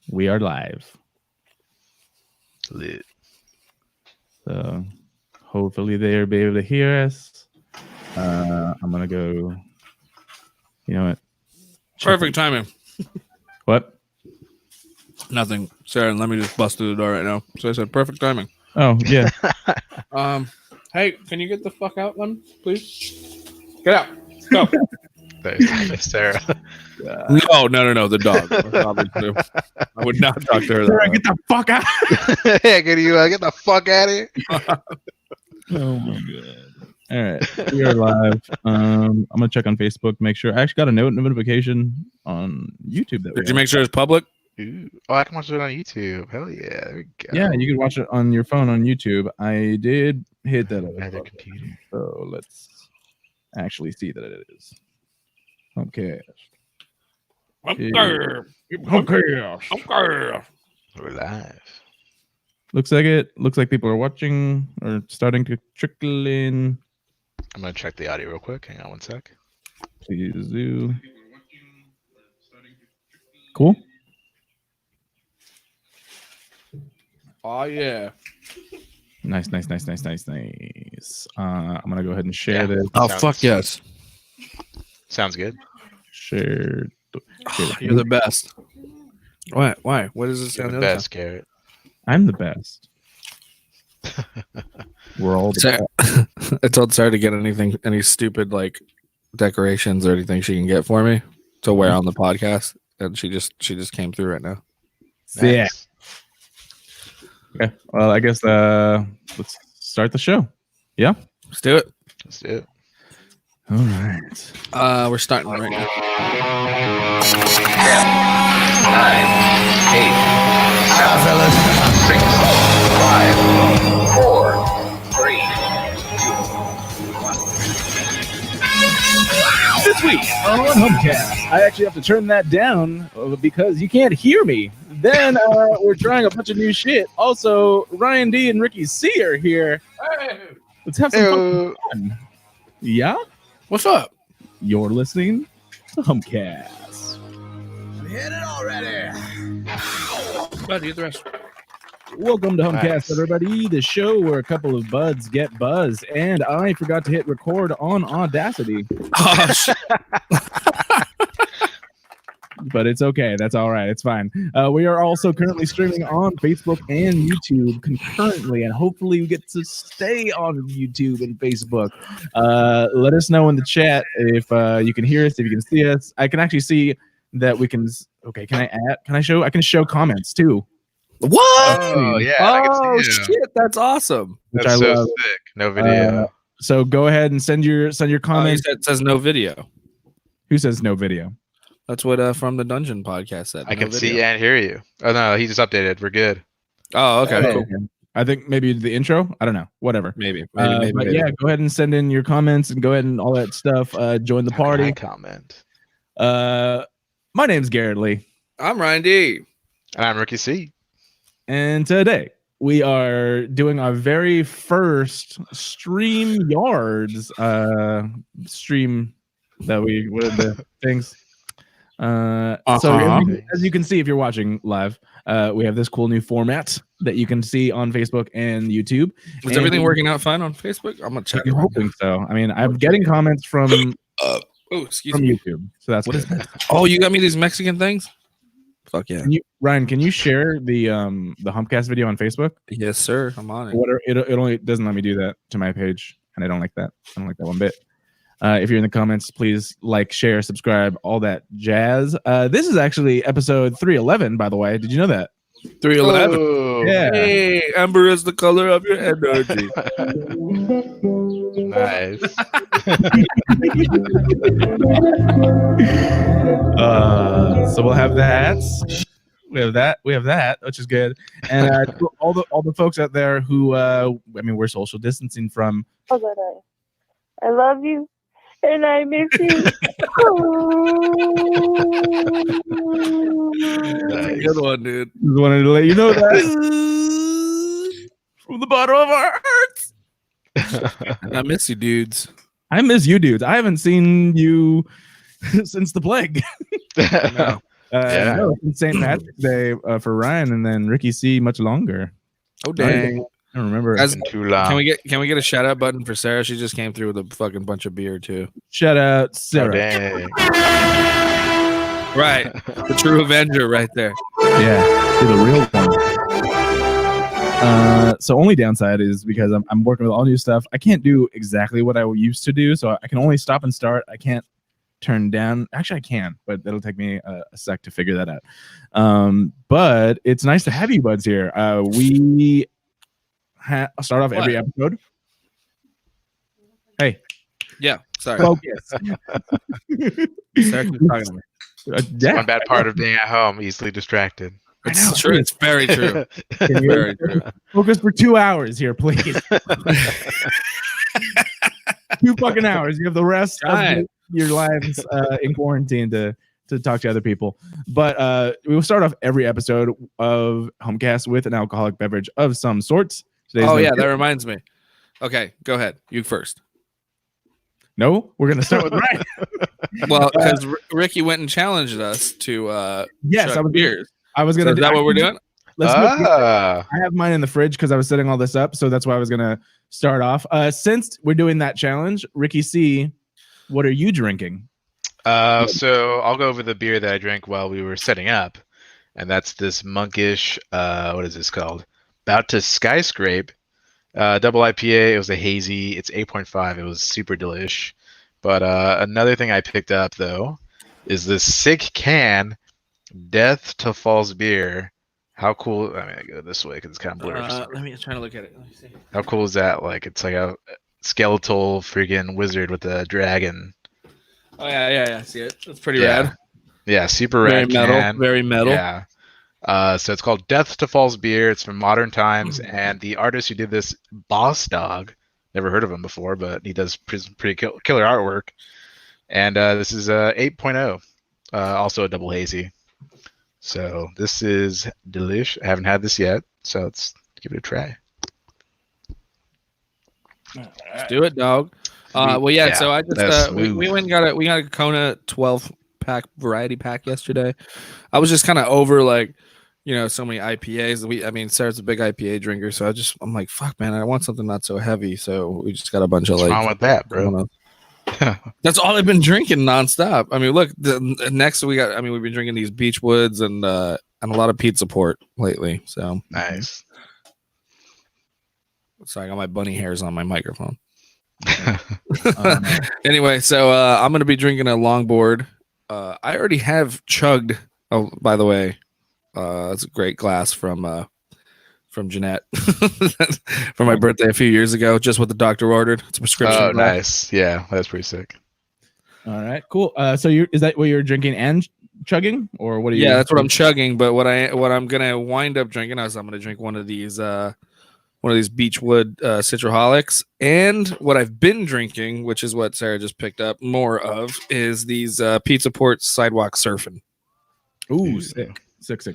We are live. Lit. So hopefully they'll be able to hear us. I'm gonna go. You know what? Perfect timing. What? Nothing. Sarah, let me just bust through the door right now. So I said perfect timing. Oh yeah. Hey, can you get the fuck out, Lemon, please? Get out. Go. Sarah. No. The dog. I would not talk to her. Sarah, get the fuck out. Hey, can you get the fuck out of here? Oh my god. All right, we are live. I'm gonna check on Facebook, make sure. I actually got a notification on YouTube. Did you make sure it's public? Ooh. Oh, I can watch it on YouTube. Hell yeah. There we go. Yeah, you can watch it on your phone on YouTube. I did hit that Other computer. So let's actually see that it is. Okay. Okay. We're live. Looks like it. Looks like people are watching or starting to trickle in. I'm going to check the audio real quick. Hang on one sec. Please do. Cool. Oh, yeah. Nice. I'm gonna go ahead and share this. Oh, fuck yes. Sounds good. Share. You're the best. What? Why? What does it You're sound the the other best, Garrett. I'm the best. We're all the time? best. I told Sarah to get any stupid like decorations or anything she can get for me to wear on the podcast, and she just came through right now. Yeah. Nice. Okay. Well, I guess let's start the show. Yeah. Let's do it. Let's do it. All right. We're starting right now. 10, 9, 8, 7, 6, 5, 4, 3, 2, 1. This week on Humpcast, I actually have to turn that down because you can't hear me. Then we're trying a bunch of new shit. Also, Ryan D and Ricky C are here. Let's have some fun. Yeah? What's up? You're listening to Humpcast. Hit it already. Bud, eat the rest. Welcome to Humpcast, Nice. everybody, the show where a couple of buds get buzz. And I forgot to hit record on Audacity. Oh, shit. But it's okay. That's all right. It's fine. We are also currently streaming on Facebook and YouTube concurrently, and hopefully we get to stay on YouTube and Facebook. Let us know in the chat if you can hear us, if you can see us. I can actually see that we can. Okay, can I add? Can I show? I can show comments too. What? Oh, yeah. Oh, I can see you. shit. That's awesome. Which That's I so love. sick. No video. So go ahead and send your Oh, comments. it says no video. Who says no video? That's what From the Dungeon podcast said. I No can see video. and hear you. Oh, no. He just updated. We're good. Oh, okay. Oh, Cool. okay. I think maybe the intro. I don't know. Whatever. Maybe. But yeah, go ahead and send in your comments and go ahead and all that stuff. Join the How can I party. comment. My name's Garrett Lee, I'm Ryan D. And I'm Ricky C. and today we are doing our very first StreamYards stream that we what are the things. So as you can see if you're watching live, we have this cool new format that you can see on Facebook and YouTube. Is And everything working out fine on Facebook? I'm gonna check it. I'm hoping so. I mean, I'm getting comments from Oh, excuse from me. YouTube, so that's What good. is that? Oh, you got me these Mexican things? Fuck yeah. Ryan, can you share the Humpcast video on Facebook? Yes, sir. I'm on it. What it only doesn't let me do that to my page, and I don't like that. I don't like that one bit. If you're in the comments, please like, share, subscribe, all that jazz. This is actually episode 311, by the way. Did you know that? 311. Oh, Yeah. Hey, amber is the color of your energy. nice. So we'll have that. We have that, which is good. And to all the folks out there who, I mean, we're social distancing from. Oh, God, I love you, and I miss you. That's a good one, dude. Just wanted to let you know that from the bottom of our hearts. I miss you, dudes. I miss you, dudes. I haven't seen you since the plague. No. Yeah. No, it's St. Patrick's Day for Ryan, and then Ricky C much longer. Oh dang! I don't remember. Guys, Been too long. can we get a shout out button for Sarah? She just came through with a fucking bunch of beer too. Shout out Oh, Sarah. dang. Right, the true Avenger right there. Yeah, you're the real one. So only downside is because I'm working with all new stuff. I can't do exactly what I used to do, so I can only stop and start. I can't turn down. Actually, I can, but it'll take me a sec to figure that out. But it's nice to have you buds here. We start off every episode. Hey, Yeah, sorry. focus. Sarah keeps talking to me. Yeah, One bad part of being at home, easily distracted. It's true. It's very true. can you Very true. focus for 2 hours here, please. 2 fucking hours. You have the rest of your lives in quarantine to talk to other people. But we will start off every episode of Humpcast with an alcoholic beverage of some sorts. Today's Oh no yeah, beer. that reminds me. Okay, go ahead. You first. No, we're gonna start with Ryan. Well, because Ricky went and challenged us to Yes, chug I was beers. I was So gonna. is that what we're doing? Let's do it. Ah, I have mine in the fridge because I was setting all this up, so that's why I was gonna start off. Since we're doing that challenge, Ricky C, what are you drinking? so I'll go over the beer that I drank while we were setting up, and that's this monkish. What is this called? About to Skyscrape, double IPA. It was a hazy. It's 8.5. It was super delish. But another thing I picked up though is this sick can, Death to Falls beer. How cool! I mean, I go this way because it's kind of blurry. for some Let me try to look at it. Let me see. How cool is that? Like it's like a skeletal freaking wizard with a dragon. Oh yeah. See it? That's pretty Yeah. rad. Yeah, super Very rad metal. can. Very metal. Yeah. So it's called Death to Falls beer. It's from Modern Times, and the artist who did this, Boss Dog, never heard of him before, but he does pretty killer artwork. And this is 8.0, also a double hazy. So this is delish. I haven't had this yet, so let's give it a try. Let's do it, dog. Well, yeah. So I that's just we smooth. went and we got a Kona 12-pack variety pack yesterday. I was just kind of over like, so many IPAs. Sarah's a big IPA drinker, so I'm like, fuck, man, I want something not so heavy. So we just got a bunch of What's like. wrong with that, I don't bro? know. That's all I've been drinking nonstop. I mean, look, next we've been drinking these Beechwoods and a lot of Pizza Port lately. So Nice. sorry, I got my bunny hairs on my microphone. Anyway, so I'm gonna be drinking a longboard. I already have chugged. Oh, by the way, it's a great glass from Jeanette for my birthday a few years ago, just what the doctor ordered. It's a prescription. Oh, glass. nice. Yeah, that's pretty sick. All right, cool. So is that what you're drinking and chugging, or what are you? Yeah, that's what I'm chugging. But what I'm gonna wind up drinking is I'm gonna drink one of these Beechwood Citroholics, and what I've been drinking, which is what Sarah just picked up more of, is these Pizza Port Sidewalk Surfing. Ooh, sick. Six. I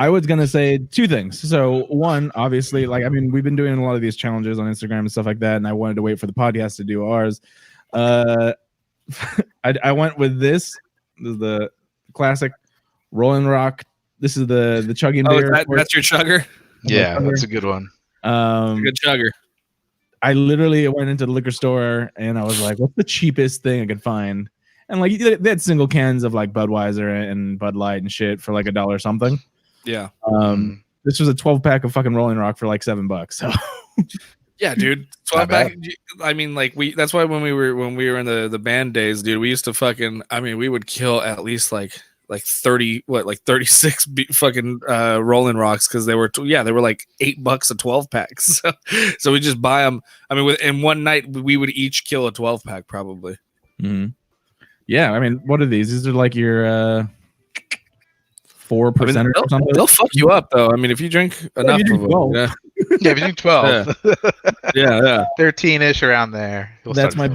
was gonna say 2 things. So one, obviously, we've been doing a lot of these challenges on Instagram and stuff like that, and I wanted to wait for the podcast to do ours. I went with this is the classic Rolling Rock. This is the chugging beer. That's your chugger. Yeah, that's a good one. Good chugger. I literally went into the liquor store and I was like, what's the cheapest thing I could find? And like they had single cans of like Budweiser and Bud Light and shit for like $1 something. Yeah. This was a 12-pack of fucking Rolling Rock for like $7. So Yeah, dude. 12 pack. I mean, like that's why when we were in the band days, dude, we used to fucking. I mean, we would kill at least like 36 fucking Rolling Rocks because they were like $8 a 12 packs. So we just buy them. I mean, in one night we would each kill a 12 pack probably. Mm-hmm. Yeah, I mean, what are these? These are like your 4% or something. They'll fuck you up though. I mean, if you drink enough of them, Yeah, if you drink 12. yeah. 13-ish around there. That's my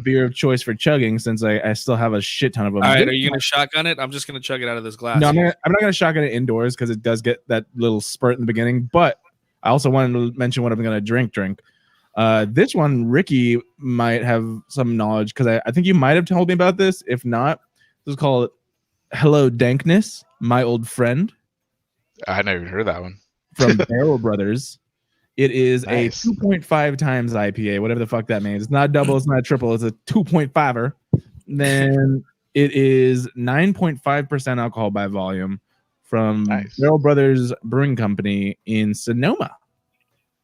beer of choice for chugging since I still have a shit ton of them. All right, are you gonna shotgun it? I'm just gonna chug it out of this glass. No, I'm not gonna shotgun it indoors because it does get that little spurt in the beginning. But I also wanted to mention what I'm gonna drink. This one, Ricky might have some knowledge because I think you might have told me about this. If not, This is called Hello Dankness, My Old Friend I never even heard that one. from Barrel Brothers. It is Nice. a 2.5 times IPA, whatever the fuck that means. It's not a double, it's not a triple, it's a 2.5er. Then it is 9.5% alcohol by volume from Nice. Barrel Brothers Brewing Company in Sonoma.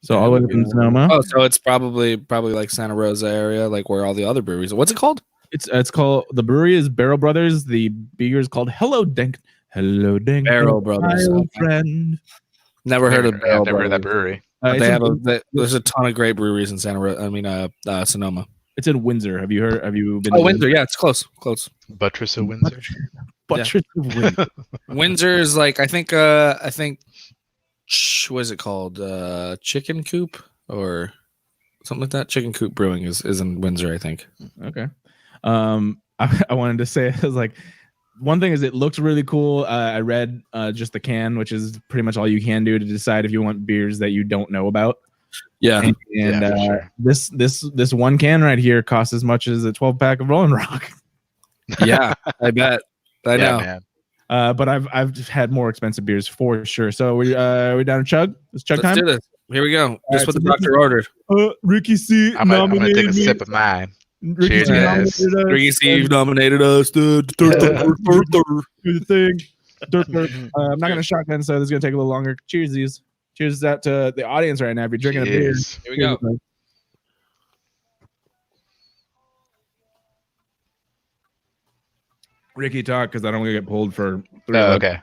So all the way from Yeah. Sonoma. Oh, so it's probably like Santa Rosa area, like where all the other breweries are. What's it called? It's called, the brewery is Barrel Brothers. The beer is called Hello Dank. Hello Dank. Barrel Brothers. My old Okay. friend. Never heard of I've Barrel never heard of that Brothers. brewery. But It's they in- have there's a ton of great breweries in Sonoma. It's in Windsor. Have you heard? Have you been? Oh, to Windsor. Yeah, it's close. Buttress of Windsor. Buttress of Windsor. Windsor is like I think what is it called? Chicken Coop or something like that. Chicken Coop Brewing is in Windsor, I think. Okay. I wanted to say, I was like, one thing is it looks really cool. I read just the can, which is pretty much all you can do to decide if you want beers that you don't know about. Yeah. And Yeah, for sure. this one can right here costs as much as a 12-pack of Rolling Rock. Yeah, I bet. I Yeah, know. man. But I've had more expensive beers for sure. So we down to chug? It's chug Let's time. do this. Here we go. Just right, what so the this doctor ordered. Ricky C. I'm gonna take a nominated me. sip of mine. Ricky Cheers, C. guys. nominated us. Ricky Steve nominated us. Do the thing. I'm not gonna shotgun, so this is gonna take a little longer. Cheers, cheers out to the audience right now. If you're drinking a beer, Cheers. Here we go. Ricky, talk because I don't want to get pulled for 3 Oh, hours. okay.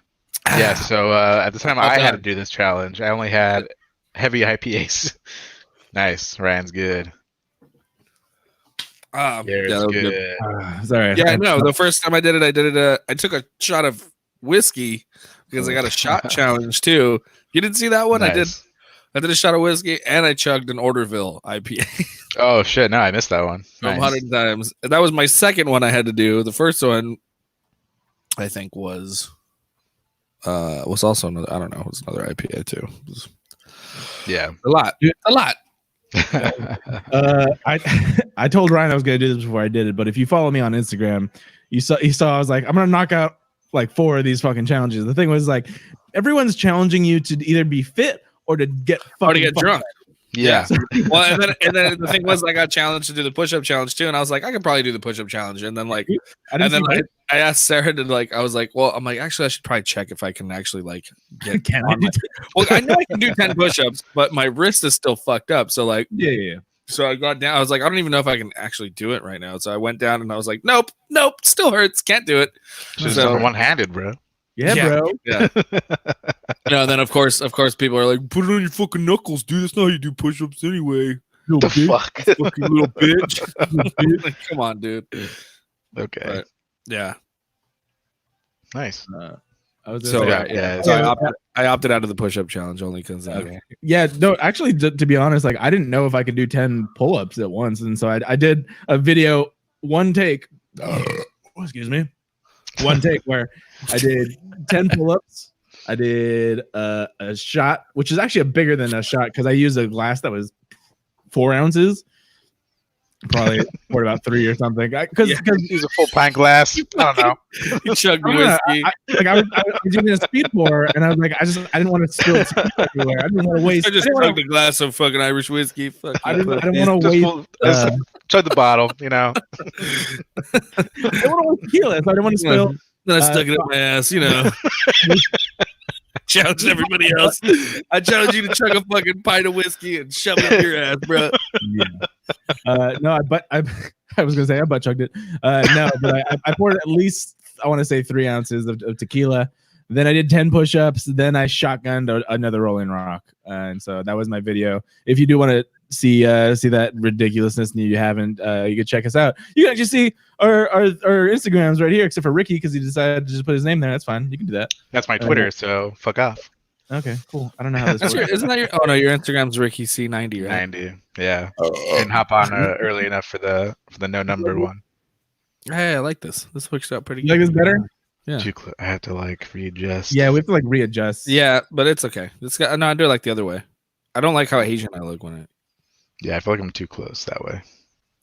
Yeah, so at the time I had to do this challenge, I only had heavy IPAs. Nice. Ryan's good. Yeah, Garrett's that was good. good. Sorry. Yeah, no. The first time I did it, I took a shot of whiskey because I got a shot challenge too. You didn't see that one? Nice. I did a shot of whiskey and I chugged an Orderville IPA Oh shit! No, I missed that one. Nice. 100 times. That was my second one I had to do. The first one, I think, was also another. I don't know. It was another IPA too. It was Yeah. a lot. A lot. I told Ryan I was gonna do this before I did it, but if you follow me on Instagram, you saw I was like, I'm gonna knock out like 4 of these fucking challenges. The thing was like, everyone's challenging you to either be fit or to get fucking Or to get drunk. Yeah. Well, and then the thing was, I got challenged to do the push-up challenge too, and I was like, I could probably do the push-up challenge. And then like, I didn't and then see I asked Sarah to like, I was like, well, I'm like, actually, I should probably check if I can actually like get. Can I on do my- well, I know I can do 10 push-ups, but my wrist is still fucked up. So like, yeah. so I got down. I was like, I don't even know if I can actually do it right now. So I went down and I was like, nope, still hurts, can't do it. Just So- one-handed, bro. Yeah, Yeah. bro. Yeah. And then of course people are like, put it on your fucking knuckles, dude. That's not how you do push-ups anyway. The Little fuck? Fucking little bitch. Like, come on, dude. Okay. But, yeah. Nice. I was So Yeah, yeah, yeah. so I opted out of the push-up challenge only because Yeah, no, actually, to be honest, like I didn't know if I could do 10 pull-ups at once, and so I did a video, one take. Excuse me, one take where I did 10 pull-ups. I did a shot, which is actually bigger than a shot because I used a glass that was 4 ounces. Probably poured about 3 or something. Because Use a full pint glass. I don't know. you chugged I don't know, whiskey. I was using a speed pour, and I was like, I didn't want to spill speed everywhere. I didn't want to waste. I just I didn't chugged a glass of fucking Irish whiskey. Fuck I you, didn't pussy. want to Just waste. full- just chug the bottle, you know. I didn't want to tequila, so I didn't want to spill. Then I stuck it up my ass, you know. Challenged everybody else. I challenge you to chug a fucking pint of whiskey and shove it up your ass, bro. No, I was gonna say I butt chugged it. No, but I poured at least, I want to say 3 ounces of tequila. Then I did 10 push-ups. Then I shotgunned another Rolling Rock, and so that was my video. If you do want to see that ridiculousness and you haven't, you can check us out. You can actually see our Instagrams right here, except for Ricky because he decided to just put his name there. That's fine. You can do that. That's my Twitter, so fuck off. Okay, cool. I don't know how this That's works. isn't that your? Oh no, your Instagram's Ricky C90, right? 90. Yeah. Didn't hop on early enough for the no number one. Hey, I like this. This works out pretty You like this better? Yeah. I had to like readjust. Yeah, we have to like readjust. Yeah, but it's okay. No, I do it like the other way. I don't like how Asian I look when I. Yeah, I feel like I'm too close that way.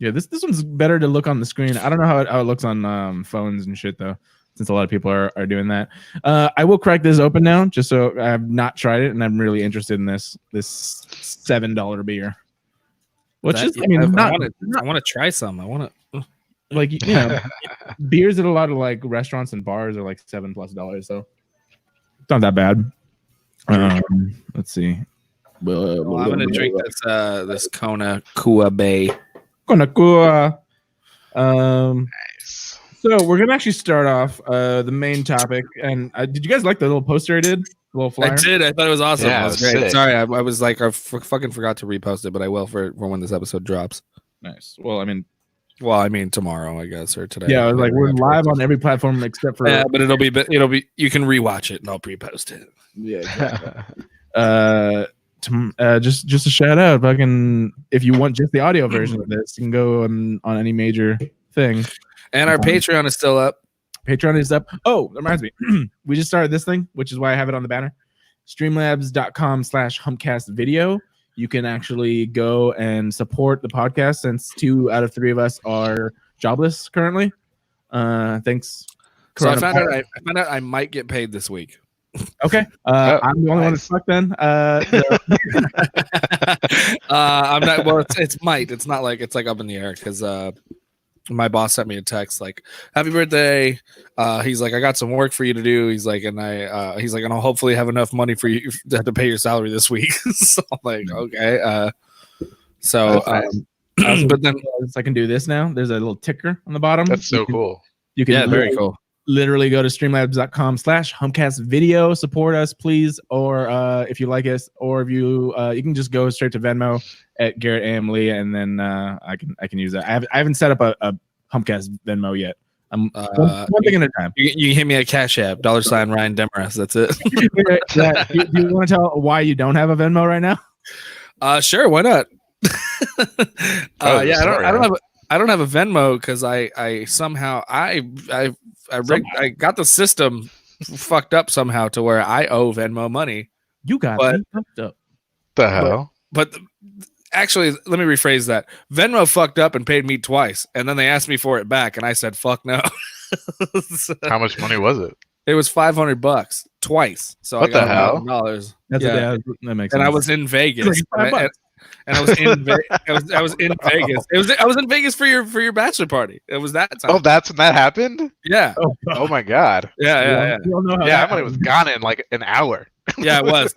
Yeah, this one's better to look on the screen. I don't know how it looks on phones and shit though, since a lot of people are doing that. I will crack this open now, just so I have not tried it, and I'm really interested in this $7 beer. Which That- is, I mean, I not want to try some. I want to. like beers at a lot of like restaurants and bars are like $7+ so it's not that bad. Let's see. Well, I'm gonna drink this Kona Kua Bay. Kona Kua. Nice. So we're gonna actually start off the main topic. And did you guys like the little poster I did? The little flyer. I did. I thought it was awesome. Yeah, It was it was great. sick. Sorry, I was like, fucking forgot to repost it, but I will for when this episode drops. Nice. Well, I mean, Tomorrow, I guess, or today. yeah, I was like we're live on every platform except for Yeah, but it'll be you can rewatch it and I'll pre-post it. yeah. Exactly. Just a shout out, fucking. If you want just the audio version of this, you can go on any major thing. And our Patreon is still up. Patreon is up. Oh, that reminds me. We just started this thing, which is why I have it on the banner. Streamlabs.com/Humpcast video. You can actually go and support the podcast since 2 out of 3 of us are jobless currently. Thanks. So I found out I might get paid this week. Okay. I'm the only one that's fucked then. I'm not. Well, it's might. It's not like it's like up in the air because my boss sent me a text like, "Happy birthday." He's like, "I got some work for you to do." He's like, and I'll hopefully have enough money for you to pay your salary this week. So I'm like, okay. But then I can do this now. There's a little ticker on the bottom. That's so cool. You can very cool. Literally go to streamlabs.com/Humpcast video. Support us, please. Or if you like us, or if you can just go straight to Venmo at Garrett A.M. Lee, and then I can use that. I haven't set up a Humpcast Venmo yet. I'm one thing at a time. You hit me at Cash App, $ Ryan Demarest. That's it. Do you want to tell why you don't have a Venmo right now? Sure, why not? Sorry, I don't have a Venmo because I somehow I got the system fucked up somehow to where I owe Venmo money. You got But- me fucked up. The hell? But actually, let me rephrase that. Venmo fucked up and paid me twice, and then they asked me for it back, and I said, "Fuck no." So How much money was it? it was $500 twice. So What I got the hell? $1,000. That's Yeah. that makes And sense. I was in Vegas. Like $5. And I was in I was in Vegas. I was in Vegas for your bachelor party. It was that time. Oh, that's when that happened? Yeah. Oh my god. Yeah. You don't know how Yeah, that that money was gone in like an hour. Yeah, it was.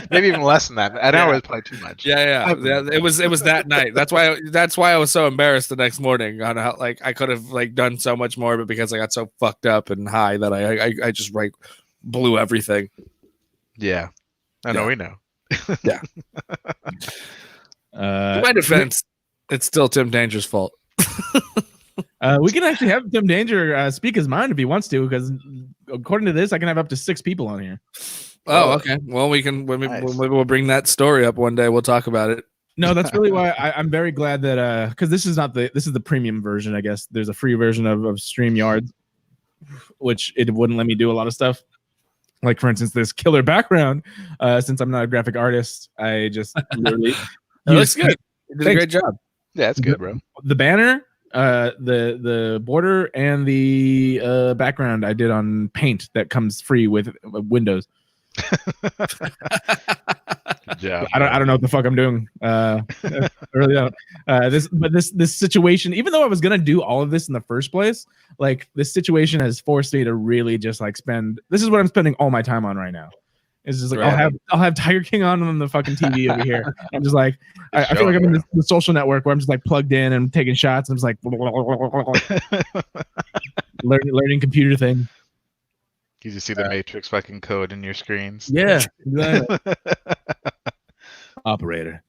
Maybe even less than that. An hour is probably too much. Yeah. It was that night. That's why I was so embarrassed the next morning on how like I could have like done so much more, but because I got so fucked up and high that I just like blew everything. Yeah. I know, Yeah. we know. In my defense, it's still Tim Danger's fault. we can actually have Tim Danger speak his mind if he wants to, because according to this, I can have up to 6 people on here. Oh, okay. Well, we can. Maybe we'll bring that story up one day. We'll talk about it. No, that's really why I'm very glad that because this is the premium version. I guess there's a free version of StreamYard, which it wouldn't let me do a lot of stuff. Like for instance, this killer background. Since I'm not a graphic artist, I just literally It looks good. You did a great job. Yeah, that's good, bro. the banner, the border, and the background I did on Paint that comes free with Windows. Yeah. I don't know what the fuck I'm doing. I really don't. This situation, even though I was gonna do all of this in the first place, like this situation has forced me to really just like spend. This is what I'm spending all my time on right now. It's just like Right. I'll have Tiger King on the fucking TV over here. I'm just like I feel like I'm in the social network where I'm just like plugged in and taking shots. I'm just like learning computer thing. You just see the Matrix fucking code in your screens. Yeah. Exactly. Operator.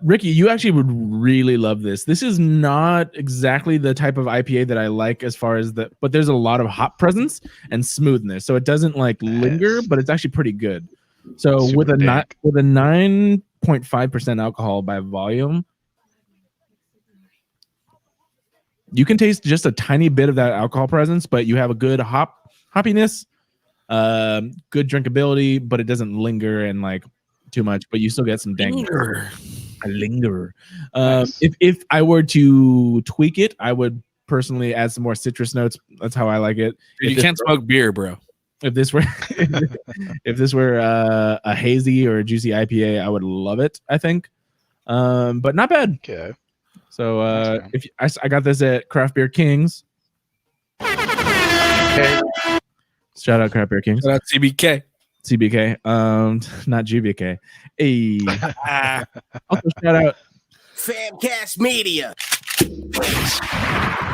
Ricky, you actually would really love this. This is not exactly the type of IPA that I like as far as but there's a lot of hop presence and smoothness. So it doesn't like linger, but it's actually pretty good. So Super with a dank. 9.5% alcohol by volume, you can taste just a tiny bit of that alcohol presence, but you have a good hoppiness, good drinkability, but it doesn't linger and like too much, but you still get some dank. A lingerer. Nice. If I were to tweak it, I would personally add some more citrus notes. That's how I like it. Dude, you can't smoke beer, bro. If this were if this were a hazy or a juicy IPA, I would love it. I think, but not bad. Okay. So Nice, if I got this at Craft Beer Kings. Okay. Shout out Craft Beer Kings. Shout out CBK. CBK, not GBK. Hey. Also shout out Humpcast Media.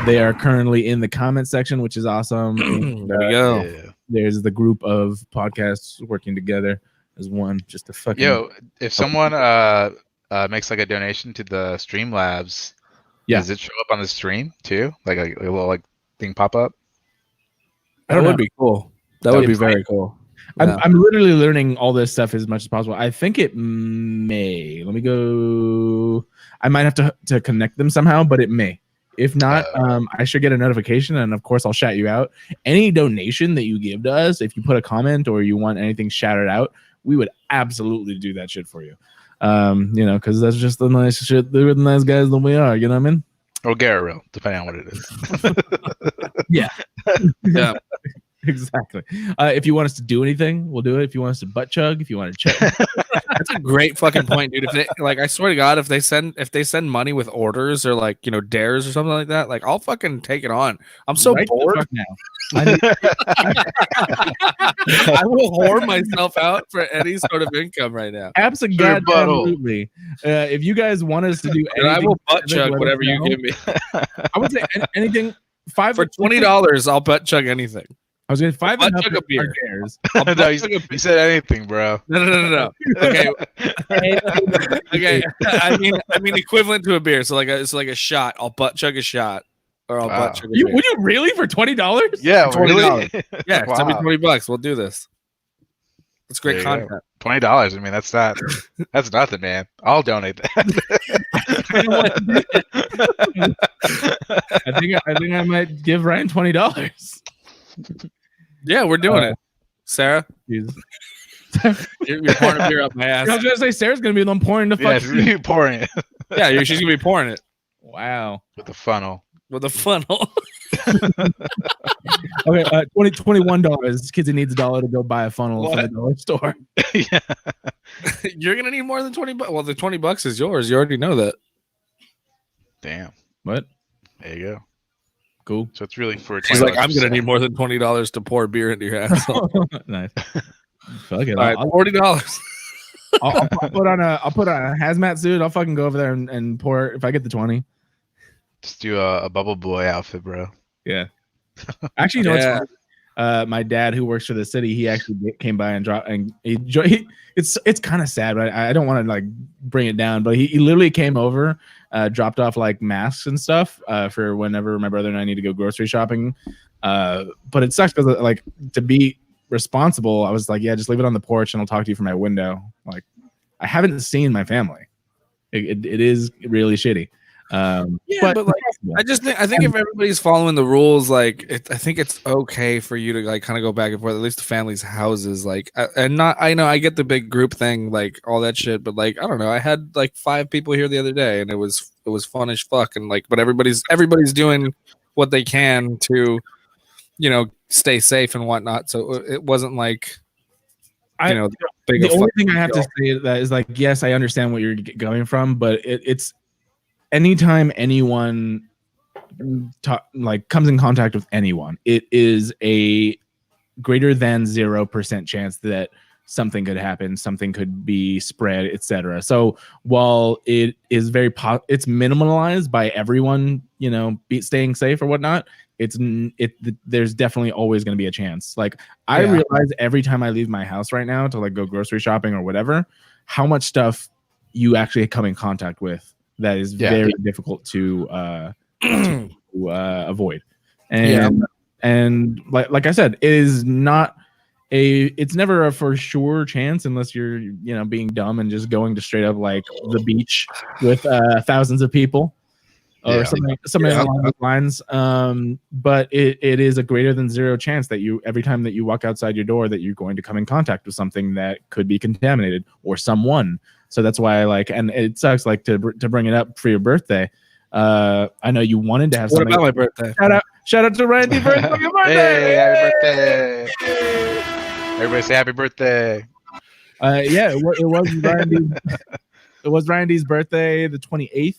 They are currently in the comment section, which is awesome. And, There we go. Yeah. there's the group of podcasts working together as one, just to fucking. Yo, if someone makes like a donation to the Streamlabs, Yeah. does it show up on the stream too? Like a little like thing pop up? That would be cool. That would be very cool. Yeah. I'm literally learning all this stuff as much as possible. I think it may. Let me go. I might have to connect them somehow, but it may. If not, I should get a notification, and of course, I'll shout you out. Any donation that you give to us, if you put a comment or you want anything shouted out, we would absolutely do that shit for you. Because that's just the nice shit. They're the nice guys that we are. You know what I mean? Or Garrett, depending on what it is. Yeah. Yeah. Exactly. If you want us to do anything, we'll do it. If you want us to butt chug, if you want to check, That's a great fucking point, dude. If they I swear to God, if they send money with orders or dares or something like that, like I'll fucking take it on. I'm so right the bored. fuck now. I will whore myself out for any sort of income right now. Absolutely. If you guys want us to do anything, And I will butt chug let us whatever you know. give me. I would say anything. For $20, I'll butt chug anything. I was going to $5 butt and up chug a are beer. dares. No, you said anything, bro. No. Okay. Okay. I mean equivalent to a beer. So it's like a shot. I'll butt chug a shot. Or I'll Wow. butt chug a beer. Would you really for $20? Yeah, $20. really? Yeah, Wow. send me $20. We'll do this. It's great There you content. $20. I mean, that's nothing, man. I'll donate that. I think I might give Ryan $20. Yeah, we're doing it. Sarah, Jesus. you're pouring a beer up my I ass. was gonna say Sarah's gonna be the one pouring the Yeah, fucking. you pouring it Yeah, she's gonna be pouring it Wow. with the funnel. with a funnel. Okay, $21. Kids, needs $1 to go buy a funnel from the dollar store. Yeah. You're gonna need more than $20. Well, the $20 is yours. You already know that. Damn. What? There you go. Cool. So it's really for. She's like, $20 I'm gonna percent. need more than $20 to pour beer into your ass. All Nice. Fuck it. right, $40. I'll put on a hazmat suit. I'll fucking go over there and pour if I get the 20. Just do a bubble boy outfit, bro. Yeah. Actually, you know Yeah. what's funny? My dad, who works for the city, he actually came by and dropped. And it's kind of sad, but I don't want to like bring it down. But he literally came over, dropped off like masks and stuff for whenever my brother and I need to go grocery shopping. But it sucks because like to be responsible, I was like, yeah, just leave it on the porch and I'll talk to you from my window. Like I haven't seen my family. It is really shitty. Yeah, but like I think if everybody's following the rules, like I think it's okay for you to like kind of go back and forth, at least the family's houses, like I know I get the big group thing, like all that shit, but like I don't know, I had like 5 people here the other day and it was fun as fuck, and like but everybody's doing what they can to stay safe and whatnot, so it wasn't like big the only thing I have to say to that is like, yes, I understand what you're going from, but it's anytime anyone comes in contact with anyone, it is a greater than 0% chance that something could happen, something could be spread, etc. So while it is it's minimalized by everyone, staying safe or whatnot, there's definitely always going to be a chance. Like I realize every time I leave my house right now to like go grocery shopping or whatever, how much stuff you actually come in contact with that is very difficult to avoid. And like I said, it is not it's never a for sure chance unless you're being dumb and just going to straight up like the beach with thousands of people or something along those lines. But it is a greater than 0 chance that every time that you walk outside your door that you're going to come in contact with something that could be contaminated or someone So that's why and it sucks to bring it up for your birthday. I know you wanted to have What something. about my birthday? Shout out to Randy for his fucking birthday. Hey, happy birthday! Everybody say happy birthday. Yeah, it was Randy's. It was Randy's birthday, the 28th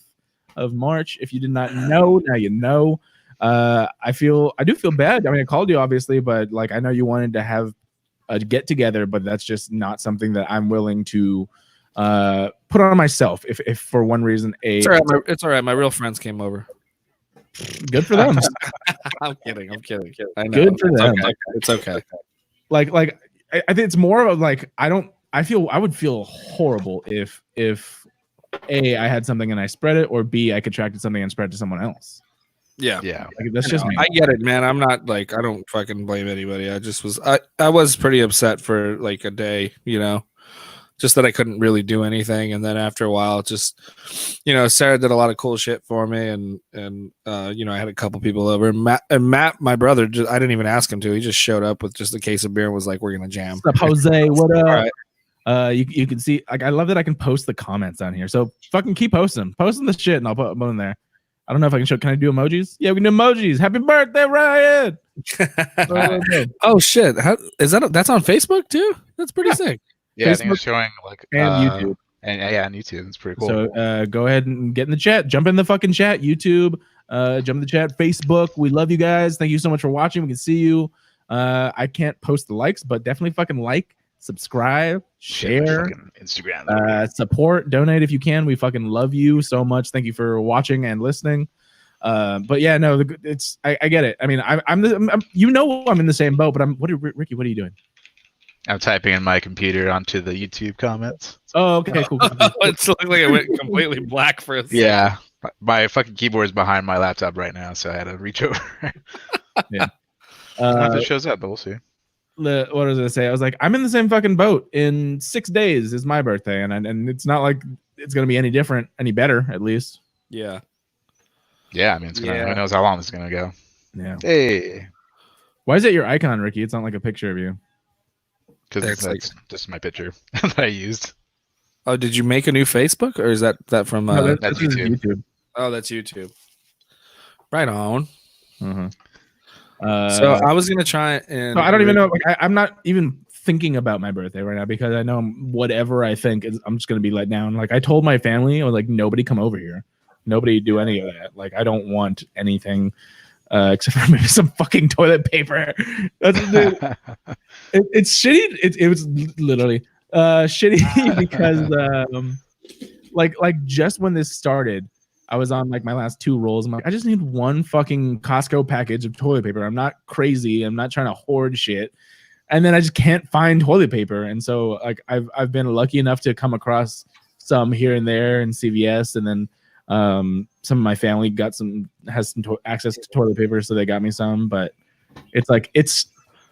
of March. If you did not know, now you know. I do feel bad. I mean, I called you obviously, but I know you wanted to have a get together, but that's just not something that I'm willing to put on myself. If for one reason, It's all right. It's all right. My real friends came over. Good for them. I'm kidding. I know. Good for them. It's okay. I think it's more of I would feel horrible if A, I had something and I spread it, or B, I contracted something and spread it to someone else. Yeah. That's just me. I get it, man. I'm not I don't fucking blame anybody. I was pretty upset for a day, just that I couldn't really do anything. And then after a while, just, Sarah did a lot of cool shit for me. And I had a couple people over. Matt, my brother, I didn't even ask him to. He just showed up with just a case of beer and was like, we're going to jam. What's up, Jose? What up? All right. You can see, I love that I can post the comments on here. So fucking keep posting the shit, and I'll put them in there. I don't know if I can show. Can I do emojis? Yeah, we can do emojis. Happy birthday, Ryan! Oh shit! That's on Facebook too? That's pretty sick. Yeah, I think it's showing and YouTube. And on YouTube, it's pretty cool. So go ahead and get in the chat. Jump in the fucking chat. YouTube. Jump in the chat. Facebook. We love you guys. Thank you so much for watching. We can see you. I can't post the likes, but definitely fucking like, subscribe, share, Instagram, support, donate if you can. We fucking love you so much. Thank you for watching and listening. But yeah, no, I get it. I mean, I'm I'm in the same boat, but Ricky, what are you doing? I'm typing in my computer onto the YouTube comments. Oh, okay, cool. It looked like it went completely black for a second. Yeah, my fucking keyboard is behind my laptop right now, so I had to reach over. Yeah. If it shows up, but we'll see. What was I gonna say? I was like, I'm in the same fucking boat. In 6 days is my birthday, and it's not like it's gonna be any different, any better, at least. Yeah. Yeah, I mean, who knows how long this is gonna go? Yeah. Hey. Why is it your icon, Ricky? It's not like a picture of you. Because that's just my picture that I used. Oh, did you make a new Facebook, or is that from? No, that's YouTube. Oh, that's YouTube. Right on. Mm-hmm. So I was gonna try and. So I don't even know. I'm not even thinking about my birthday right now because I know whatever I think I'm just gonna be let down. Like I told my family, I was like, nobody come over here. Nobody do any of that. Like I don't want anything except for maybe some fucking toilet paper. It's shitty. It was literally shitty because like just when this started, I was on my last 2 rolls. I'm like, I just need one fucking Costco package of toilet paper. I'm not crazy. I'm not trying to hoard shit. And then I just can't find toilet paper. And so I've been lucky enough to come across some here and there in CVS, and then some of my family has some access to toilet paper, so they got me some. But it's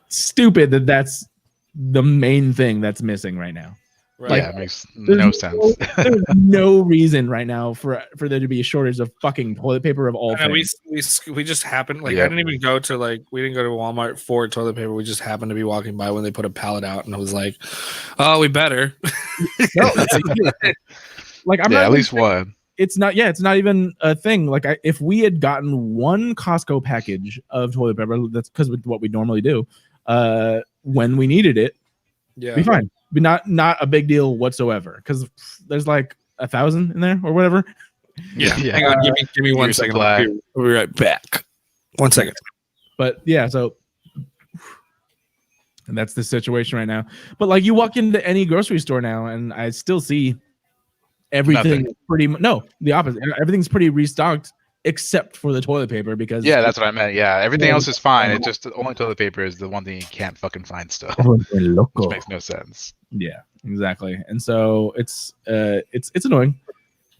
stupid that's the main thing that's missing right now. Right. Yeah, it makes no sense. There's no reason right now for there to be a shortage of fucking toilet paper of all things. We just happened I Yeah. didn't even go to we didn't go to Walmart for toilet paper. We just happened to be walking by when they put a pallet out, and I was like, "Oh, we better." No, I'm not at least one. It's not even a thing. If we had gotten one Costco package of toilet paper, that's because of what we normally do, when we needed it, Yeah, be fine. Be not a big deal whatsoever, because there's 1,000 in there or whatever. yeah. Yeah. Hang on, give me 1 second. supply. We'll be right back. 1 second. But yeah, so and that's the situation right now. But you walk into any grocery store now, and I still see everything the opposite. Everything's pretty restocked except for the toilet paper, because Yeah, that's what I meant. Yeah, everything else is fine. It's just the only toilet paper is the one thing you can't fucking find still, which makes no sense. Yeah, exactly. And so it's annoying,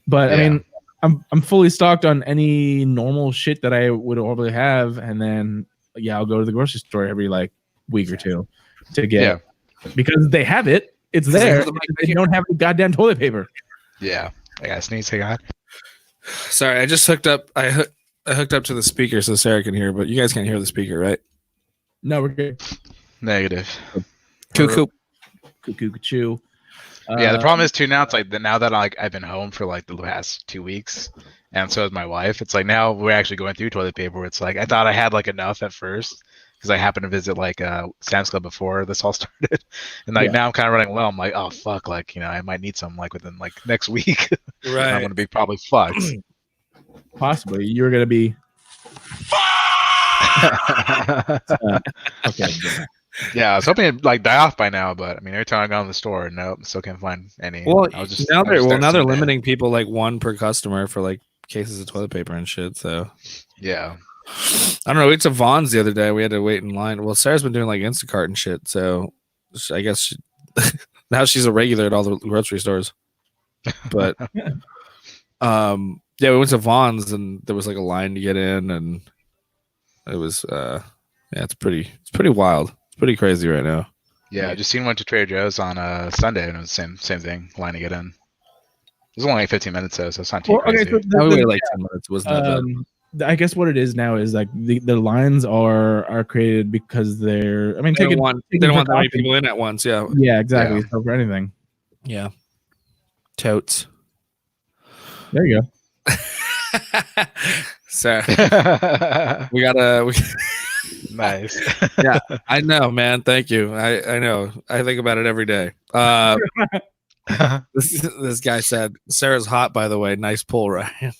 but I Yeah. mean, I'm fully stocked on any normal shit that I would normally have, and then I'll go to the grocery store every week or two to get because they have it. It's there. They don't have the goddamn toilet paper. Yeah, I gotta sneeze. Hang on. Sorry, I just hooked up. I hooked up to the speaker so Sarah can hear, but you guys can't hear the speaker, right? No, we're good. Negative. Cuckoo. Cuckoo. Yeah, the problem is too now. It's like now that I've been home for like the past 2 weeks, and so is my wife. It's like now we're actually going through toilet paper. It's like I thought I had like enough at first because I happened to visit like Sam's Club before this all started, and like now I'm kind of running low. I'm like, oh fuck, like I might need some like within like next week. Right. I'm gonna be probably fucked. Possibly you're gonna be. Okay. Yeah, I was hoping it'd like die off by now, but I mean, every time I go in the store, nope, still can't find any. Well, I was just, now I was they're texting limiting people like one per customer for like cases of toilet paper and shit. So yeah, I don't know. We went to Vaughn's the other day. We had to wait in line. Well, Sarah's been doing like Instacart and shit. So I guess now she's a regular at all the grocery stores. But yeah, we went to Vaughn's and there was like a line to get in, and it was yeah, it's pretty wild. It's pretty crazy right now. yeah. I just seen one to Trader Joe's on Sunday, and it was the same thing, line to get in. It was only like 15 minutes though, so it's not too crazy. Okay, so We waited like 10 minutes. It wasn't that bad. I guess what it is now is like the lines are created because they're. I mean, They don't want that many people in at once. Yeah. Yeah, exactly. Yeah. So for anything, Yeah. Totes. there you go. So we gotta. Nice. Yeah, I know, man. Thank you. I know. I think about it every day. This guy said, "Sarah's hot, by the way. Nice pull, Ryan."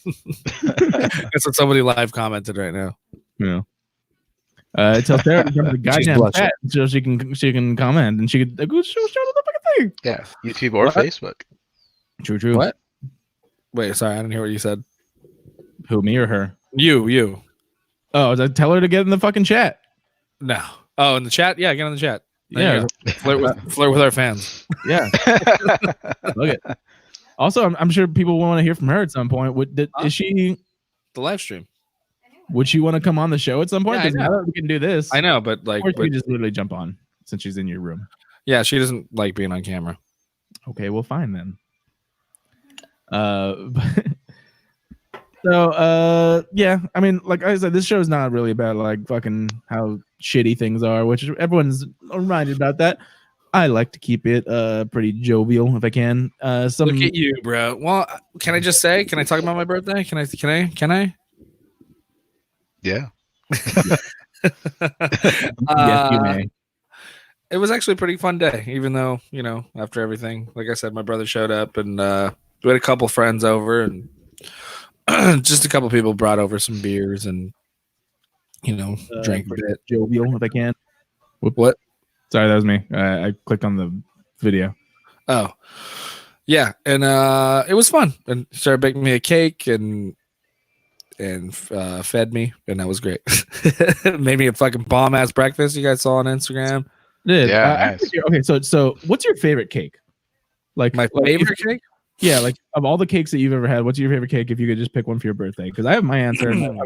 That's what somebody live commented right now. Yeah. Tell Sarah to come to the goddamn blushing. chat so she can comment and she could go show the fucking thing. Yeah, YouTube or What? Facebook. True. What? Wait, sorry, I didn't hear what you said. Who, me or her? You. Oh, tell her to get in the fucking chat. No. Oh, in the chat? Yeah, get on the chat. There Yeah. you go. Flirt with our fans. Yeah. Look it. Also, I'm sure people want to hear from her at some point. Is she? The live stream. Would she want to come on the show at some point? Yeah, I Because now know. that we can do this, I know, but like, or she just literally jump on since she's in your room. yeah, she doesn't like being on camera. Okay, well, fine then. So yeah, I mean, like I said, this show is not really about like fucking how shitty things are, which everyone's reminded about that. I like to keep it pretty jovial if I can. Look at you, bro. Well, can I just say? Can I talk about my birthday? Can I? Yeah. Yes, you may. It was actually a pretty fun day, even though, after everything, like I said, my brother showed up and we had a couple friends over and just a couple people brought over some beers and, drank a bit. Jovial if I can. What? Sorry, that was me. I clicked on the video. Oh, yeah. And it was fun. And started baking me a cake and fed me. And that was great. Made me a fucking bomb ass breakfast you guys saw on Instagram. Did. Yeah, nice. Okay, so what's your favorite cake? Like My like, favorite cake? Yeah, like of all the cakes that you've ever had, what's your favorite cake if you could just pick one for your birthday? Because I have my answer. And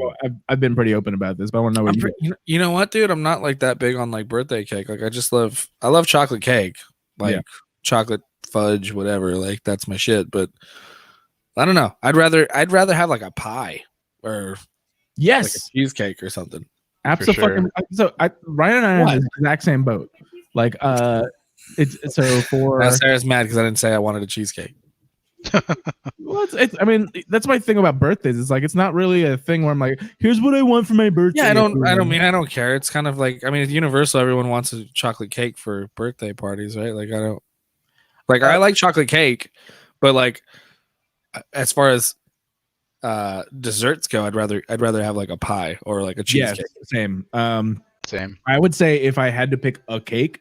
I've been pretty open about this, but I want to know what You know what, dude? I'm not like that big on like birthday cake. Like I love chocolate cake, like chocolate fudge, whatever. Like that's my shit. But I don't know. I'd rather have like a pie or Yes, like a cheesecake or something. absolutely. So Ryan and I are in the exact same boat. Like it's so for Now Sarah's mad because I didn't say I wanted a cheesecake. well, it's I mean that's my thing about birthdays. It's like it's not really a thing where I'm like, here's what I want for my birthday. Yeah, I don't care. It's kind of like, I mean, it's universal. Everyone wants a chocolate cake for birthday parties, right? Like I like chocolate cake, but like as far as desserts go, I'd rather have like a pie or like a cheesecake. Yes, same. Same. I would say if I had to pick a cake,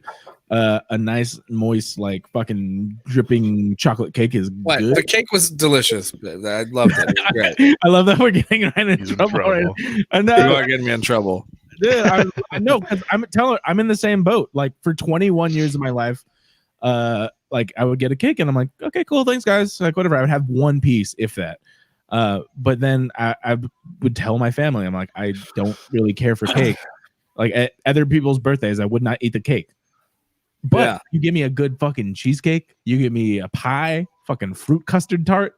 a nice moist like fucking dripping chocolate cake is good. The cake was delicious. I loved it. It was great. I love that we're getting right in He's in trouble. trouble. I know. You are getting me in trouble. Yeah, I know because I'm in the same boat. Like for 21 years of my life, like I would get a cake and I'm like, okay, cool, thanks guys. Like whatever. I would have one piece, if that. But then I would tell my family, I'm like, I don't really care for cake. Like at other people's birthdays, I would not eat the cake. But you give me a good fucking cheesecake, you give me a pie, fucking fruit custard tart.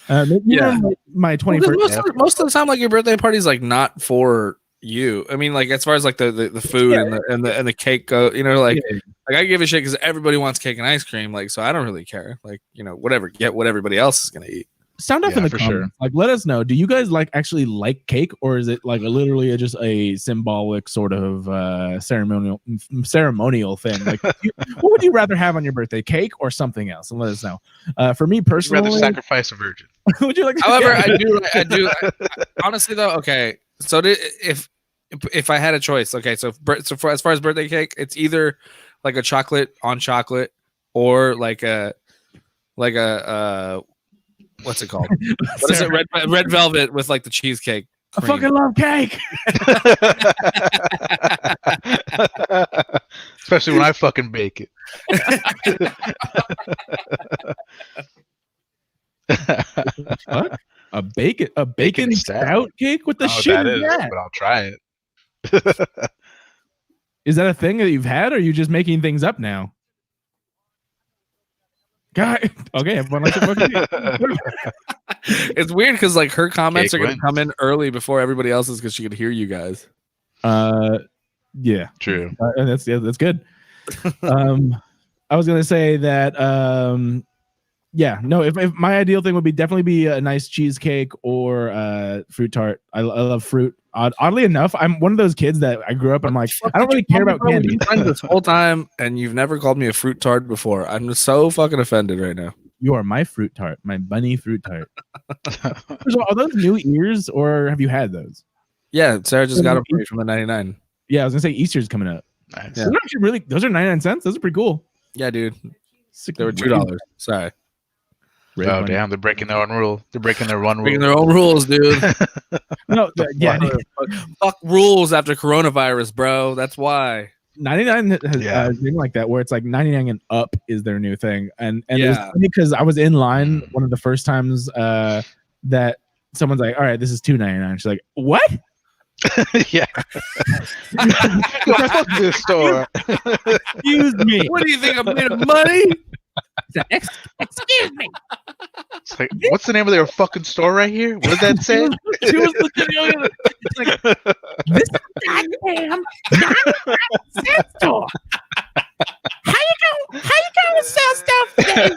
My 21st. Most of the time, like your birthday party is like not for you. I mean, like as far as like the food and the cake go, you know, like I give a shit because everybody wants cake and ice cream. Like, so I don't really care. Like, you know, whatever, get what everybody else is gonna eat. Sound off in the for comments. sure. Like, let us know. Do you guys actually like cake, or is it like literally just a symbolic sort of ceremonial thing? Like, what would you rather have on your birthday, cake or something else? And let us know. For me Would you personally, rather sacrifice a virgin? would you like? However, I do. Honestly, though, okay. So if I had a choice, okay. So for as far as birthday cake, it's either like a chocolate on chocolate or like a what's it called? What is it? Red velvet with like the cheesecake. I fucking love cake. Especially when I fucking bake it. What? A bacon stout cake? What the Oh, shit that is is, that? but I'll try it. Is that a thing that you've had, or are you just making things up now? God, okay, everyone likes it. It's weird because like her comments Cake are gonna wins. come in early before everybody else's because she could hear you guys. Yeah, True. that's good. I was gonna say that yeah, no, if my ideal thing would be definitely be a nice cheesecake or fruit tart. I love fruit. Oddly enough, I'm one of those kids that I grew up. I'm like, I don't really care about candy. This whole time, and you've never called me a fruit tart before. I'm so fucking offended right now. You are my fruit tart, my bunny fruit tart. First of all, are those new ears, or have you had those? Yeah, Sarah just got them for me from the 99. Yeah, I was gonna say Easter's coming up. Nice. Yeah. Those are actually really, those are 99 cents. Those are pretty cool. Yeah, dude. They were $2. Sorry. Oh damn! They're breaking their own rule. They're breaking their one Breaking rule. their own rules, dude. No, yeah, Fuck rules after coronavirus, bro. That's why. 99 has Yeah. been like that, where it's like 99 and up is their new thing. And it was Yeah. funny because I was in line one of the first times that someone's like, all right, this is $2.99. She's like, what? Yeah. Go fuck this store. Excuse me. What do you think I'm made of money? Excuse me. It's like, what's the name of their fucking store right here? What did that say? She was looking at it's like, this is goddamn 99 store. How you gonna sell stuff today?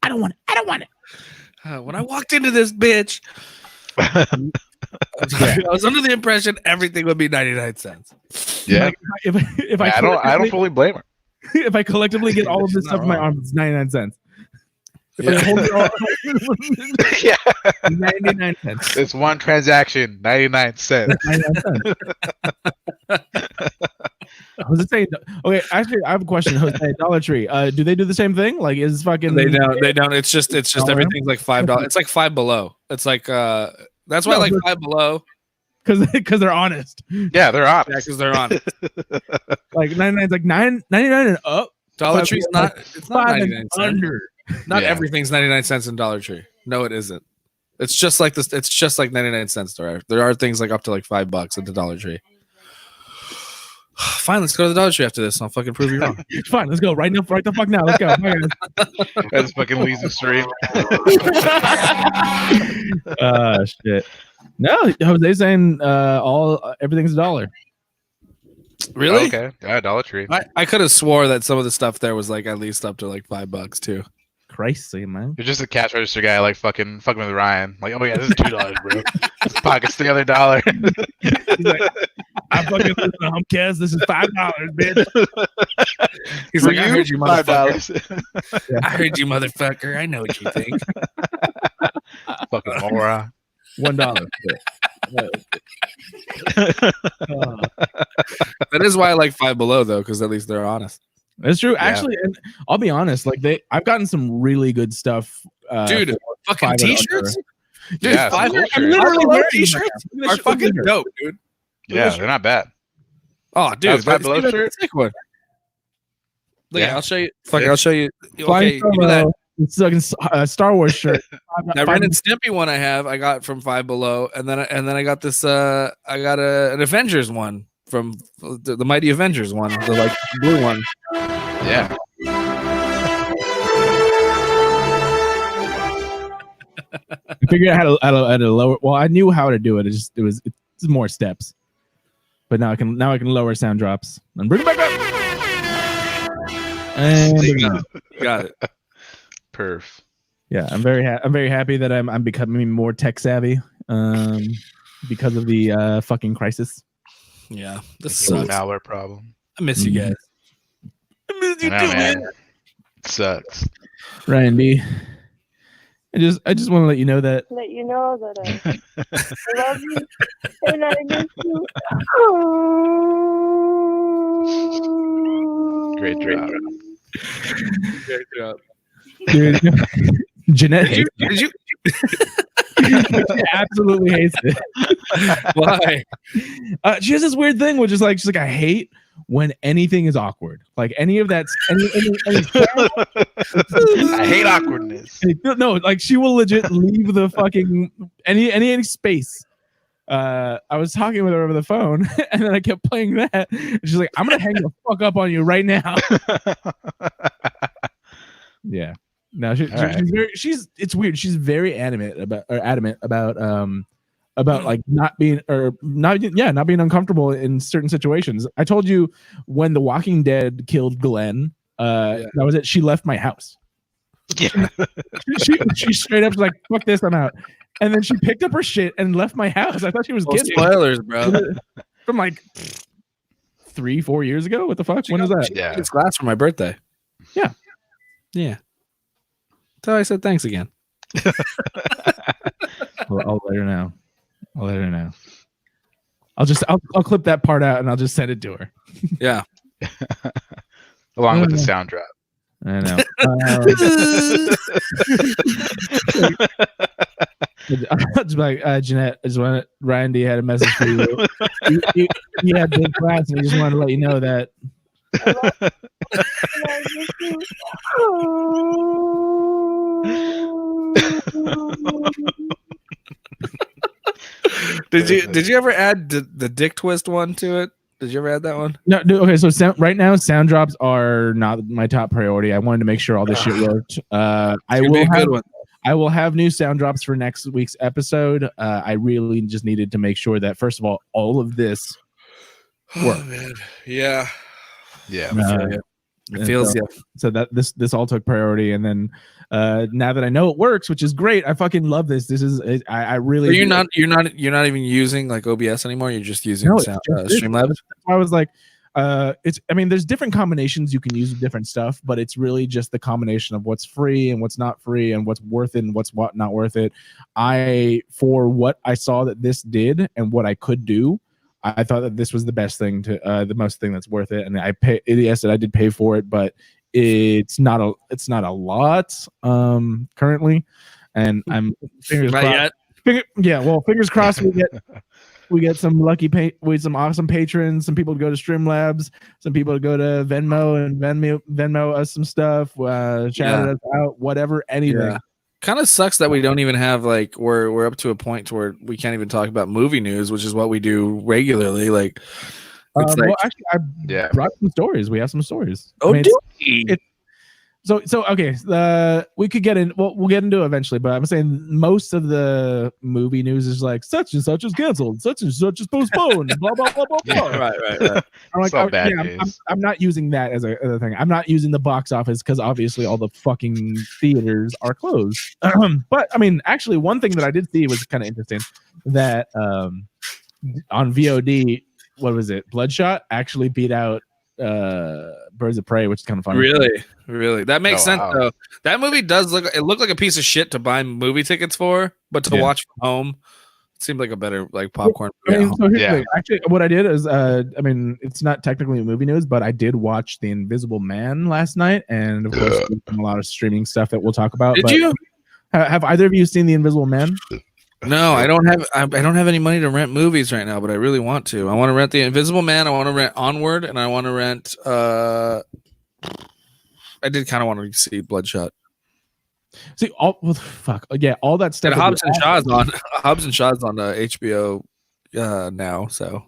I don't want it. I don't want it. When I walked into this bitch, I was under the impression everything would be 99 cents. Yeah. Like, if I I don't fully blame her. if I collectively get all of this She's stuff not in my wrong. arms, it's 99 cents. If Yeah. I hold it all, Yeah. 99 cents. It's one transaction, 99 cents. 99 cents. Jose, okay, actually, I have a question. Jose, Dollar Tree, do they do the same thing? Like, is fucking They don't. It's just $1? everything's like $5. It's like Five Below. It's like that's why No, I like but- Five Below. because they're honest. Yeah, they're Yeah, honest. because they're on it. Like 99 is like 99 and up. Dollar Five Tree's Below, not. It's not 5 99 and cents. under. Not Yeah. everything's 99 cents in Dollar Tree. No, it isn't. It's just like this. It's just like 99 cents. There are things like up to like $5 at the Dollar Tree. Fine, let's go to the Dollar Tree after this. And I'll fucking prove you wrong. Fine, let's go right now. Right the fuck now. Let's go. Bye, guys. That's fucking leaves the stream. Shit. No, Jose's saying everything's $1. Really? Okay. Yeah, Dollar Tree. I could have swore that some of the stuff there was like at least up to like $5 too. Crazy, man. You're just a cash register guy, like fucking with Ryan. Like, oh yeah, this is $2, bro. His pocket's the other $1. He's like, I fucking listen to Humpcast. This is $5, bitch. He's For like, I heard you, $5. motherfucker. I heard you, motherfucker. I know what you think. Fucking moron. $1. That is why I like Five Below though, because at least they're honest. It's true. Yeah. Actually, and I'll be honest. Like I've gotten some really good stuff. Dude, for fucking $5 and t-shirts. under. Dude, Yeah, Five some cool I'm shirts. literally Five wearing Below t-shirts t-shirts are fucking here. dope, dude. Yeah, they're not bad. Oh, dude, That's Five Below that's shirt? a sick one. Look, Yeah. I'll show you. Fuck, I'll show you. Flying Okay, you do that. Solo, it's fucking Star Wars shirt. That Ren and Stimpy one I got from Five Below, and then I got this. I got an Avengers one from the Mighty Avengers one, the like blue one. Yeah. I figured out how to lower. Well, I knew how to do it. It's more steps. But now I can lower sound drops and bring it back up. And bring it up. You got it. Perf. Yeah, I'm very happy that I'm becoming more tech savvy because of the fucking crisis. Yeah, this It's a sucks. malware problem. I miss you guys. I miss you I know, too, man. man. It sucks. Ryan B. I just want to let you know that Let you know that I love you and I miss you. Great job. Great job. dude, Jeanette hates Did you? she absolutely hates it. Why? She has this weird thing which is like she's like, I hate when anything is awkward. Like any of that I hate awkwardness. no, like she will legit leave the fucking any space. I was talking with her over the phone and then I kept playing that. And she's like, I'm gonna hang the fuck up on you right now. Yeah. No, she's very it's weird. She's very adamant about like not being uncomfortable in certain situations. I told you when The Walking Dead killed Glenn, that was it. She left my house. Yeah. She straight up was like, fuck this, I'm out. And then she picked up her shit and left my house. I thought she was Well, kidding. spoilers, bro. From like 3-4 years ago. What the fuck? When was that? Yeah. It's glass for my birthday. Yeah. Yeah. So I said thanks again. I'll let her know. I'll clip that part out and I'll just send it to her. Yeah. Along with the sound drop. I know. Just like Jeanette, I just wanted Ryan D had a message for you. He had big class and he just wanted to let you know that. Did you ever add the dick twist one to it? Did you ever add that one? No, okay. So right now, sound drops are not my top priority. I wanted to make sure all this shit worked. I will have new sound drops for next week's episode. I really just needed to make sure that first of all of this worked. Oh, man. Yeah. Yeah. It feels So that this all took priority, and then now that I know it works, which is great, I fucking love this. This is I really. So you're not even using like OBS anymore. You're just using Streamlabs. I was like, there's different combinations you can use with different stuff, but it's really just the combination of what's free and what's not free and what's worth it and what's not worth it. For what I saw that this did and what I could do, I thought that this was the best thing the most thing that's worth it. And I did pay for it, but it's not a lot currently. And I'm fingers crossed. Fingers crossed we get some some awesome patrons, some people to go to Streamlabs, some people to go to Venmo and Venmo us some stuff, shout us out, whatever, anything. Yeah. Kind of sucks that we don't even have like we're up to a point to where we can't even talk about movie news, which is what we do regularly. Like, well, actually, I brought some stories. We have some stories. Oh, So okay, we could get in. Well, we'll get into it eventually, but I'm saying most of the movie news is like such and such is canceled, such and such is postponed, blah blah blah blah blah. Right. I'm like, I'm not using that as a thing. I'm not using the box office because obviously all the fucking theaters are closed. But I mean, actually, one thing that I did see was kind of interesting that on VOD, what was it? Bloodshot actually beat out Birds of Prey, which is kind of funny. Really, that makes sense though. That movie does look like a piece of shit to buy movie tickets for, but to watch from home, it seemed like a better like popcorn. Actually, what I did is, it's not technically movie news, but I did watch The Invisible Man last night, and of course, a lot of streaming stuff that we'll talk about. Did you? Have either of you seen The Invisible Man? No, I don't have any money to rent movies right now, but I really want to. I want to rent The Invisible Man. I want to rent Onward, and I want to rent. I did kind of want to see Bloodshot. See, all that stuff. And Hobbs and Shaw's on. Hobbs and Shaw's on HBO now, so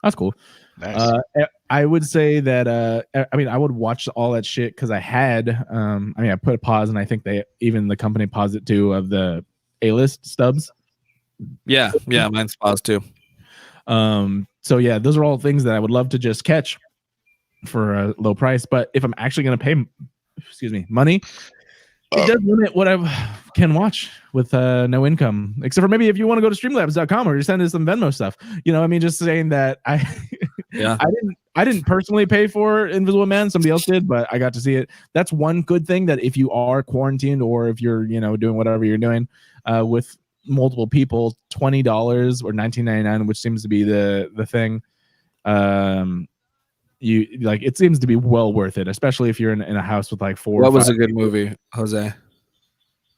that's cool. Nice. I would say that I would watch all that shit because I had I put a pause, and I think the company paused it too, of the A-list stubs. Yeah, mine's paused too. So yeah, those are all things that I would love to just catch for a low price. But if I'm actually going to pay, money, it does limit what I can watch with no income, except for maybe if you want to go to streamlabs.com or just send us some Venmo stuff. Just saying that I didn't personally pay for Invisible Man. Somebody else did, but I got to see it. That's one good thing, that if you are quarantined or if you're, doing whatever you're doing with multiple people, $20 or $19.99, which seems to be the thing. It seems to be well worth it, especially if you're in a house with like four. What or was five a good people. movie, Jose?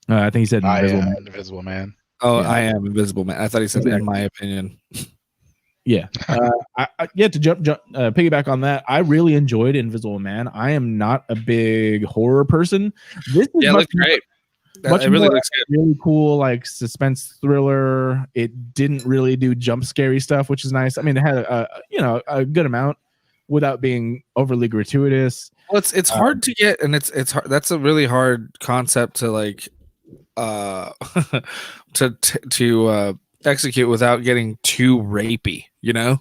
I think he said Invisible Man. Invisible Man. Oh, Yeah. I am Invisible Man. I thought he said, in my opinion. Yeah. To jump piggyback on that, I really enjoyed Invisible Man. I am not a big horror person. This is it looks great. It really looks good. Really cool, like suspense thriller. It didn't really do jump scary stuff, which is nice. I mean, it had a good amount without being overly gratuitous. Well, it's hard to get, and it's hard. That's a really hard concept to like to execute without getting too rapey. Yeah.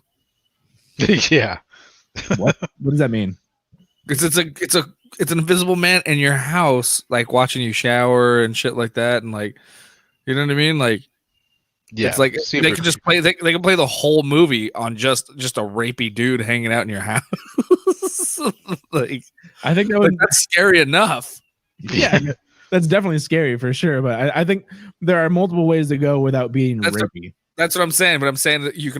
What does that mean? Because it's an invisible man in your house, like watching you shower and shit like that, and like, you know what I mean? Like, Yeah. it's like they can just play. They can play the whole movie on just a rapey dude hanging out in your house. Like, I think that's scary enough. Yeah, that's definitely scary for sure. But I think there are multiple ways to go without being rapey. That's what I'm saying. But I'm saying that you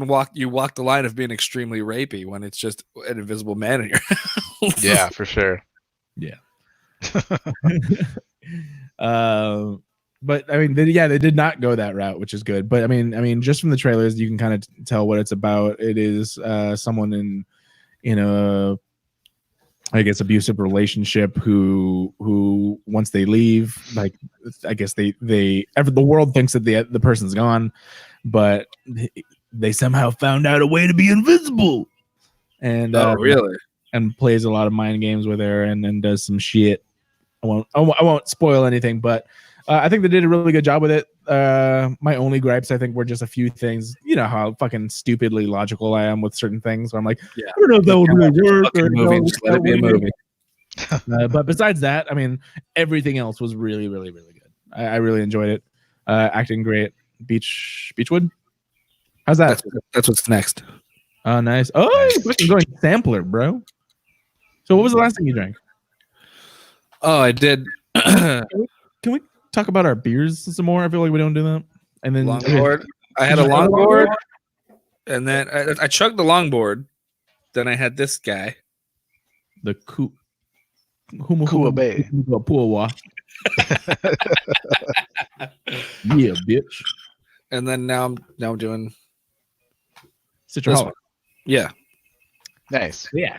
walk the line of being extremely rapey when it's just an invisible man in your house. Yeah, for sure. Yeah. But I mean, they did not go that route, which is good. But I mean, just from the trailers, you can kind of tell what it's about. It is someone in a, I guess, abusive relationship who once they leave, like, I guess the world thinks that the person's gone, but they somehow found out a way to be invisible. And really? And plays a lot of mind games with her, and then does some shit. I won't spoil anything, but I think they did a really good job with it. My only gripes, I think, were just a few things. You know how fucking stupidly logical I am with certain things. Where I'm like, I don't know if that would really work. Just let it be a movie. But besides that, I mean, everything else was really, really, really good. I really enjoyed it. Acting great. Beachwood. How's that? That's what's next. Oh, nice. Oh, you're fucking going sampler, bro. So, what was the last thing you drank? Oh, I did. Can we talk about our beers some more? I feel like we don't do that. And then longboard. I had a longboard, and then I chugged the longboard. Then I had this guy, the Bay. Yeah, bitch. And then now I'm doing Citraholic. Yeah, nice. Yeah.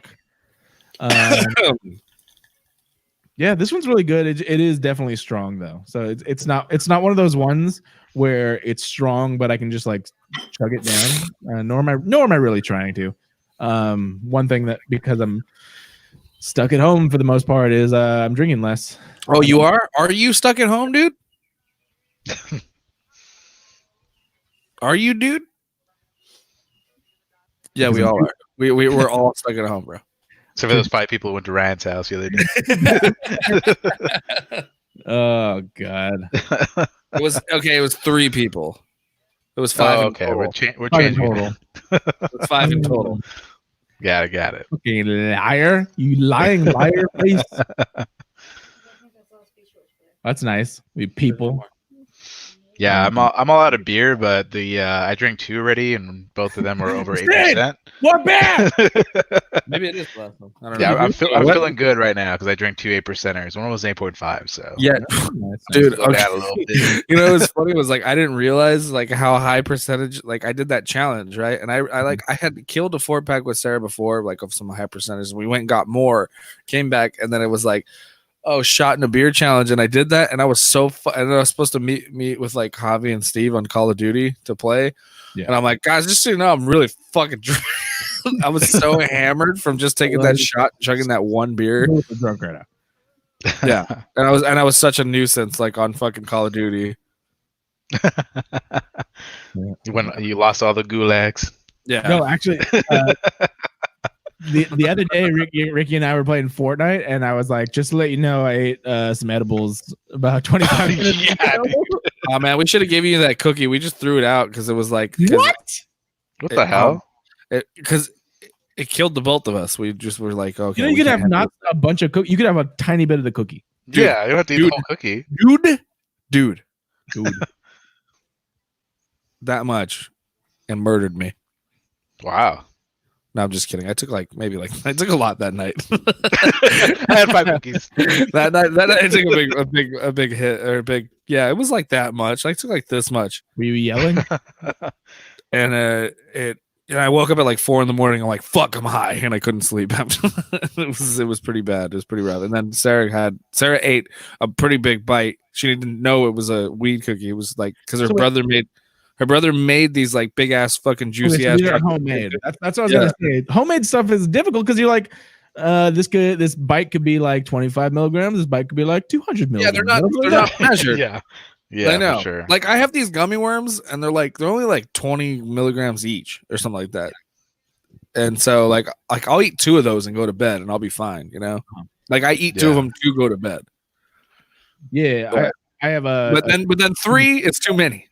Yeah, this one's really good. It is definitely strong though. So it's not one of those ones where it's strong, but I can just like chug it down. Nor am I really trying to. One thing that, because I'm stuck at home for the most part, is I'm drinking less. Oh, you are? Are you stuck at home, dude? Are you, dude? Yeah, we all are. We're all stuck at home, bro. So for those 5 people who went to Ryan's house the other day. Oh God. It was 3 people. It was 5 in total. We're changing total. It was 5 in total. Got it. Okay, liar. You lying liar face. That's nice. We people. Yeah, I'm all out of beer, but I drank 2 already, and both of them were over 8%. We're back. Maybe it is the last one. I don't know. Yeah, I'm feeling good right now because I drank 2 8%ers. One was 8.5. So yeah, dude. Okay. A little bit. You know what's funny was, like, I didn't realize like how high percentage. Like, I did that challenge, right? And I had killed a 4-pack with Sarah before, like, of some high percentage. We went and got more, came back, and then it was like, oh, shot in a beer challenge, and I did that, and I was so and I was supposed to meet with like Javi and Steve on Call of Duty to play, and I'm like, guys, just so you know, I'm really fucking drunk. I was so hammered from just taking that shot, chugging that one beer. Drunk right now. Yeah, and I was such a nuisance, like, on fucking Call of Duty. You lost all the gulags. Yeah. No, actually, the other day, Ricky and I were playing Fortnite, and I was like, just to let you know, I ate some edibles about 25 minutes Yeah, ago. Oh man, we should have given you that cookie. We just threw it out because it was like What? What the hell? Because it killed the both of us. We just were like, okay. You know, you we could can't have not a bunch of cookie. You could have a tiny bit of the cookie. Dude, Yeah, you don't have to eat the dude. whole cookie. Dude. That much, and murdered me. Wow. No, I'm just kidding. I took I took a lot that night. I had 5 cookies. that night I took a big hit or a big yeah. It was like that much. I took like this much, Were you yelling? and I woke up at like 4 a.m. I'm like, fuck, I'm high, and I couldn't sleep. It was pretty bad. It was pretty rough. And then Sarah ate a pretty big bite. She didn't know it was a weed cookie. It was like because her brother made these like big ass fucking juicy ass. These are homemade. That's what I was gonna say. Homemade stuff is difficult because you're like, this bite could be like 25 milligrams. This bite could be like 200 Yeah, milligrams. they're not measured. Yeah, I know. for sure. Like I have these gummy worms, and they're only like 20 milligrams each or something like that. And so like I'll eat 2 of those and go to bed, and I'll be fine. You know, like I eat 2 of them to go to bed. Yeah, I have a. But then 3 is too many.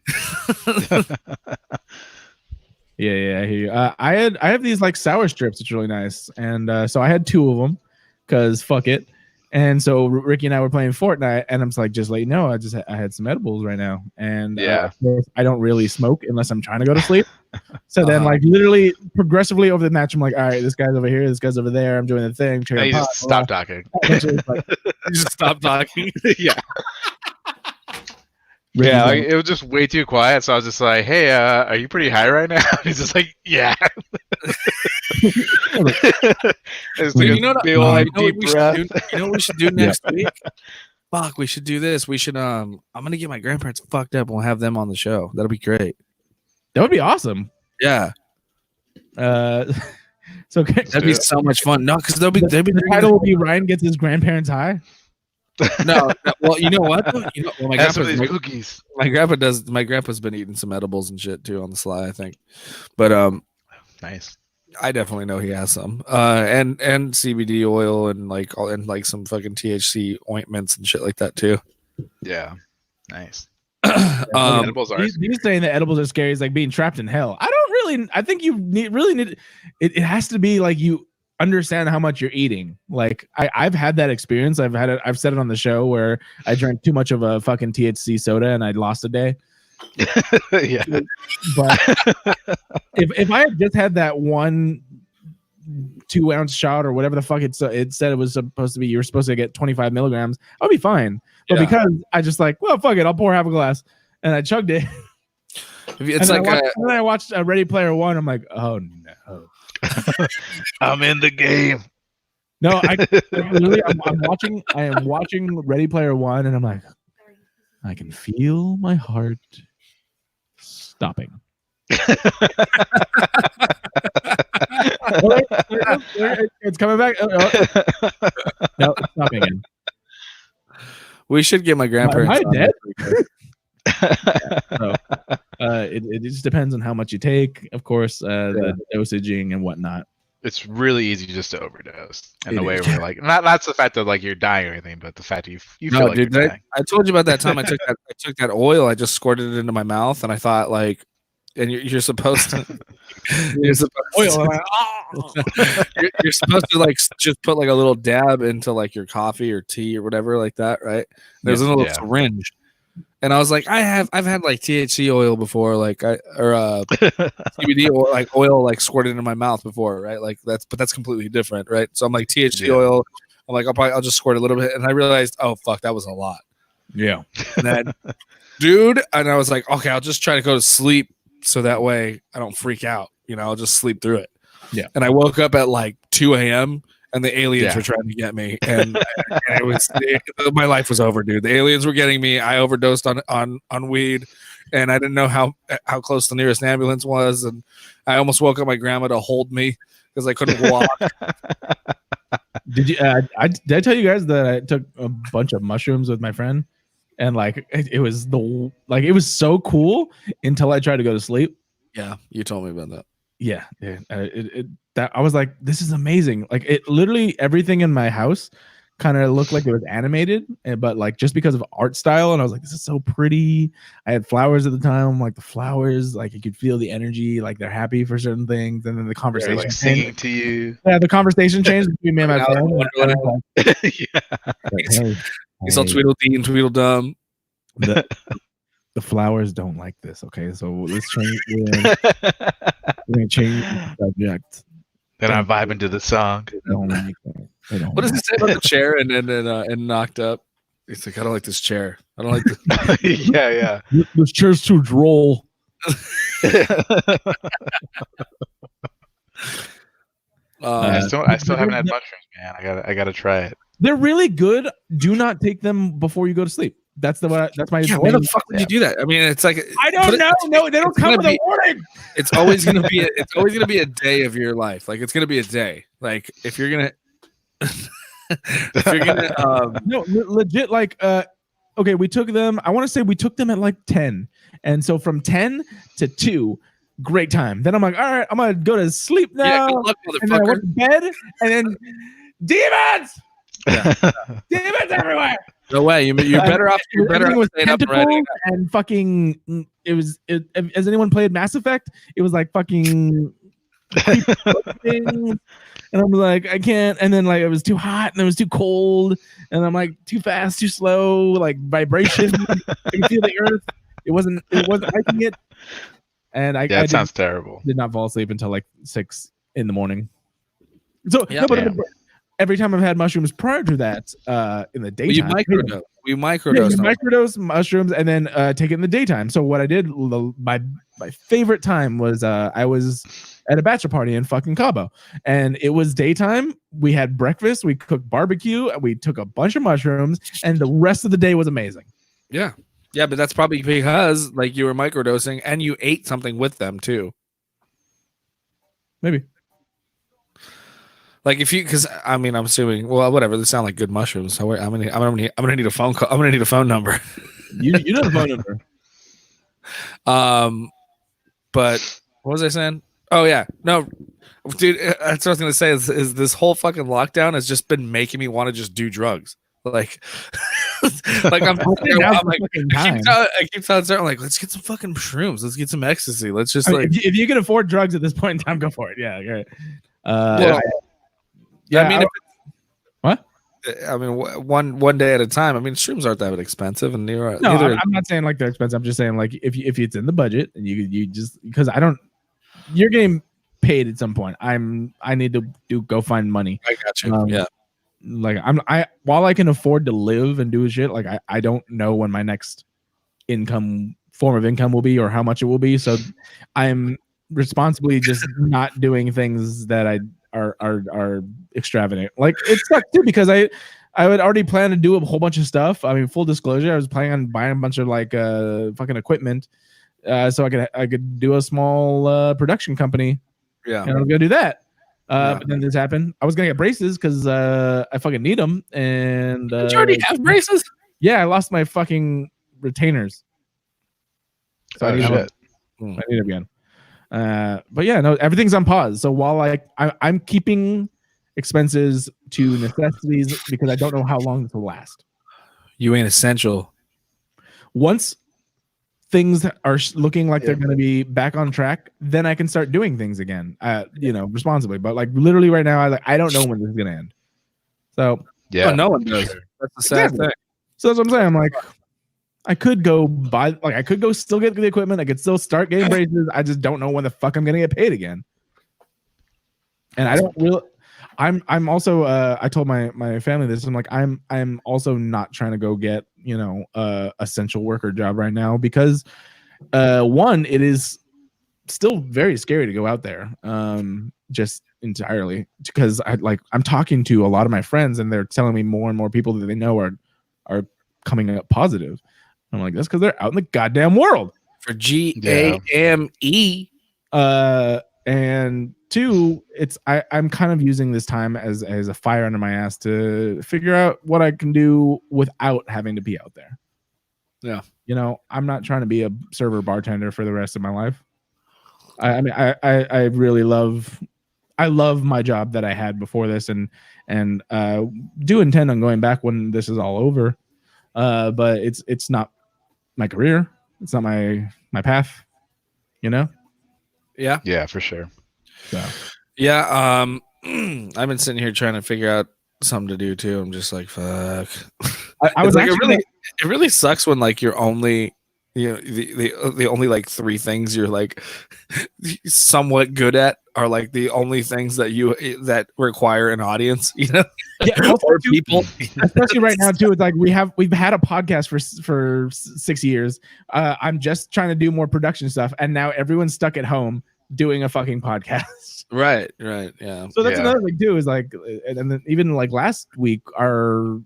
Yeah, I hear you. I have these like sour strips. It's really nice, and so I had 2 of them because fuck it. And so Ricky and I were playing Fortnite, and I'm just let you know, I had some edibles right now, and of course, I don't really smoke unless I'm trying to go to sleep. So then, like literally progressively over the match, I'm like, all right, this guy's over here, this guy's over there. I'm doing the thing. You just stop talking. You just stop talking. Yeah. Yeah, like, it was just way too quiet. So I was just like, "Hey, are you pretty high right now?" He's just like, "Yeah." It's like You know what deep breath. You know what we should do next week? Fuck, we should do this. We should I'm gonna get my grandparents fucked up and we'll have them on the show. That'll be great. That would be awesome. Yeah. So That'd be so much fun. No, because they'll be the title will be Ryan gets his grandparents high. No, well, you know what? My Have some of these cookies. My grandpa's been eating some edibles and shit too on the sly, I think. But Nice. I definitely know he has some. And CBD oil and some fucking THC ointments and shit like that too. Yeah. Nice. Edibles are. He's saying that edibles are scary. It's like being trapped in hell. I think you really need it has to be like you understand how much you're eating. Like I've had that experience. I've said it on the show where I drank too much of a fucking THC soda and I lost a day. Yeah. But if I had just had that 1 2-ounce shot or whatever the fuck it said it was supposed to be, you were supposed to get 25 milligrams, I'll be fine. But because I just like, well, fuck it, I'll pour half a glass, and I chugged it. It's and then I watched Ready Player One. I'm like, oh no. I'm in the game. No, I am watching Ready Player One, and I'm like, I can feel my heart stopping. It's coming back. No, it's stopping again. We should get my grandparents. Am I dead? So, it just depends on how much you take, of course, the dosaging and whatnot. It's really easy just to overdose. And the way we're like, not the fact that like you're dying or anything, but the fact that you feel like dude, you're dying. I told you about that time I took that oil, I just squirted it into my mouth, and I thought like, and you're supposed to, you're supposed to like just put like a little dab into like your coffee or tea or whatever like that, right? There's a little syringe. And I was like, I've had like THC oil before, CBD or like oil like squirted into my mouth before, right? Like that's completely different, right? So I'm like THC oil. I'm like, I'll just squirt a little bit, and I realized, oh fuck, that was a lot. Yeah. And then, dude, and I was like, okay, I'll just try to go to sleep so that way I don't freak out. You know, I'll just sleep through it. Yeah. And I woke up at like 2 a.m. and the aliens were trying to get me, and my life was over, dude. The aliens were getting me. I overdosed on weed, and I didn't know how close the nearest ambulance was, and I almost woke up my grandma to hold me because I couldn't walk. Did I tell you guys that I took a bunch of mushrooms with my friend? and like it was it was so cool until I tried to go to sleep. Yeah, you told me about that. Yeah, that I was like, this is amazing. Like it literally everything in my house kind of looked like it was animated, but like just because of art style, and I was like, this is so pretty. I had flowers at the time, like the flowers, like you could feel the energy, like they're happy for certain things, and then the They're conversation like changed. singing to you. Yeah, the conversation changed between me and my Alice in friend. And I was Yeah. like, hey, He's all hey, Tweedledee and Tweedledum. the flowers don't like this. Okay, so let's change. We're gonna change the subject. Then I'm vibing to the song. They don't like it. They don't What does like he say about the chair and knocked up? He's like, I don't like this chair. I don't like this. Yeah. it. This chair's too droll. I still haven't had mushrooms, man. I gotta try it. They're really good. Do not take them before you go to sleep. That's my. Yeah, why the fuck would you do that? I mean, it's like I don't know. No, they don't it's come gonna with a be- warning. it's always gonna be a day of your life. Like it's gonna be a day. Like if you're gonna No, legit. Like, okay, we took them. I want to say we took them at like 10, and so from 10 to 2, great time. Then I'm like, all right, I'm gonna go to sleep now. good luck, And then I motherfucker. went to bed, and then demons, demons everywhere. No way. You're better off. You're better Everything off was staying up and tentacles writing. and fucking. It was. Has anyone played Mass Effect? It was like fucking. things. And I'm like, I can't. And then like it was too hot and it was too cold. And I'm like, too fast, too slow, like vibration. I can feel the earth. It wasn't liking it. And I It sounds terrible. did not fall asleep until like 6 in the morning. So Yeah, no, but damn. every time I've had mushrooms prior to that, in the Well, you daytime, microdose. We yeah, microdose. you them. microdose mushrooms and then take it in the daytime. So what I did, my favorite time was I was at a bachelor party in fucking Cabo, and it was daytime. We had breakfast, we cooked barbecue, and we took a bunch of mushrooms, and the rest of the day was amazing. Yeah, but that's probably because like you were microdosing and you ate something with them too. Maybe. Like if you, because I mean, I'm assuming. Well, whatever. They sound like good mushrooms. So I'm gonna need a phone call. I'm gonna need a phone number. You know the phone number. But what was I saying? Oh yeah, no, dude. That's what I was gonna say. Is this whole fucking lockdown has just been making me want to just do drugs. Like, like I'm like, I keep telling Sarah, like, let's get some fucking shrooms. Let's get some ecstasy. Let's just like, if you can afford drugs at this point in time, go for it. Yeah, great. Well, I mean, what? I mean, one day at a time. I mean, shrooms aren't that expensive, and neither. I'm not saying like they're expensive. I'm just saying like if it's in the budget and you just because you're getting paid at some point. I need to go find money. I got you. Yeah. Like while I can afford to live and do shit, like I don't know when my next form of income will be or how much it will be. So I'm responsibly just not doing things that are extravagant. Like it sucks too because I would already plan to do a whole bunch of stuff. I mean, full disclosure, I was planning on buying a bunch of like fucking equipment, so I could do a small production company. Yeah, and I was gonna do that. But then this happened. I was gonna get braces because I fucking need them. And did you already have braces? Yeah, I lost my fucking retainers. So I need shit. I need it again. But yeah, no, everything's on pause. So while I'm keeping expenses to necessities because I don't know how long this will last. You ain't essential. Once things are looking like they're going to be back on track, then I can start doing things again, responsibly. But like literally right now, I don't know when this is going to end. So yeah, no one does. That's the sad thing. So that's what I'm saying. I'm like, I could go buy, like, I could go still get the equipment. I could still start getting braces. I just don't know when the fuck I'm going to get paid again. And I don't really. I'm also. I told my family this. I'm like, I'm also not trying to go get essential worker job right now because, one, it is still very scary to go out there. Just entirely because I'm talking to a lot of my friends and they're telling me more and more people that they know are coming up positive. I'm like, that's because they're out in the goddamn world. For GAME. And two, I'm kind of using this time as a fire under my ass to figure out what I can do without having to be out there. Yeah. You know, I'm not trying to be a server bartender for the rest of my life. I really love my job that I had before this, and do intend on going back when this is all over. But it's not my career. It's not my path. You know. Yeah. Yeah, for sure. So. Yeah. I've been sitting here trying to figure out something to do too. I'm just like, fuck. I was like, actually it really sucks when like you're only, you know, the only like 3 things you're like somewhat good at are like the only things that require an audience, you know, or people. Especially right now too. It's like we've had a podcast for 6 years. I'm just trying to do more production stuff, and now everyone's stuck at home doing a fucking podcast. Right. Yeah. So that's another thing too. Is like, and then even like last week, our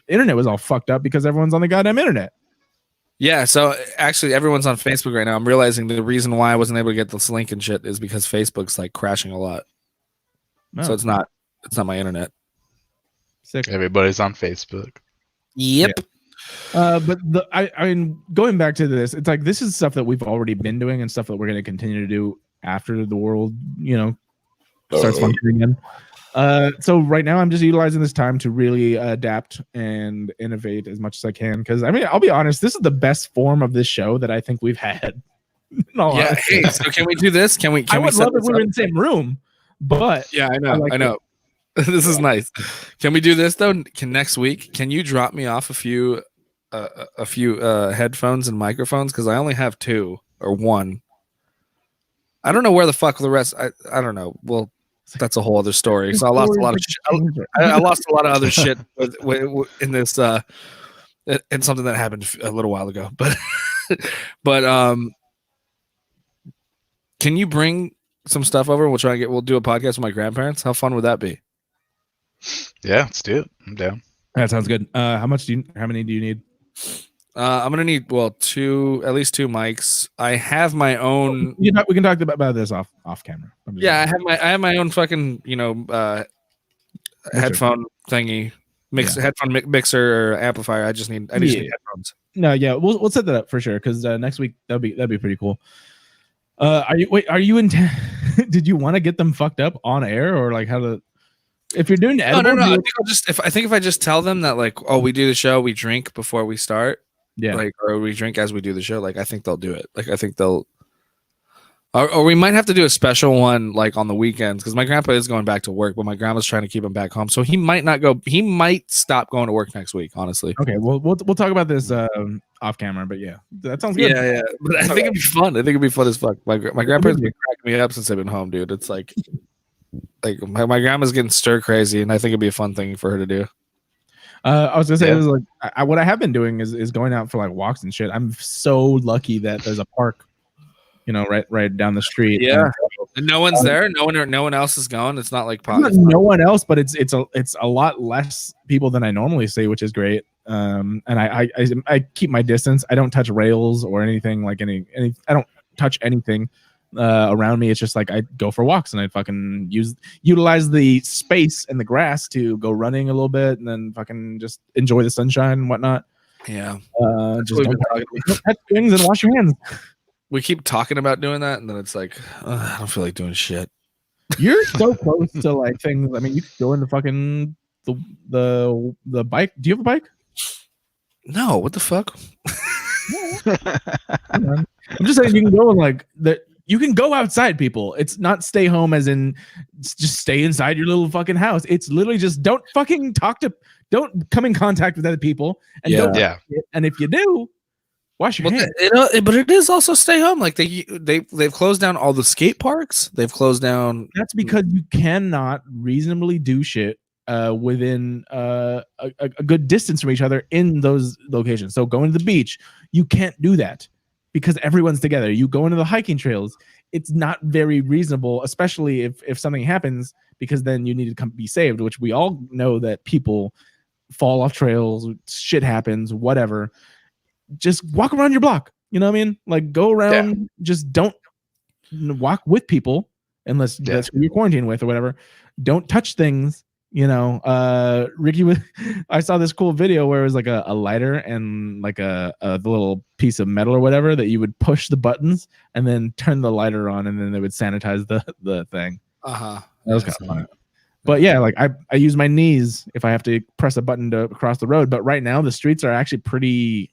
internet was all fucked up because everyone's on the goddamn internet. Yeah, so actually everyone's on Facebook right now. I'm realizing the reason why I wasn't able to get this link and shit is because Facebook's like crashing a lot. No. So it's not my internet. Sick. Everybody's on Facebook. Yep. Yeah. But I mean, going back to this, it's like this is stuff that we've already been doing and stuff that we're going to continue to do after the world, you know, starts functioning again. So right now I'm just utilizing this time to really adapt and innovate as much as I can. Because I mean, I'll be honest, this is the best form of this show that I think we've had. Yeah. Hey, so can we do this? Can we? I would love if we were in the same room, but yeah, I know. This is nice. Can we do this though? Next week? Can you drop me off a few headphones and microphones? Because I only have 2 or 1. I don't know where the fuck the rest. I don't know. Well. That's a whole other story. So I lost a lot of shit. I lost a lot of other shit in this in something that happened a little while ago. But can you bring some stuff over? We'll do a podcast with my grandparents. How fun would that be? Yeah, let's do it. I'm down. That sounds good. How many do you need? I'm gonna need at least 2 mics. I have my own. We can talk about this off camera. Yeah, I have my own fucking headphone thingy, headphone mixer or amplifier. I just need headphones. No, yeah, we'll set that up for sure because next week that'd be pretty cool. Are you in? Did you want to get them fucked up on air or like how to? If you're doing edible, no. I think if I just tell them that like, oh, we do the show, we drink before we start. Yeah. Like, or we drink as we do the show. Like, I think they'll do it. Like, I think they'll, or we might have to do a special one like on the weekends because my grandpa is going back to work, but my grandma's trying to keep him back home, so he might not go. He might stop going to work next week. Honestly. Okay. Well, we'll talk about this off camera, but yeah, that sounds good. Yeah. But I think it'd be fun. I think it'd be fun as fuck. My grandpa's been cracking me up since I've been home, dude. It's like my grandma's getting stir crazy, and I think it'd be a fun thing for her to do. I was gonna say, it was like what I have been doing is going out for like walks and shit. I'm so lucky that there's a park, you know, right down the street. Yeah, and no one's there. No one else is going. It's not like no one else, but it's a lot less people than I normally see, which is great. And I keep my distance. I don't touch rails or anything like any. I don't touch anything around me. It's just like I go for walks and I fucking utilize the space and the grass to go running a little bit and then fucking just enjoy the sunshine and whatnot. Yeah. Just don't touch things and wash your hands. We keep talking about doing that, and then it's like I don't feel like doing shit. You're so close to like things. I mean, you could go into fucking the bike. Do you have a bike? No. What the fuck? I'm just saying you can go and like that. You can go outside, people. It's not stay home as in just stay inside your little fucking house. It's literally just don't fucking don't come in contact with other people. And and if you do, wash your hands. But it is also stay home. Like they've closed down all the skate parks. They've closed down. That's because you cannot reasonably do shit within a good distance from each other in those locations. So going to the beach, you can't do that. Because everyone's together. You go into the hiking trails. It's not very reasonable, especially if something happens, because then you need to come be saved, which we all know that people fall off trails, shit happens, whatever. Just walk around your block. You know what I mean? Like go around, just don't walk with people unless that's who you're quarantined with or whatever. Don't touch things. Ricky I saw this cool video where it was like a lighter and like a little piece of metal or whatever that you would push the buttons and then turn the lighter on and then they would sanitize the thing. Uh-huh. That was kind of fun. But yeah, like I use my knees if I have to press a button to cross the road. But right now the streets are actually pretty,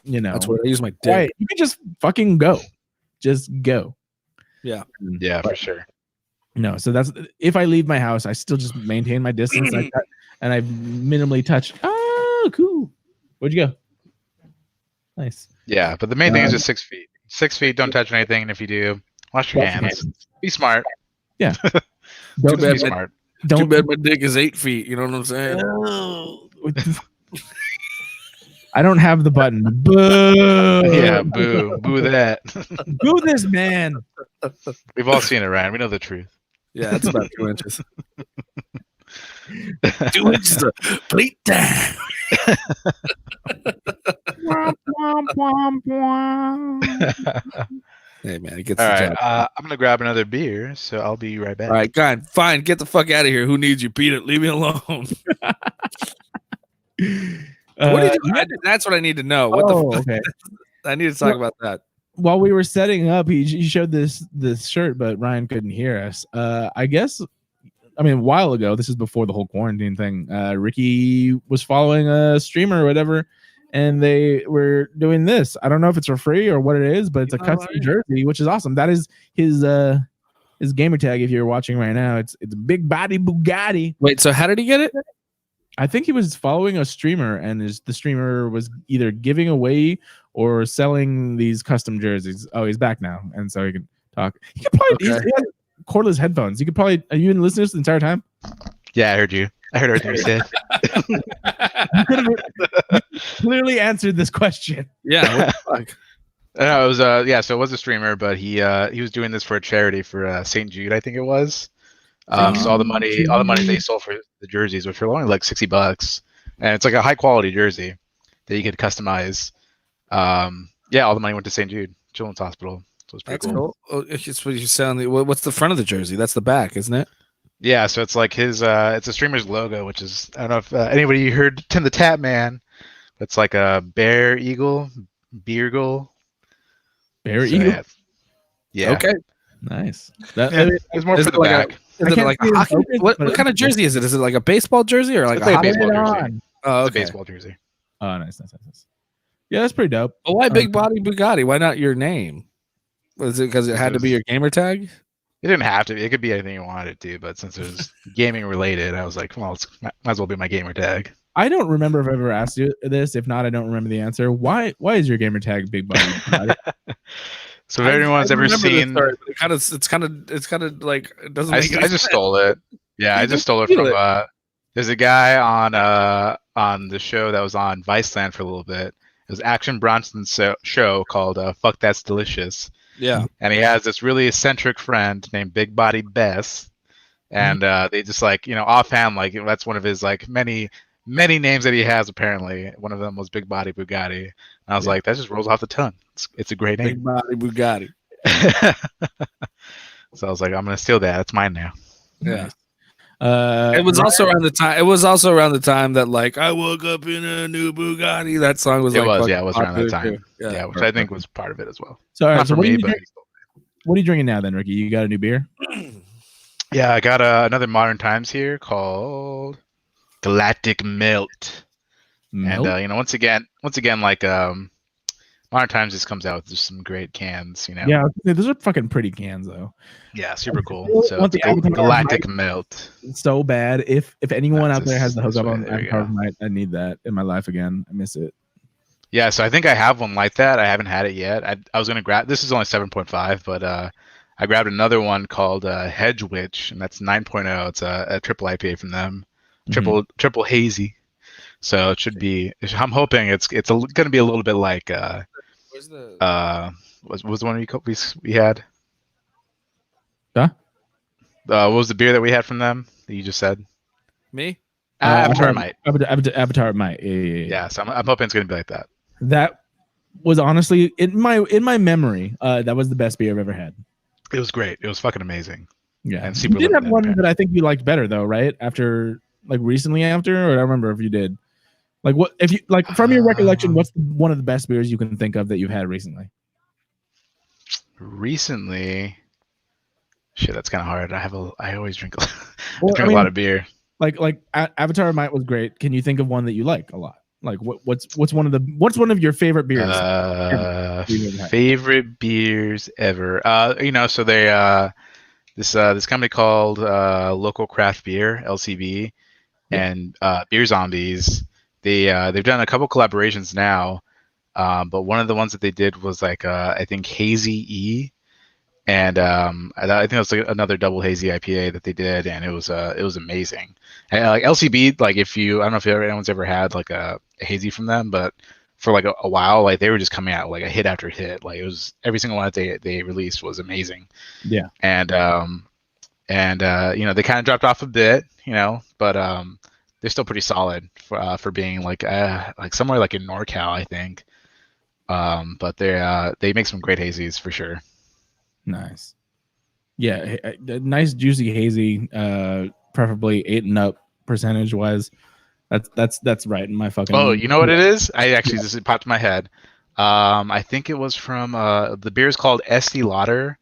That's where I use my dick. quiet. You can just fucking go. Just go. Yeah. Yeah, for sure. No, so that's if I leave my house, I still just maintain my distance and I minimally touch. Oh, cool. Where'd you go? Nice. Yeah, but the main thing is just 6 feet. 6 feet, don't touch anything, and if you do, wash your hands. Be smart. Yeah. Too bad, Be smart. too bad my dick is 8 feet. You know what I'm saying? I don't have the button. Boo. Yeah, boo. Boo that. Boo this man. We've all seen it, Ryan. We know the truth. Yeah, that's about 2 inches. 2 inches of plate time. Hey man, it gets All the right, job. I'm gonna grab another beer, so I'll be right back. All right, God, fine, get the fuck out of here. Who needs you, Peter? Leave me alone. What did you, that's what I need to know. What the fuck? Okay. I need to talk about that. While we were setting up, he showed this shirt, but Ryan couldn't hear us. I guess, I mean, a while ago, this is before the whole quarantine thing. Ricky was following a streamer or whatever, and they were doing this. I don't know if it's for free or what it is, but it's a custom jersey, which is awesome. That is his gamer tag. If you're watching right now, it's Big Body Bugatti. Wait, so how did he get it? I think he was following a streamer, and the streamer was either giving away or selling these custom jerseys. Oh, he's back now, and so he can talk. He could probably he has cordless headphones. You could probably. Are you been listening to this the entire time? Yeah, I heard you. I heard everything you said. You clearly answered this question. Yeah. What the fuck? No, it was so it was a streamer, but he was doing this for a charity for St. Jude, I think it was. So all the money they sold for the jerseys, which were only like $60, and it's like a high quality jersey that you could customize. All the money went to St. Jude Children's Hospital. So it's pretty cool. Oh, it's what you sound. What's the front of the jersey? That's the back, isn't it? Yeah, so it's like his it's a streamer's logo, which is, I don't know if anybody heard Tim the Tap Man. It's like a bear eagle, beagle. Bear eagle. Yeah. Okay. Nice. It's more for the like back. Is it like a hockey? What kind of jersey is it? Is it like a baseball jersey or like It's a like a hockey? baseball jersey. Oh, It's okay. a baseball jersey. Oh, nice. Yeah, that's pretty dope. Well, why Big Body Bugatti? Why not your name? Was it because it had to be your gamer tag? It didn't have to be. It could be anything you wanted it to, but since it was gaming related, I was like, well, might as well be my gamer tag. I don't remember if I've ever asked you this. If not, I don't remember the answer. Why is your gamer tag Big Body Bugatti? So if anyone's ever seen, It's kind of like it doesn't. I Make any just sense. stole it. Yeah, I just stole it steal from. There's a guy on the show that was on Viceland for a little bit. It was Action Bronson's show called "Fuck That's Delicious." Yeah. And he has this really eccentric friend named Big Body Bess, and they just like offhand like that's one of his like many names that he has apparently. One of them was Big Body Bugatti. And I was like, that just rolls off the tongue. It's a great name. Big Body Bugatti. So I was like, I'm gonna steal that. It's mine now. Yeah. It was also around the time. It was also around the time that like I woke up in a new Bugatti. That song was. It like, was. fucking Yeah, it was around that popular time. too. Yeah, which I think was part of it as well. So, all right, Not so for what, me, but what are you drinking now then, Ricky? You got a new beer? yeah, I got another Modern Times here called Galactic Melt. Milk? And once again, like Modern Times just comes out with just some great cans. Yeah, those are fucking pretty cans though. Yeah, super cool. I So want the Avatar Galactic Melt. So bad. If anyone That's out there has the hookup on there you Avatar, go. I need that in my life again. I miss it. Yeah, so I think I have one like that. I haven't had it yet. I was gonna grab. This is only 7.5, but I grabbed another one called Hedge Witch, and that's 9.0. It's a triple IPA from them, triple hazy. So it should be. I'm hoping it's gonna be a little bit like Where's the? was the one we had? Huh? What was the beer that we had from them that you just said? Me? Avatar might. Avatar might. Yeah. Yeah, so I'm hoping it's gonna be like that. That was honestly in my memory. That was the best beer I've ever had. It was great. It was fucking amazing. Yeah, And you super did have limited, one apparently. that I think you liked better though, right? After like recently after, or I don't remember if you did. Like what if you like from your recollection? What's one of the best beers you can think of that you've had recently? Recently, shit, that's kind of hard. I always drink a Well, drink a lot of beer. Like Avatar of Might was great. Can you think of one that you like a lot? Like what's one of your favorite beers? Favorite beers ever. So they this company called Local Craft Beer (LCB) and Beer Zombies. They've done a couple collaborations now, but one of the ones that they did was like I think Hazy E, and I think it was like another double hazy IPA that they did, and it was amazing. And, like LCB, like I don't know if anyone's ever had like a hazy from them, but for like a while, like they were just coming out like a hit after hit. Like it was every single one that they released was amazing. Yeah. And they kind of dropped off a bit, but they're still pretty solid for being like somewhere like in NorCal, I think. But they make some great hazies for sure. Nice. Yeah, nice juicy hazy, preferably 8 and up percentage wise. That's right in my fucking. Oh, you know what it is? I actually just popped in my head. I think it was from the beer is called Estee Lauder,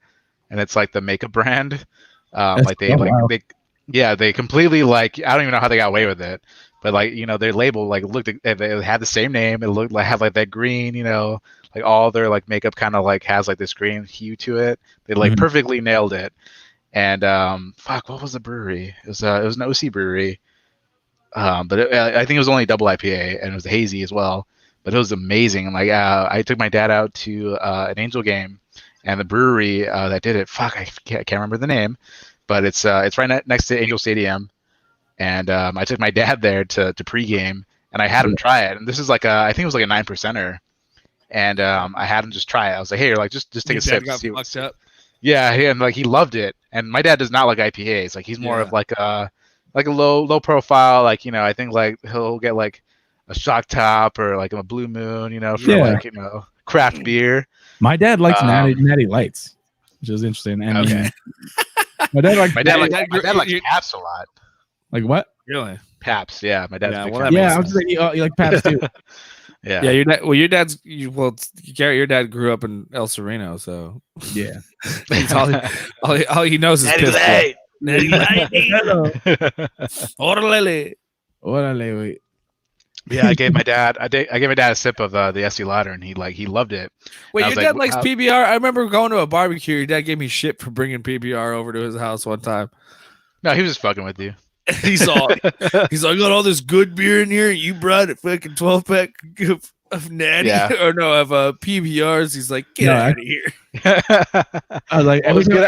and it's like the makeup brand. They completely like I don't even know how they got away with it, but like their label like they had the same name. It looked like had like that green, like all their like makeup kind of like has like this green hue to it. They like perfectly nailed it. And what was the brewery? It was an OC brewery. But I think it was only double IPA and it was hazy as well. But it was amazing. And like I took my dad out to an Angel game, and the brewery that did it, I can't remember the name, but it's right next to Angel Stadium. And I took my dad there to pregame, and I had him try it. And this is like I think it was like a 9%er. And I had him just try it. I was like, hey, like just take a sip. Got fucked up. Yeah, and like he loved it. And my dad does not like IPAs. Like he's more of like a low profile. Like I think like he'll get like a Shock Top or like a Blue Moon. For like craft beer. My dad likes natty lights, which is interesting. And okay. my dad likes Pabst a lot. Like what? Really? Pabst. Yeah, my dad's. I was like, you like Pabst too. Yeah. Yeah, your dad grew up in El Sereno, so yeah. all he knows is piss. Orale. Yeah, I gave my dad a sip of the Estee Lauder, and he loved it. Wait, your dad likes PBR? I remember going to a barbecue. Your dad gave me shit for bringing PBR over to his house one time. No, he was just fucking with you. He's like, I got all this good beer in here. You brought a fucking 12-pack of Natty or no of PBRs. He's like, get out of here. I was like,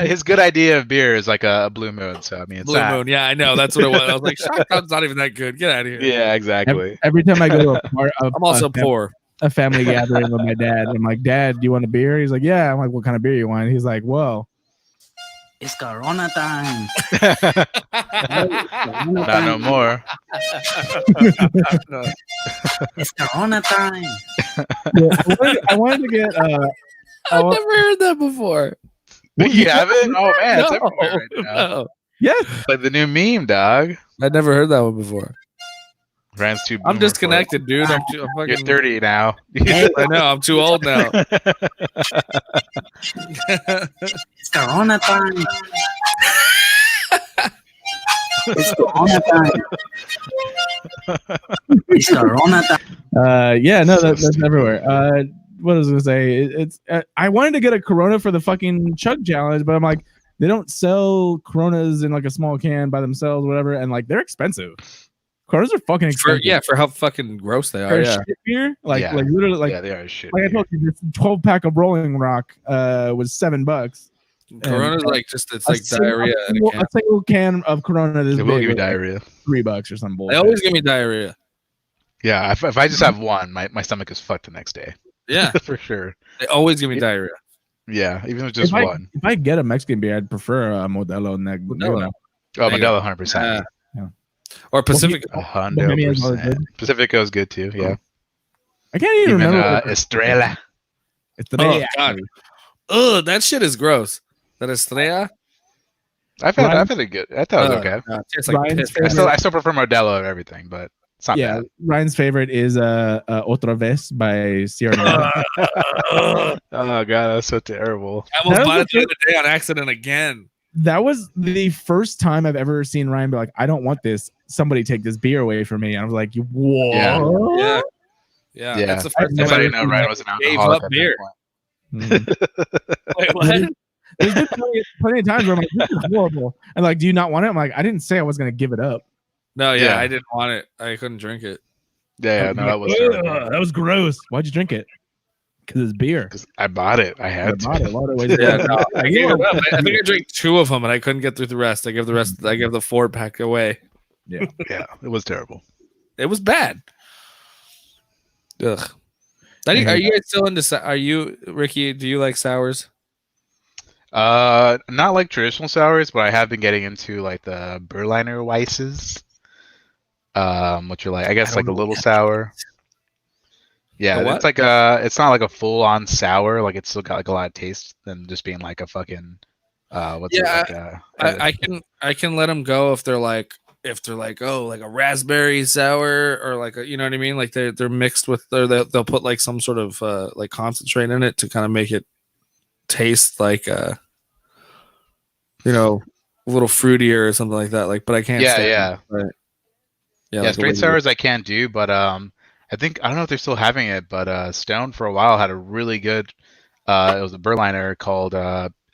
his good idea of beer is like a Blue Moon. So I mean, it's Blue Moon. Yeah, I know. That's what it was. I was like, Shotgun's not even that good. Get out of here. Yeah, exactly. Every time I go to I'm also poor. A family gathering with my dad, I'm like, Dad, do you want a beer? He's like, yeah. I'm like, what kind of beer you want? He's like, well, it's Corona time. Not no more. It's Corona time. Yeah, I wanted to get. I've never heard that before. You haven't? Oh man, it's everywhere right now. No. Yes, like the new meme, dog. I'd never heard that one before. Ryan's too. I'm disconnected, dude. I'm You're 30 now. I know. I'm too old now. It's Corona time. It's Corona time. It's Corona time. Yeah, no, that's everywhere. What was I gonna say? It's I wanted to get a Corona for the fucking Chug Challenge, but I'm like, they don't sell Coronas in like a small can by themselves, whatever, and like they're expensive. Coronas are fucking expensive. For how fucking gross they are. Yeah. Shit beer, like literally, like they are shit. Like I told you, this 12-pack of Rolling Rock was $7. Corona's like just it's like diarrhea. A single can of Corona this big will give you diarrhea. $3 or some bullshit. They always give me diarrhea. Yeah, if I just have one, my stomach is fucked the next day. Yeah, for sure. They always give me diarrhea. Yeah, even if it's just one. If I get a Mexican beer, I'd prefer a Modelo Negro. Oh, Modelo, 100%. Yeah. Or Pacifico. 100%. Pacifico is good too. Yeah. I can't even remember. Estrella. Oh God. Oh, that shit is gross. That Estrella. I've had it good. I thought it was okay. Tastes like Ryan's piss. I still prefer Modelo of everything, but it's not Yeah, bad. Ryan's favorite is Otra Vez by Sierra Nevada. Oh god, that's so terrible. I almost That bought was it the other day on accident again. That was the first time I've ever seen Ryan be like, I don't want this. Somebody take this beer away from me. And I was like, what? Yeah. Yeah. Yeah, That's the first that's time how I you know Ryan was an gave alcoholic. up at beer. that point. Wait, what? There's been plenty of times where I'm like, this is horrible. And like, do you not want it? I'm like, I didn't say I was going to give it up. No, yeah, Yeah. I didn't want it. I couldn't drink it. Yeah, no, that was terrible. That was gross. Why'd you drink it? Because it's beer. 'Cause I bought it. I had to. Yeah, no, I gave it up. I think I drank 2 of them and I couldn't get through the rest. I gave the 4-pack away. Yeah, it was terrible. It was bad. Ugh. Are you guys still into? Are you, Ricky? Do you like sours? Not like traditional sours, but I have been getting into like the Berliner Weisses, which are like I guess like a little sour. Yeah, what? it's like it's not like a full on sour. Like it's still got like a lot of taste than just being like a fucking I can let them go if they're like oh, like a raspberry sour or like a, you know what I mean, like they're mixed with, or they'll put like some sort of like concentrate in it to kind of make it taste like you know, a little fruitier or something like that. Like, but I can't. Yeah. Like straight sours I can't do, but I don't know if they're still having it, but Stone for a while had a really good it was a Berliner called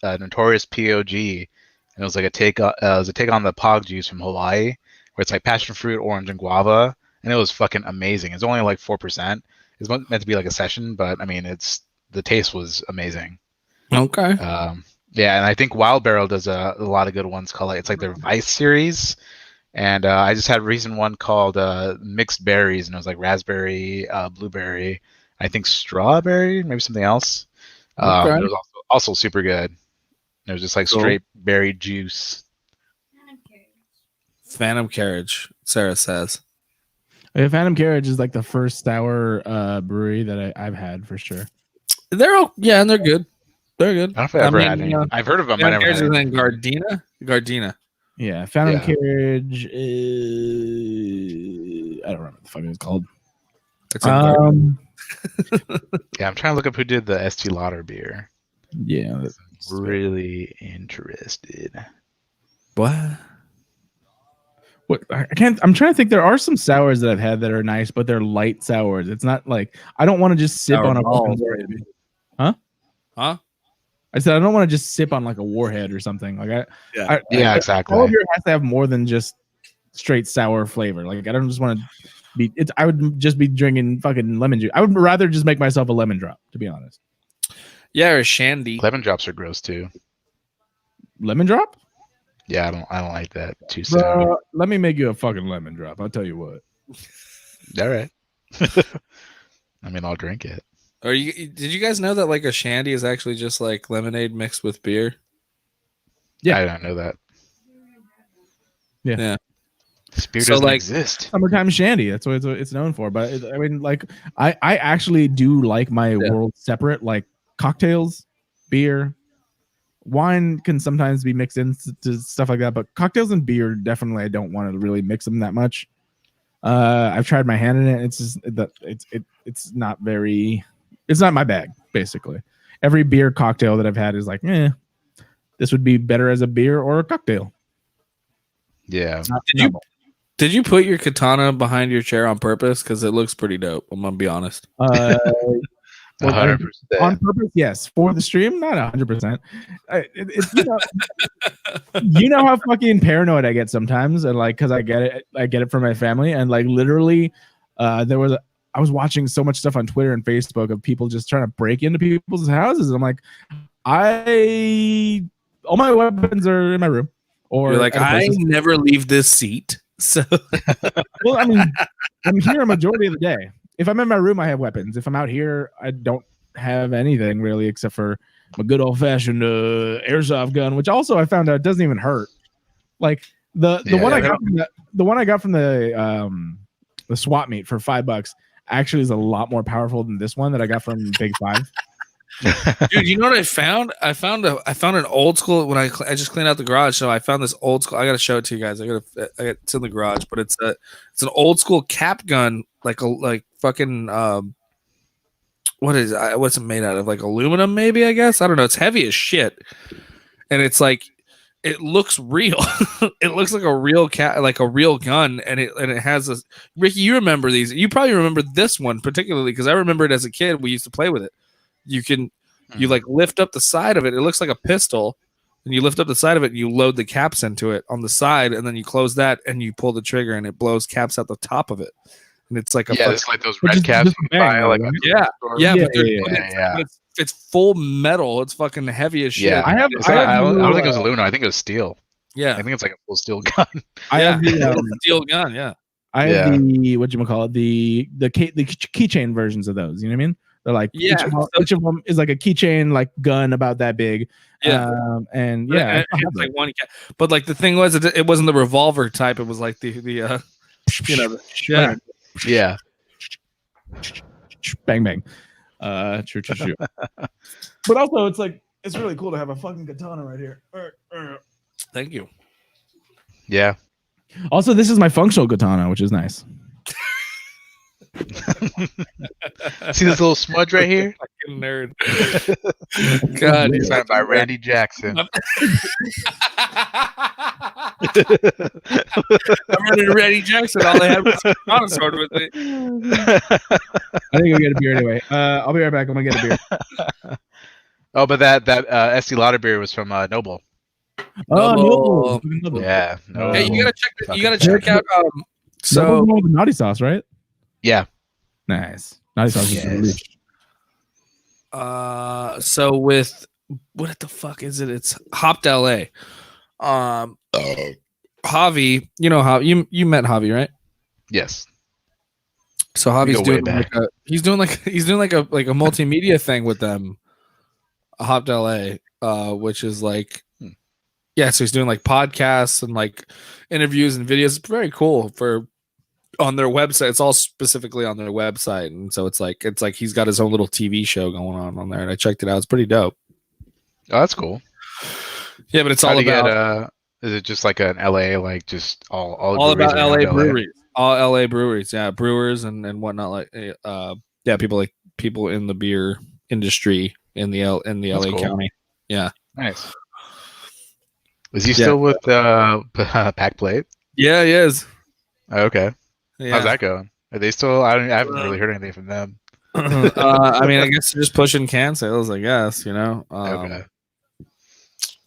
Notorious POG, and it was like a take on the Pog juice from Hawaii, where it's like passion fruit, orange, and guava, and it was fucking amazing. It's only like 4%. It's meant to be like a session, but I mean, the taste was amazing. Okay. Yeah, and I think Wild Barrel does a lot of good ones called it's like their Vice series, and I just had a recent one called Mixed Berries, and it was like raspberry, blueberry, I think strawberry, maybe something else. Okay. It was also super good. It was just like straight berry juice. Phantom Carriage, Sarah says. Yeah, Phantom Carriage is like the first sour brewery that I've had for sure. They're and they're good. They're good. I don't know if I ever had any. I've heard of them. I Phantom never Carriage had is any. in Gardena. Yeah, Phantom Yeah. Carriage is, I don't remember what the fuck it was called. It's in Gardena. Yeah, I'm trying to look up who did the Estee Lauder beer. Yeah, Really interested. What? what I can't. I'm trying to think. There are some sours that I've had that are nice, but they're light sours. It's not like I don't want to just sip Sour on a balls, warhead. baby. Huh? Huh? I said I don't want to just sip on like a warhead or something. Like Yeah, exactly. All of your has to have more than just straight sour flavor. Like I don't just want to be. I would just be drinking fucking lemon juice. I would rather just make myself a lemon drop, to be honest. Yeah, or shandy. Lemon drops are gross too. Lemon drop? Yeah, I don't like that too sour. Bro, let me make you a fucking lemon drop. I'll tell you what. All right. I mean, I'll drink it. Did you guys know that like a shandy is actually just like lemonade mixed with beer? Yeah. I don't know that. Yeah. This beer So, doesn't like, exist. Summertime shandy. That's what it's known for. But I mean, like, I actually do like my world separate. Like cocktails, beer, wine can sometimes be mixed into stuff like that. But cocktails and beer, definitely, I don't want to really mix them that much. I've tried my hand in it. It's just that it's not very. It's not my bag. Basically, every beer cocktail that I've had is like, this would be better as a beer or a cocktail. Yeah. Did you put your katana behind your chair on purpose? Because it looks pretty dope. I'm gonna be honest. 100%. On purpose, yes. For the stream, not 100%. You know how fucking paranoid I get sometimes, and like because I get it from my family, and like literally, I was watching so much stuff on Twitter and Facebook of people just trying to break into people's houses. And I'm like, all my weapons are in my room. Or you're like, I never leave this seat. So, well, I mean, I'm here a majority of the day. If I'm in my room, I have weapons. If I'm out here, I don't have anything really except for a good old fashioned airsoft gun, which also I found out doesn't even hurt. Like the one I got from the swap meet for $5 actually is a lot more powerful than this one that I got from Big Five. Dude, you know what I found? I found an old school when I just cleaned out the garage. So I found this old school. I gotta show it to you guys. It's in the garage, but it's an old school cap gun, like fucking what's it made out of? Like aluminum, maybe, I guess. I don't know. It's heavy as shit, and it's like it looks real. It looks like a real like a real gun, and it has a. Ricky, you remember these? You probably remember this one particularly because I remember it as a kid. We used to play with it. You like lift up the side of it. It looks like a pistol, and you lift up the side of it and you load the caps into it on the side, and then you close that and you pull the trigger and it blows caps out the top of it. And it's like it's like those red caps you can buy, like it's full metal. It's fucking heavy as shit. Yeah, I don't think it was aluminum. I think it was steel. Yeah, I think it's like a full steel gun. I have the steel gun. Yeah, I have the whatchamacallit, the keychain versions of those. You know what I mean? They're like each of them is like a keychain like gun about that big. Yeah, and it's like one. But like the thing was, it wasn't the revolver type. It was like the yeah. Bang bang. True. But also, it's like it's really cool to have a fucking katana right here. Thank you. Yeah. Also, this is my functional katana, which is nice. See this little smudge right here? Fucking nerd. God, designed by Randy Jackson. I'm running to Randy Jackson. All they had was a katana sword with it. I think I'll get a beer anyway. I'll be right back. I'm gonna get a beer. Oh, but that Estee Lauder beer was from Noble. Oh, Noble. Yeah. Noble. Hey, you gotta check out. So the naughty sauce, right? Yeah. Nice. Naughty sauce is really. So with what the fuck is it? It's Hopped LA. Javi, you know how you met Javi, right? Yes. So Javi's doing he's doing like a multimedia thing with them. Hopped LA, which is like so he's doing like podcasts and like interviews and videos. It's very cool on their website. It's all specifically on their website, and so it's like he's got his own little TV show going on there, and I checked it out. It's pretty dope. Oh, that's cool. Yeah, but it's all about. Is it just like an LA, like just all about LA breweries, all LA breweries, yeah, brewers and whatnot, like people in the beer industry in the LA cool. County. Yeah, nice. Is he still with Pack Plate? Yeah, he is. Okay. Yeah. How's that going? Are they still? I haven't really heard anything from them. I mean, I guess they're just pushing can sales. I guess Okay.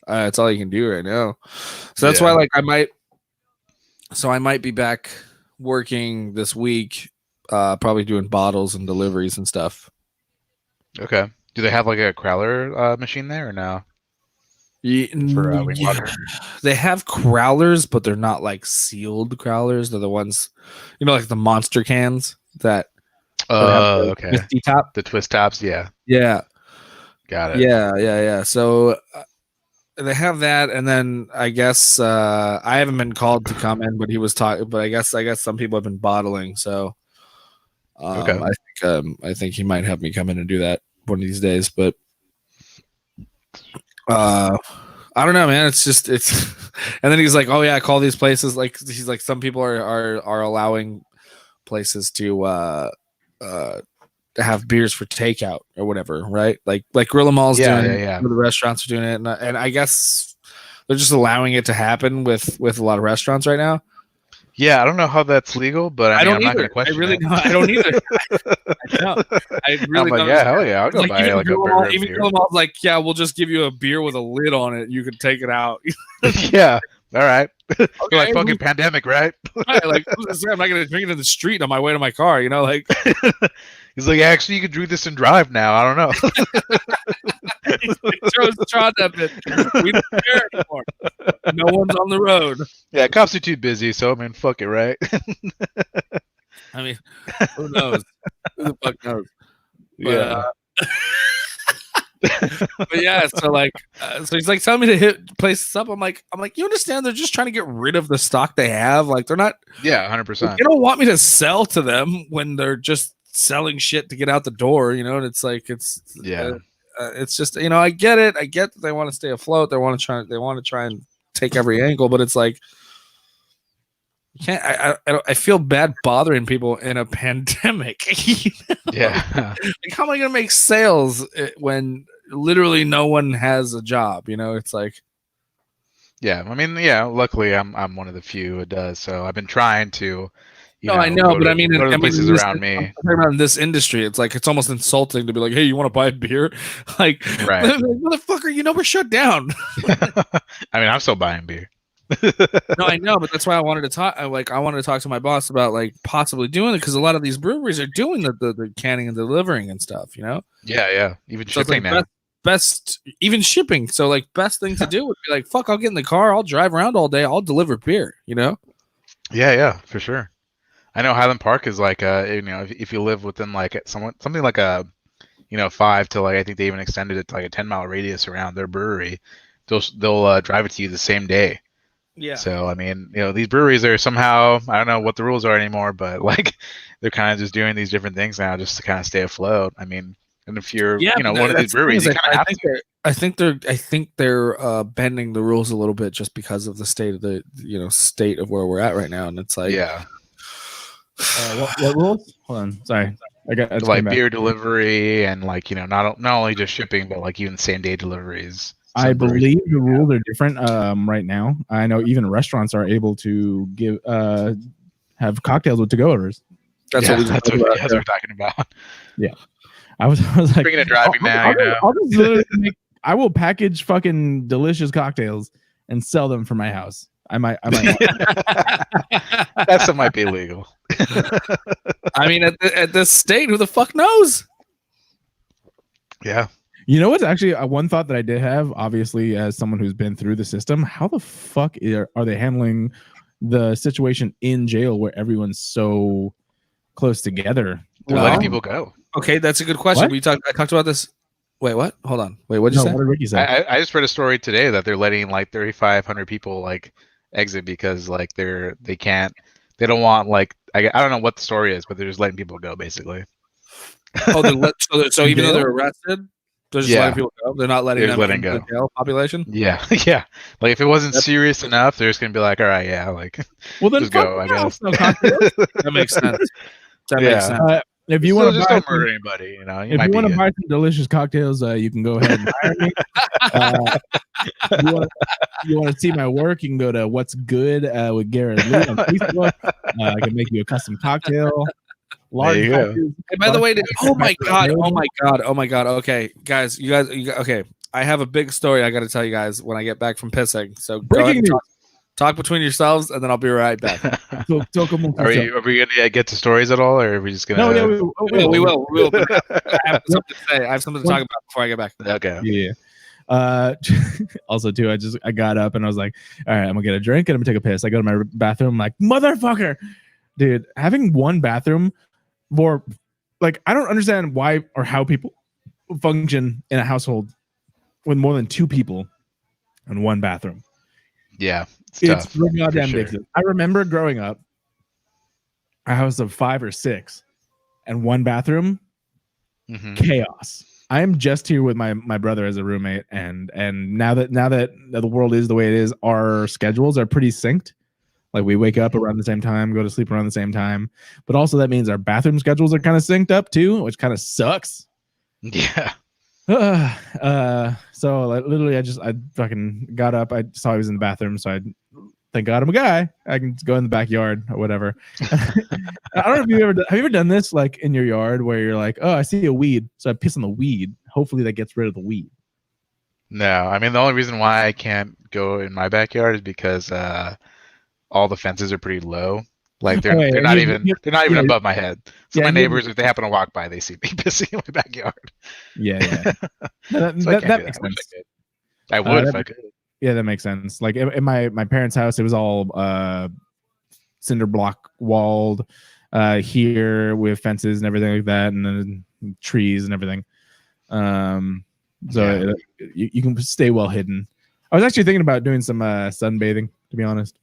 That's all you can do right now. So that's why, like, I might be back working this week, probably doing bottles and deliveries and stuff. Okay. Do they have like a crowler machine there or no? For water? They have crowlers, but they're not like sealed crowlers. They're the ones, like the monster cans that. Oh, okay. Twisty top. The twist tops, yeah. Yeah. Got it. Yeah. So they have that, and then I guess I haven't been called to come in, but he was talking. But I guess some people have been bottling. So okay. I think he might have me come in and do that one of these days. But I don't know, man. It's and then he's like, oh yeah, call these places. Like he's like, some people are allowing places to have beers for takeout or whatever, right? Like Gorilla Mall's doing it. Yeah. The restaurants are doing it, and I guess they're just allowing it to happen with a lot of restaurants right now. Yeah, I don't know how that's legal, but I'm not going to question it. I don't either. I know. I really I'm like, yeah, hell yeah, I'll go buy like a burger. Even Gorilla Mall's like, yeah, we'll just give you a beer with a lid on it. You can take it out. Yeah. All right. Okay, like fucking pandemic, right? Right, like, I'm not gonna drink it in the street on my way to my car. Like he's like, actually, you can drink this and drive now. I don't know. Tried that bit. We don't care anymore. No one's on the road. Yeah, cops are too busy, so I mean, fuck it, right? I mean, who knows? Who the fuck knows? But, yeah. But yeah, so like, so he's like telling me to hit places up. I'm like, you understand? They're just trying to get rid of the stock they have. Like, they're not. Yeah, 100%. They don't want me to sell to them when they're just selling shit to get out the door. And it's like, it's just I get it. I get that they want to stay afloat. They want to try and take every angle, but it's like you can't. I feel bad bothering people in a pandemic. Yeah. Like, how am I going to make sales when literally no one has a job? It's like. Yeah, I mean, yeah. Luckily, I'm one of the few who does. So I've been trying to. I know, but go to the places around me. I'm talking about in this industry, it's like it's almost insulting to be like, "Hey, you want to buy a beer?" Like, Right. motherfucker, we're shut down. I mean, I'm still buying beer. No, I know, but that's why I wanted to talk. I wanted to talk to my boss about like possibly doing it because a lot of these breweries are doing the canning and delivering and stuff. Yeah. Even So it's shipping like now. best even shipping. So like best thing to do would be like, fuck, I'll get in the car, I'll drive around all day, I'll deliver beer. Yeah, for sure. I know Highland Park is like if you live within like something like a 5 to like I think they even extended it to like a 10-mile radius around their brewery, they'll drive it to you the same day. Yeah. So I mean, these breweries are somehow, I don't know what the rules are anymore, but like they're kind of just doing these different things now just to kind of stay afloat. I mean, and if you're one of these breweries, you kind of have to. I think they're bending the rules a little bit just because of the state of the state of where we're at right now, and it's like what rules? Hold on, sorry. I got like beer delivery and like not only just shipping but like even same day deliveries. I believe the rules are different right now. I know even restaurants are able to give have cocktails with to-go orders. That's what we're talking about. Yeah, I was like, bringing it driving now. I will package fucking delicious cocktails and sell them for my house. I might. That might be illegal. I mean, at this state, who the fuck knows? Yeah. You know what's actually one thought that I did have, obviously, as someone who's been through the system, how the fuck are they handling the situation in jail where everyone's so close together? They're letting people go. Okay, that's a good question. I talked about this. Wait, what? Hold on. Wait, what did you say? What did Ricky say? I just read a story today that they're letting like 3,500 people like exit because like they don't want like I don't know what the story is, but they're just letting people go basically. Oh, so even though they're arrested, they're just letting people go. They're not letting them in the jail population. Yeah. Like if it wasn't serious enough, they're just gonna be like, all right, like, well then just go. I guess that makes sense. Makes sense. If you want to just don't murder anybody, if you want to buy some delicious cocktails, you can go ahead and hire me. You want to see my work? You can go to What's Good with Garrett Lee on Facebook. I can make you a custom cocktail. Large hey, by the way, oh my god. Okay, guys, you guys. Okay, I have a big story I got to tell you guys when I get back from pissing. So go ahead and talk between yourselves, and then I'll be right back. Are we gonna get to stories at all, or are we just gonna? No, yeah, we will. I have something to say. I have something to talk about before I get back. Okay. Yeah. Also, too, I got up and I was like, all right, I'm gonna get a drink and I'm gonna take a piss. I go to my bathroom. I'm like, motherfucker, dude, having one bathroom for like, I don't understand why or how people function in a household with more than two people in one bathroom. Yeah. It's goddamn ridiculous. I remember growing up, a house of 5 or 6 and one bathroom, chaos. I'm just here with my brother as a roommate, and now that the world is the way it is, our schedules are pretty synced. Like we wake up around the same time, go to sleep around the same time, but also that means our bathroom schedules are kind of synced up too, which kind of sucks. Yeah. So like, literally, I fucking got up. I saw he was in the bathroom, so thank God I'm a guy. I can go in the backyard or whatever. I don't know if have you ever done this like in your yard where you're like, oh, I see a weed, so I piss on the weed. Hopefully that gets rid of the weed. No, I mean the only reason why I can't go in my backyard is because all the fences are pretty low. Like they're not even above my head. So my neighbors, if they happen to walk by, they see me pissing in my backyard. Yeah. That makes sense. I would if I could. Yeah, that makes sense. Like in my parents' house, it was all cinder block walled here with fences and everything like that, and then trees and everything. You can stay well hidden. I was actually thinking about doing some sunbathing, to be honest.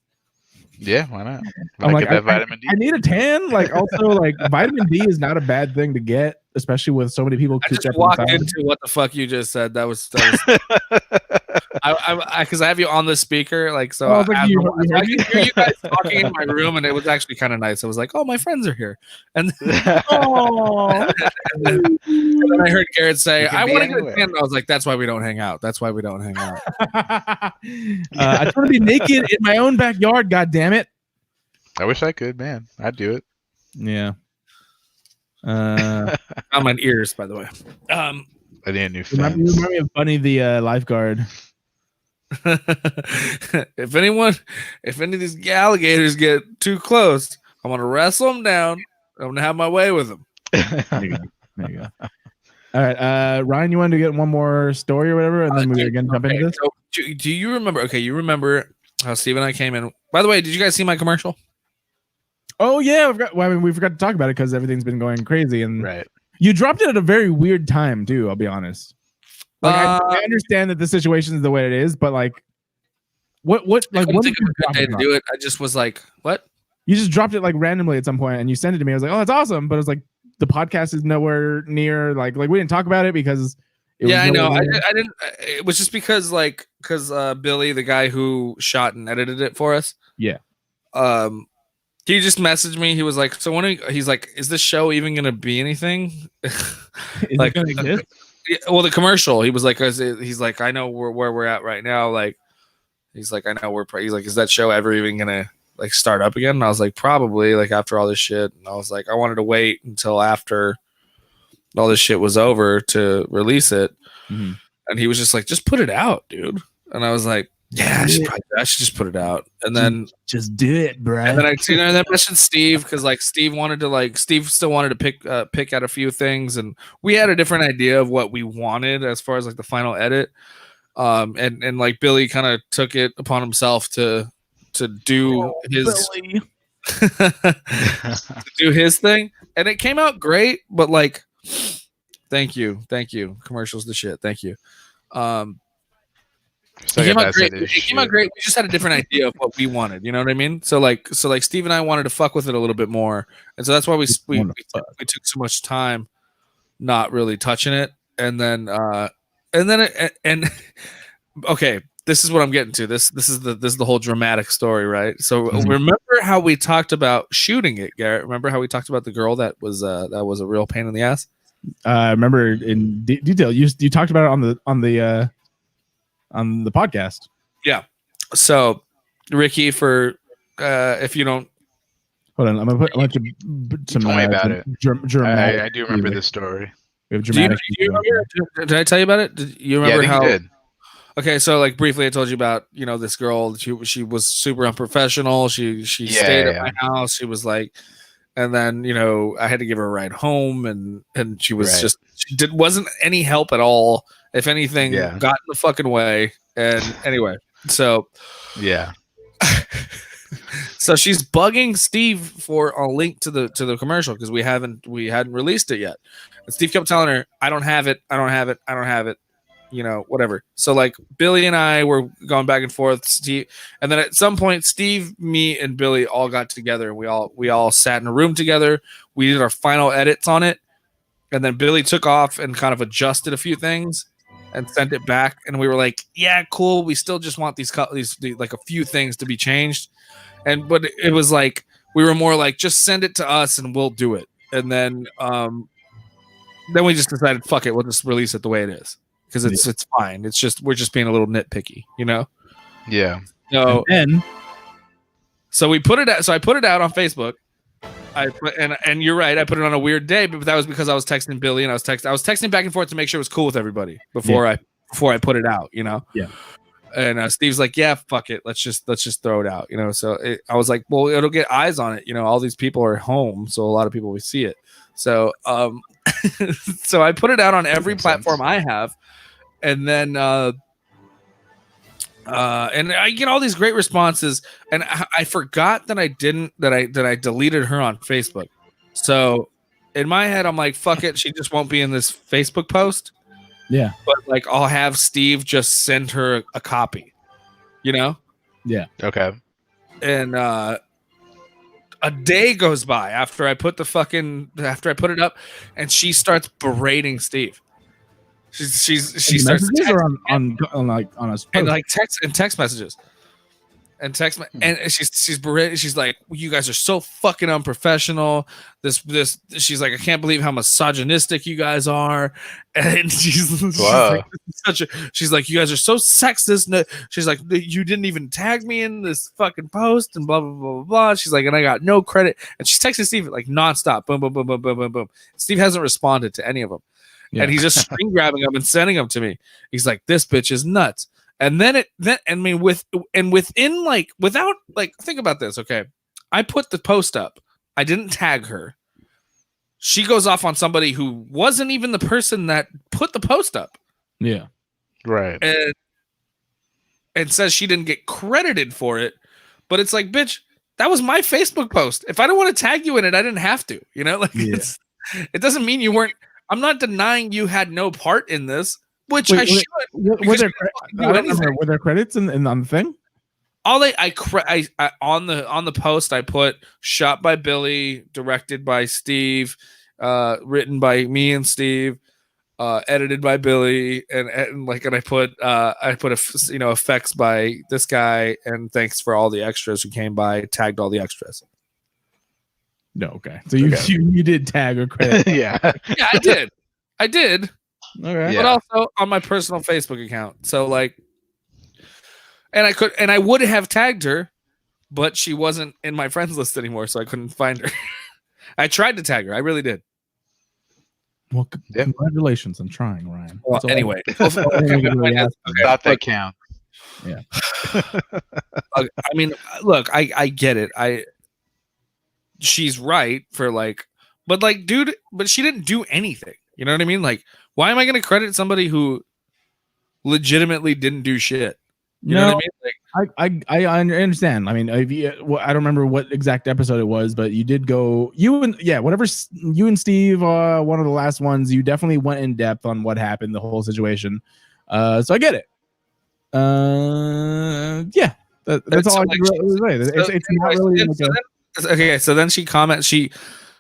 Yeah, why not? I'm Might like, get that vitamin D. I need a tan. Like, also, like, vitamin D is not a bad thing to get, especially with so many people I cooped just up walked inside. into what the fuck you just said. That was because I have you on the speaker, like so. Oh, I was like, I you could heard hear you guys talking in my room, and it was actually kind of nice. I was like, "Oh, my friends are here," and Oh, then I heard Garrett say, You can "I be want to get a anywhere. tan." I was like, "That's why we don't hang out. That's why we don't hang out." I just want to be naked in my own backyard. God damn it! I wish I could, man. I'd do it. Yeah. On my ears, by the way. I need a new You fence. remind me of Bunny the lifeguard. if any of these alligators get too close, I'm gonna wrestle them down. I'm gonna have my way with them. There you go. All right, Ryan, you wanted to get one more story or whatever, and then we again jump into this. So, do you remember? Okay, you remember how Steve and I came in. By the way, did you guys see my commercial? Oh yeah, we forgot to talk about it because everything's been going crazy, and Right. you dropped it at a very weird time too. I'll be honest. Like I understand that the situation is the way it is, but like, what I couldn't what think did of you a good day drop to it on? do it. I just was like, "What?" You just dropped it like randomly at some point, and you sent it to me. I was like, "Oh, that's awesome," but it was like the podcast is nowhere near. Like we didn't talk about it because. I know. I didn't. It was just because Billy, the guy who shot and edited it for us. Yeah. He just messaged me. He was like, "So when?" He's like, "Is this show even gonna be anything?" Is like, it gonna exist? well, the commercial. He was like, "He's like, I know where we're at right now." Like, he's like, "I know he's like, is that show ever even gonna like start up again?" And I was like, "Probably." Like after all this shit, and I was like, I wanted to wait until after all this shit was over to release it. Mm-hmm. And he was just like, "Just put it out, dude." And I was like, "Yeah, I should just put it out." And then just do it, bro. and then I mentioned Steve because like Steve still wanted to pick out a few things, and we had a different idea of what we wanted as far as like the final edit. And like Billy kind of took it upon himself to do his to do his thing, and it came out great. But like, thank you, commercials the shit. Thank you. So it I came got out that great. said It is came out shit. great. We just had a different idea of what we wanted. You know what I mean? So like Steve and I wanted to fuck with it a little bit more, and so that's why we took so much time not really touching it. And then okay, this is what I'm getting to. This is the whole dramatic story, right? So remember how we talked about shooting it, Garrett? Remember how we talked about the girl that was a real pain in the ass? I remember in detail. You talked about it on the podcast. Yeah. So Ricky, for if you don't hold on, I'm gonna put some. Tell me about it. Dramatic. I do remember this story. We have dramatic. did I tell you about it? Did you remember Yeah, I think you did. Okay, so like briefly, I told you about this girl. She was super unprofessional. She stayed at my house. She was like, and then I had to give her a ride home, and she was wasn't any help at all. If anything, got in the fucking way. And anyway, so yeah. So she's bugging Steve for a link to the commercial because we hadn't released it yet. And Steve kept telling her, I don't have it. Whatever. So like Billy and I were going back and forth, Steve, and then at some point Steve, me, and Billy all got together and we all sat in a room together. We did our final edits on it, and then Billy took off and kind of adjusted a few things and sent it back, and we were like, yeah, cool. We still just want these like a few things to be changed. But it was like we were more like, just send it to us and we'll do it. And then we just decided, fuck it, we'll just release it the way it is because it's fine. It's just we're just being a little nitpicky, Yeah. So we put it out. So I put it out on Facebook. And you're right. I put it on a weird day, but that was because I was texting Billy and I was texting back and forth to make sure it was cool with everybody before I put it out. Yeah. And Steve's like, yeah, fuck it. Let's just throw it out. So I was like, well, it'll get eyes on it. All these people are home, so a lot of people will see it. So so I put it out on every platform I have, and then and I get all these great responses, and I forgot that I deleted her on Facebook. So in my head, I'm like, fuck it, she just won't be in this Facebook post. Yeah, but like I'll have Steve just send her a copy. Yeah. Okay. a day goes by after I put it up, and she starts berating Steve. She starts messages or on a post? and like text messages. And she's berating. She's like, "You guys are so fucking unprofessional." She's like, "I can't believe how misogynistic you guys are." And she's like, she's like, "You guys are so sexist." She's like, "You didn't even tag me in this fucking post," and blah blah blah blah blah. She's like, "And I got no credit." And she's texting Steve like nonstop, boom boom boom boom boom boom boom. Steve hasn't responded to any of them, and he's just screen grabbing them and sending them to me. He's like, "This bitch is nuts." And then within like, without like, think about this. Okay. I put the post up. I didn't tag her. She goes off on somebody who wasn't even the person that put the post up. Yeah. Right. And says she didn't get credited for it. But it's like, bitch, that was my Facebook post. If I don't want to tag you in it, I didn't have to, you know, like it doesn't mean you weren't, I'm not denying you had no part in this. Which I should. Were there credits in on the thing? All I on the post I put shot by Billy, directed by Steve, written by me and Steve, edited by Billy, and I put effects by this guy, and thanks for all the extras who came by, tagged all the extras. No, okay. So you did tag or credit? Yeah, I did. Okay. But also on my personal Facebook account. So like, and I would have tagged her, but she wasn't in my friends list anymore, so I couldn't find her. I tried to tag her. I really did. Well, congratulations on trying, Ryan. Well, anyway, thought that count. Yeah. I mean, look, I get it. She's right for like, but like, dude, but she didn't do anything. You know what I mean? Like, why am I going to credit somebody who legitimately didn't do shit? You know what I mean? Like, I understand. I mean, I don't remember what exact episode it was, but you did go. You and Steve, one of the last ones. You definitely went in depth on what happened, the whole situation. So I get it. Yeah, that's all I can really say. It's not really. Okay, so then she comments.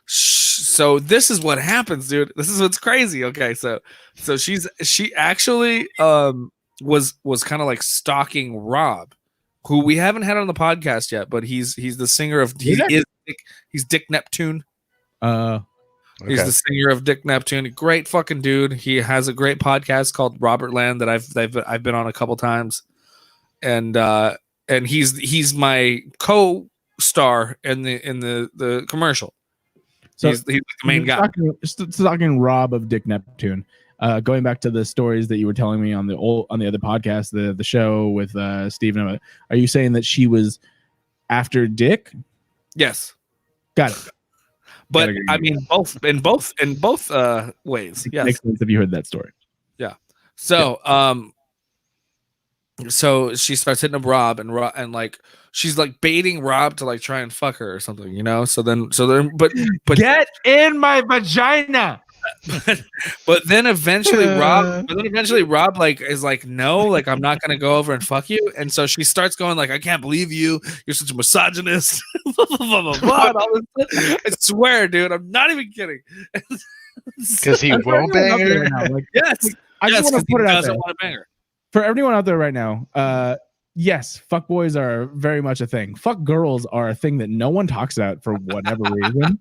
So this is what happens, dude. This is what's crazy. Okay, so she actually was kind of like stalking Rob, who we haven't had on the podcast yet, but he's the singer of he's Dick Neptune. He's the singer of Dick Neptune. Great fucking dude. He has a great podcast called Robert Land that I've been on a couple times, and he's my co-star in the commercial. So he's the main guy. Talking Rob of Dick Neptune. Going back to the stories that you were telling me on the other podcast, the show with Steve. Are you saying that she was after Dick? Yes. Got it. But I mean, both ways. Yes. Makes sense if you heard that story. Yeah. So so she starts hitting up Rob and like she's like baiting Rob to like try and fuck her or something, you know. So then but get in my vagina. But then eventually Rob like is like, no, like I'm not gonna go over and fuck you. And so she starts going like, I can't believe you're such a misogynist. I swear, dude, I'm not even kidding. Because he won't bang her. Like, yes, I just want to put it out there. Want to bang her. For everyone out there right now, yes, fuck boys are very much a thing. Fuck girls are a thing that no one talks about for whatever reason.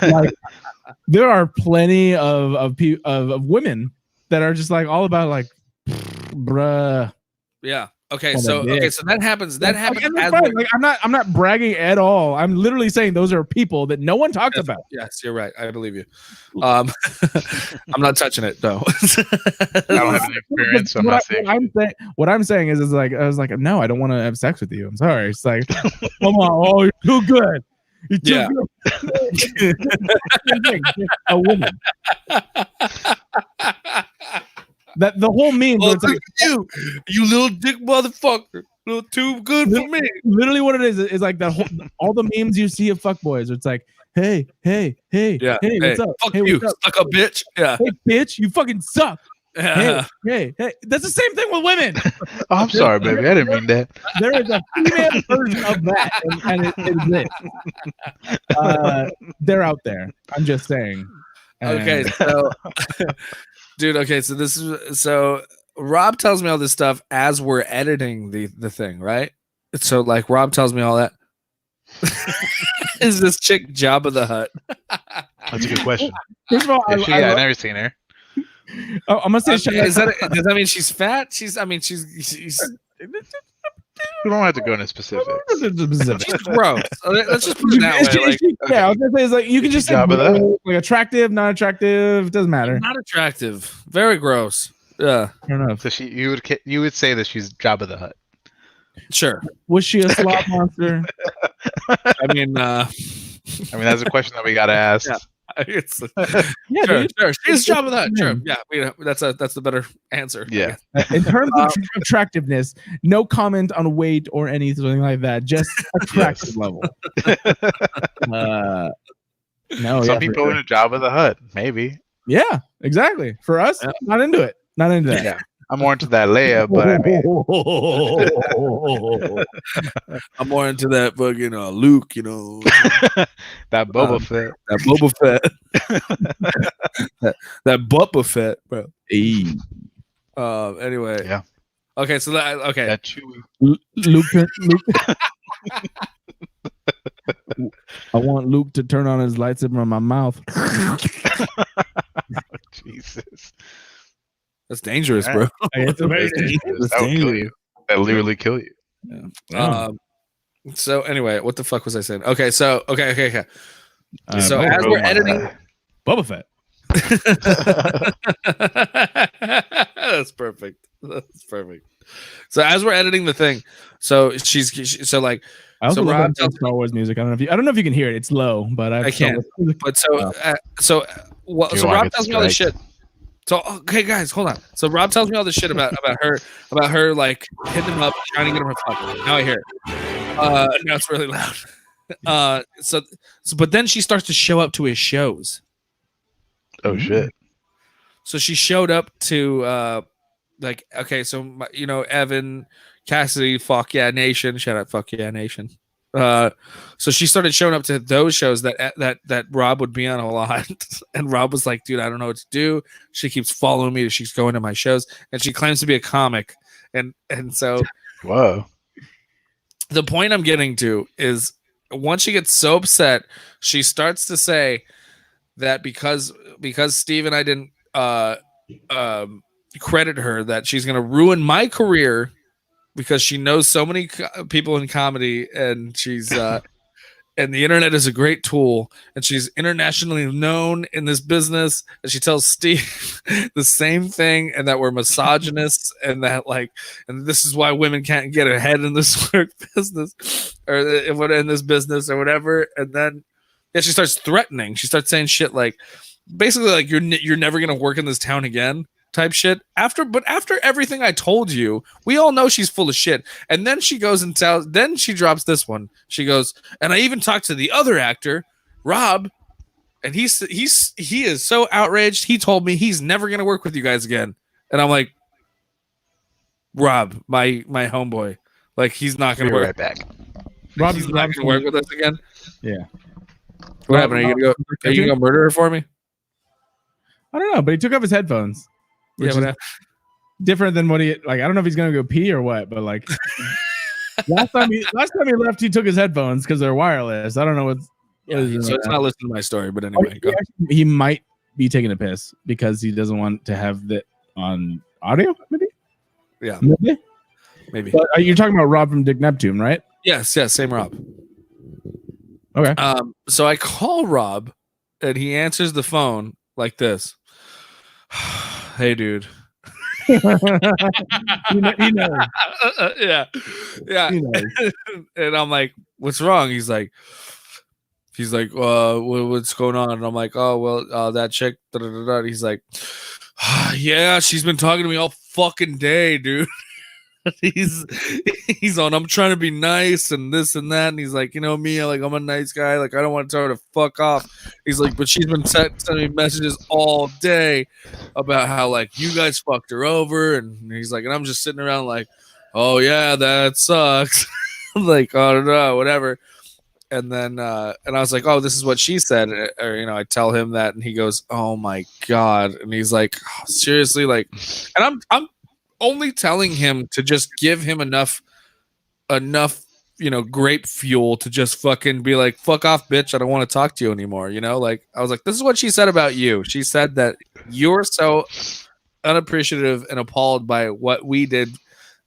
Like, there are plenty of women that are just like all about like, bruh. Yeah. Okay. So that happens. That happens. Like, I'm not bragging at all. I'm literally saying those are people that no one talks about. Yes, you're right. I believe you. I'm not touching it though. I don't have any experience. So what I'm saying is like I was like, no, I don't want to have sex with you. I'm sorry. It's like, come on, oh, you're too good. You're too good. A woman. That the whole meme. Well, like, you little dick motherfucker, little too good for me. Literally, what it is like that whole all the memes you see of fuckboys. It's like, hey, yeah, hey, what's up? Fuck hey, you, what's up? suck a bitch. Yeah, hey, bitch, you fucking suck. Hey, hey, that's the same thing with women. Oh, I'm sorry, baby. I didn't mean that. There is a female version of that, and it exists. They're out there. I'm just saying. Okay, And- so dude, okay, so this is so Rob tells me all this stuff as we're editing the thing, right? So like Rob tells me all that. Is this chick Jabba the Hutt? That's a good question. First of all, I've never seen her. I'm gonna say, Does that mean she's fat? She's We don't have to go into specifics. she's gross. Let's just put it that way. Like, yeah, I was gonna say it's like you can just say Jabba the Hutt. like attractive, not attractive, doesn't matter. not attractive. Very gross. Yeah, Fair enough. So you would say that she's Jabba the Hutt. sure. Was she a sloth monster? I mean, That's a question that we gotta ask. Yeah. It's, Yeah, sure, dude. sure. She's Jabba the Hutt. Sure. Yeah, that's the better answer. Yeah. In terms of attractiveness, no comment on weight or anything like that. Just attractive level. No, Some people sure. in a Jabba the Hutt, maybe. Yeah, exactly. For us, Yeah. not into it. Not into that. Yeah. I'm more into that Leia, but I mean, I'm more into that fucking Luke, that Boba Fett. that Boba Fett, that Boba Fett, bro. Hey. Anyway, Yeah. Okay, so okay. That Chewie. Luke. I want Luke to turn on his lightsaber in my mouth. Jesus. That's dangerous, bro. It's amazing. That would kill you. That literally kill you. So anyway, what the fuck was I saying? Okay, so okay. So Boba as we're editing, Boba Fett. that's perfect. That's perfect. So as we're editing the thing, so so like I also So love Rob that Star Wars music. I don't know if you can hear it. It's low, but I can't. But so so Rob tells me all this shit. So okay, guys, hold on. So Rob tells me all this shit about her like hitting him up, trying to get him her fuck. Now I hear it. Now it's really loud. So but then she starts to show up to his shows. Oh shit. So she showed up to like okay, so Evan Cassidy, fuck yeah nation, shout out fuck yeah nation. So she started showing up to those shows that Rob would be on a lot, and Rob was like, "Dude, I don't know what to do." She keeps following me. She's going to my shows, and she claims to be a comic, and so Whoa. the point I'm getting to is once she gets so upset, she starts to say that because Steve and I didn't credit her, that she's going to ruin my career because she knows so many people in comedy, and she's and the internet is a great tool, and she's internationally known in this business. And she tells Steve the same thing, and that we're misogynists, and that and this is why women can't get ahead in this work business or in this business or whatever. And then she starts threatening. She starts saying shit like, basically like you're never gonna work in this town again type shit. After everything I told you, we all know she's full of shit. And then she goes and then she drops this one. She goes, and I even talked to the other actor, Rob, and he is so outraged. He told me he's never gonna work with you guys again. And I'm like, Rob, my homeboy, like he's not gonna work Right back. He's not gonna work with us again. Yeah. What happened? Are you gonna go murder her for me? I don't know, but he took off his headphones. Which is different than what he like. I don't know if he's gonna go pee or what, but like last time he left, he took his headphones because they're wireless. I don't know what's. So it's not listening to my story, but anyway, he might be taking a piss because he doesn't want to have that on audio. Maybe. Yeah. Maybe. But you're talking about Rob from Dick Neptune, right? Yes, same Rob. Okay. So I call Rob, and he answers the phone like this. Hey, dude. He knows. Yeah. He knows. And I'm like, what's wrong? He's like, what's going on? And I'm like, oh, well, that chick. Da, da, da, da. He's like, yeah, she's been talking to me all fucking day, dude. he's on. I'm trying to be nice and this and that, and he's like, you know me, like I'm a nice guy. Like I don't want to tell her to fuck off. He's like, but she's been sending me messages all day about how like you guys fucked her over, and he's like, and I'm just sitting around like, oh yeah, that sucks. I'm like, oh no, whatever. And then and I was like, oh, this is what she said, or I tell him that, and he goes, oh my god, and he's like, oh, seriously, like, and I'm only telling him to just give him enough grape fuel to just fucking be like, fuck off, bitch, I don't want to talk to you anymore. Like I was like, this is what she said about you. She said that you're so unappreciative and appalled by what we did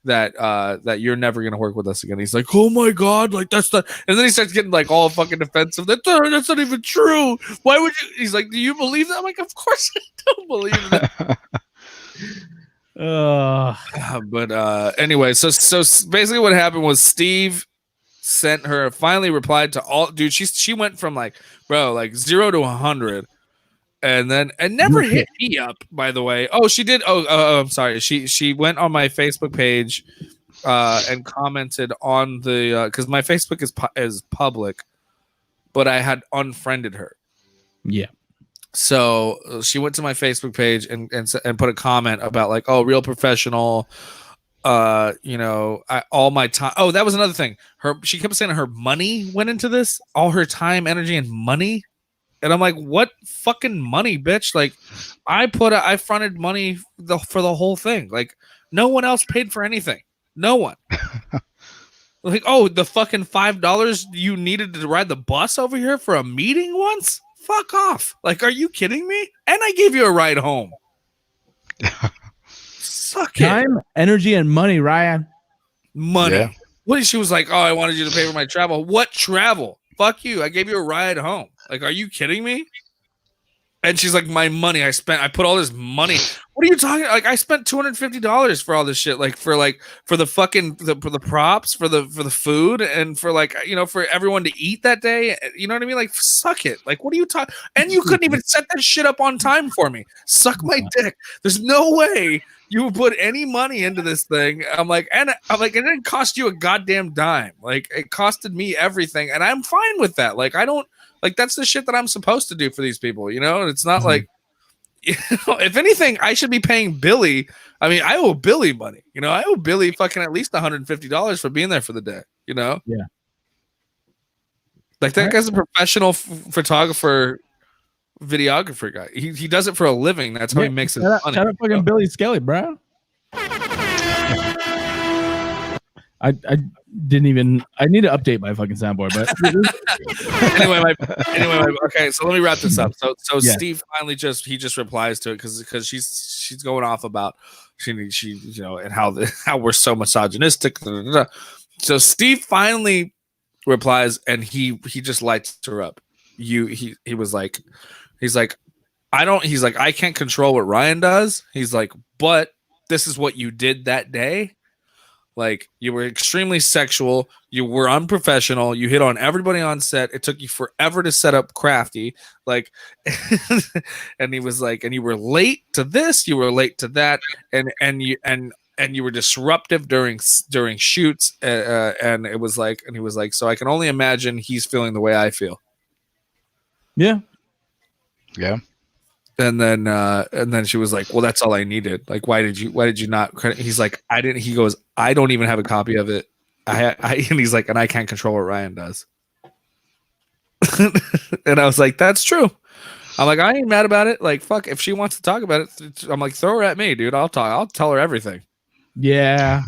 that you're never gonna work with us again. He's like, oh my god, like that's the, and then he starts getting like all fucking defensive. That's not even true. Why would you? He's like, do you believe that? I'm like, of course I don't believe that. But anyway, so basically what happened was Steve finally replied to all, dude. She went from like, bro, like 0 to 100. And never hit me up, by the way. Oh, she did. I'm sorry. She went on my Facebook page and commented on the because my Facebook is public, but I had unfriended her. Yeah. So she went to my Facebook page and put a comment about like, oh, real professional. All my time. Oh, that was another thing. She kept saying her money went into this, all her time, energy, and money. And I'm like, what fucking money, bitch? Like, I fronted money for the whole thing. Like, no one else paid for anything. No one. Like, oh, the fucking $5 you needed to ride the bus over here for a meeting once? Fuck off. Like, are you kidding me? And I gave you a ride home. Suck it. Time, energy, and money, Ryan. Money. Yeah. What? She was like, oh, I wanted you to pay for my travel. What travel? Fuck you. I gave you a ride home. Like, are you kidding me? And she's like, my money. I put all this money. What are you talking? Like, I spent $250 for all this shit. Like for the fucking for the props, for the food, and for like, for everyone to eat that day. You know what I mean? Like, suck it. Like, what are you talking? And you couldn't even set that shit up on time for me. Suck my dick. There's no way you would put any money into this thing. I'm like, it didn't cost you a goddamn dime. Like, it costed me everything, and I'm fine with that. Like, I don't. Like, that's the shit that I'm supposed to do for these people, And it's not like, if anything, I should be paying Billy. I mean, I owe Billy money. I owe Billy fucking at least $150 for being there for the day, Yeah. Like, that guy's a professional photographer, videographer guy. He does it for a living. That's how he makes his money. Shout out fucking Billy Skelly, bro. I didn't even. I need to update my fucking soundboard, but anyway. Okay, so let me wrap this up. So Yeah. Steve finally just replies to it because she's going off about she and how we're so misogynistic. So Steve finally replies, and he just lights her up. He was like, he's like, I can't control what Ryan does. He's like, but this is what you did that day. Like, you were extremely sexual. You were unprofessional. You hit on everybody on set. It took you forever to set up Crafty. Like, and he was like, and you were late to this. You were late to that. And you were disruptive during shoots. And it was like, and he was like, so I can only imagine he's feeling the way I feel. yeah. Yeah. And then she was like, well, that's all I needed. Like, why did you not credit? He's like, I didn't. He goes, I don't even have a copy of it. And he's like, and I can't control what Ryan does. And I was like, that's true. I'm like, I ain't mad about it. Like, fuck, if she wants to talk about it, I'm like, throw her at me, dude. I'll talk. I'll tell her everything. Yeah.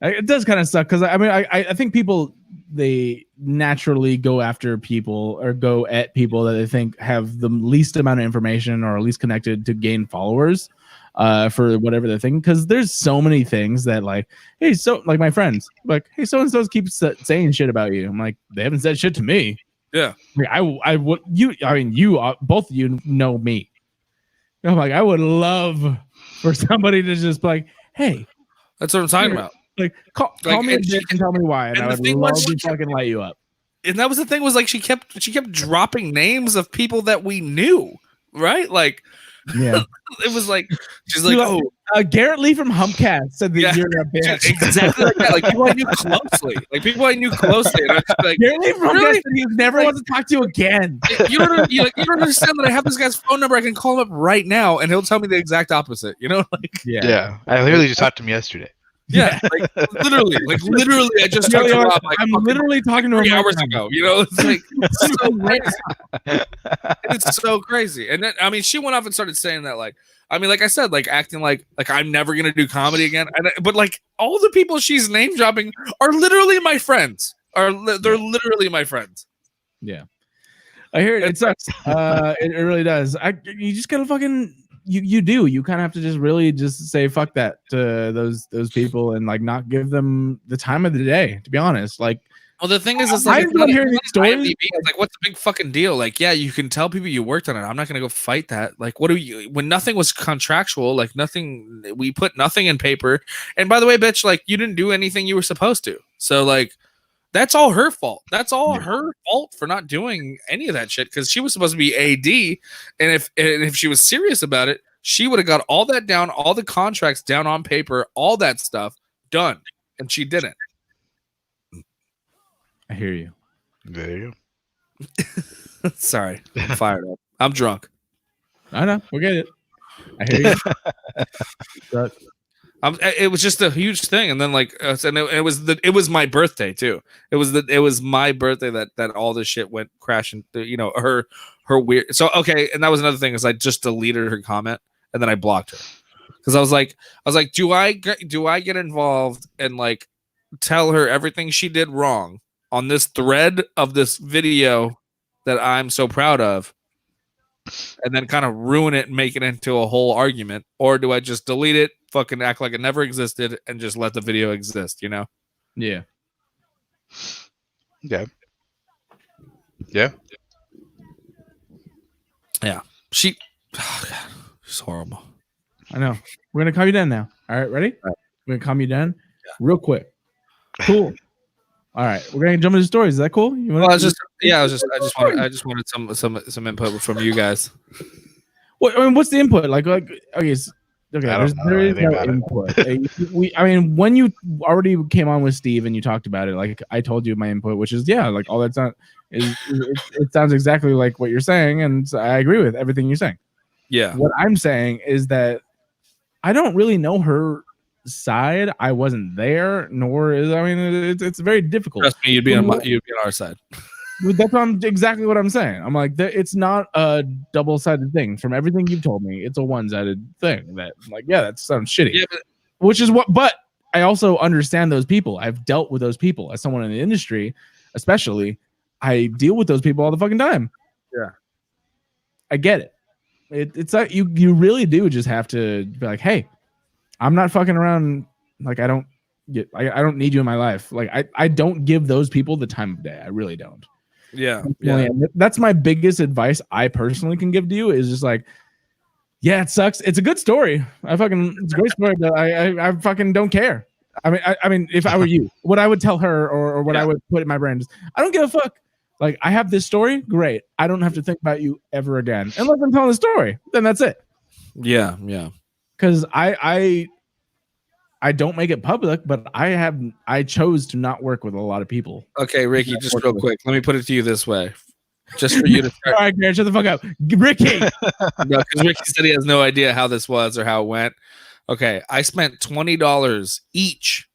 It does kind of suck because I think people, they naturally go after people or go at people that they think have the least amount of information or at least connected to gain followers for whatever they're thinking. Because there's so many things that like, hey, so like my friends, like, hey, so and so keeps saying shit about you. I'm like, they haven't said shit to me. Yeah, like, I would you both of you know me. I'm like, I would love for somebody to just be like, hey, that's what I'm talking about. Like, call me a bitch and tell me why, and I would love to fucking light you up. And that was the thing, was like she kept dropping names of people that we knew, right? Like Yeah. It was like she's like, You're like, Garrett Lee from Humpcast said that Yeah. you're a bitch. exactly like that. Like people I knew closely. And I just be like, Garrett Lee from Really? Humpcast said he never wants to talk to you again. you don't understand that I have this guy's phone number. I can call him up right now, and he'll tell me the exact opposite. You know, like Yeah. I literally just talked to him yesterday. yeah, like literally, I just talked to Rob like I'm fucking literally talking to him 3 right hours now. ago. You know, it's like it's so crazy. It's so crazy. And then I mean, she went off and started saying that like. I mean, like I said, like acting like I'm never gonna do comedy again. But like all the people she's name dropping are literally my friends. They're literally my friends. Yeah, I hear it. It sucks. It really does. You just gotta fucking you do. You kind of have to just really just say fuck that to those people and like not give them the time of the day. To be honest, like. Well, the thing is, it's like I enjoy hearing these stories. IMDb, it's like, what's the big fucking deal? Like, yeah, you can tell people you worked on it. I'm not gonna go fight that. Like, what do you? When nothing was contractual, like nothing, we put nothing in paper. And by the way, bitch, like you didn't do anything you were supposed to. So like, that's all her fault. That's all her fault for not doing any of that shit because she was supposed to be AD, and if she was serious about it, she would have got all that down, all the contracts down on paper, all that stuff done, and she didn't. I hear you. There you Sorry, I'm fired up. I'm drunk. I know. We get it. I hear you. It was just a huge thing, and then like, and it was my birthday too. It was my birthday that all this shit went crashing. You know, her weird. So okay, and that was another thing is I just deleted her comment and then I blocked her because I was like, do I get involved and like tell her everything she did wrong on this thread of this video that I'm so proud of, and then kind of ruin it and make it into a whole argument, or do I just delete it, fucking act like it never existed, and just let the video exist? You know? Yeah. Yeah. She's horrible. I know. We're gonna calm you down now. All right, ready? We're gonna calm you down real quick. Cool. All right, we're gonna jump into stories. Is that cool? I just wanted some input from you guys. What I mean, what's the input? Like okay, there is no input. I mean, when you already came on with Steve and you talked about it, like I told you my input, which is like all that's not it sounds exactly like what you're saying, and I agree with everything you're saying. Yeah. What I'm saying is that I don't really know her side. I wasn't there, nor is it's very difficult. Trust me, you'd be on our side. That's exactly what I'm saying. I'm like, it's not a double-sided thing. From everything you've told me, it's a one-sided thing. That I'm like, yeah, that sounds shitty. Yeah, which is what. But I also understand those people. I've dealt with those people as someone in the industry, especially. I deal with those people all the fucking time. Yeah, I get it. It's like you really do just have to be like, hey, I'm not fucking around. Like I don't need you in my life. Like I don't give those people the time of day. I really don't. Yeah. That's my biggest advice I personally can give to you is just like, yeah, it sucks. It's a good story. It's a great story, but I fucking don't care. I mean, if I were you, what I would tell her or what I would put in my brain is, I don't give a fuck. Like I have this story, great. I don't have to think about you ever again unless I'm telling the story. Then that's it. Yeah. Because I don't make it public, but I chose to not work with a lot of people. Okay, Ricky, just real quick. Let me put it to you this way. Just for you to start. All right, Garrett, shut the fuck up. Ricky! No, because Ricky said he has no idea how this was or how it went. Okay, I spent $20 each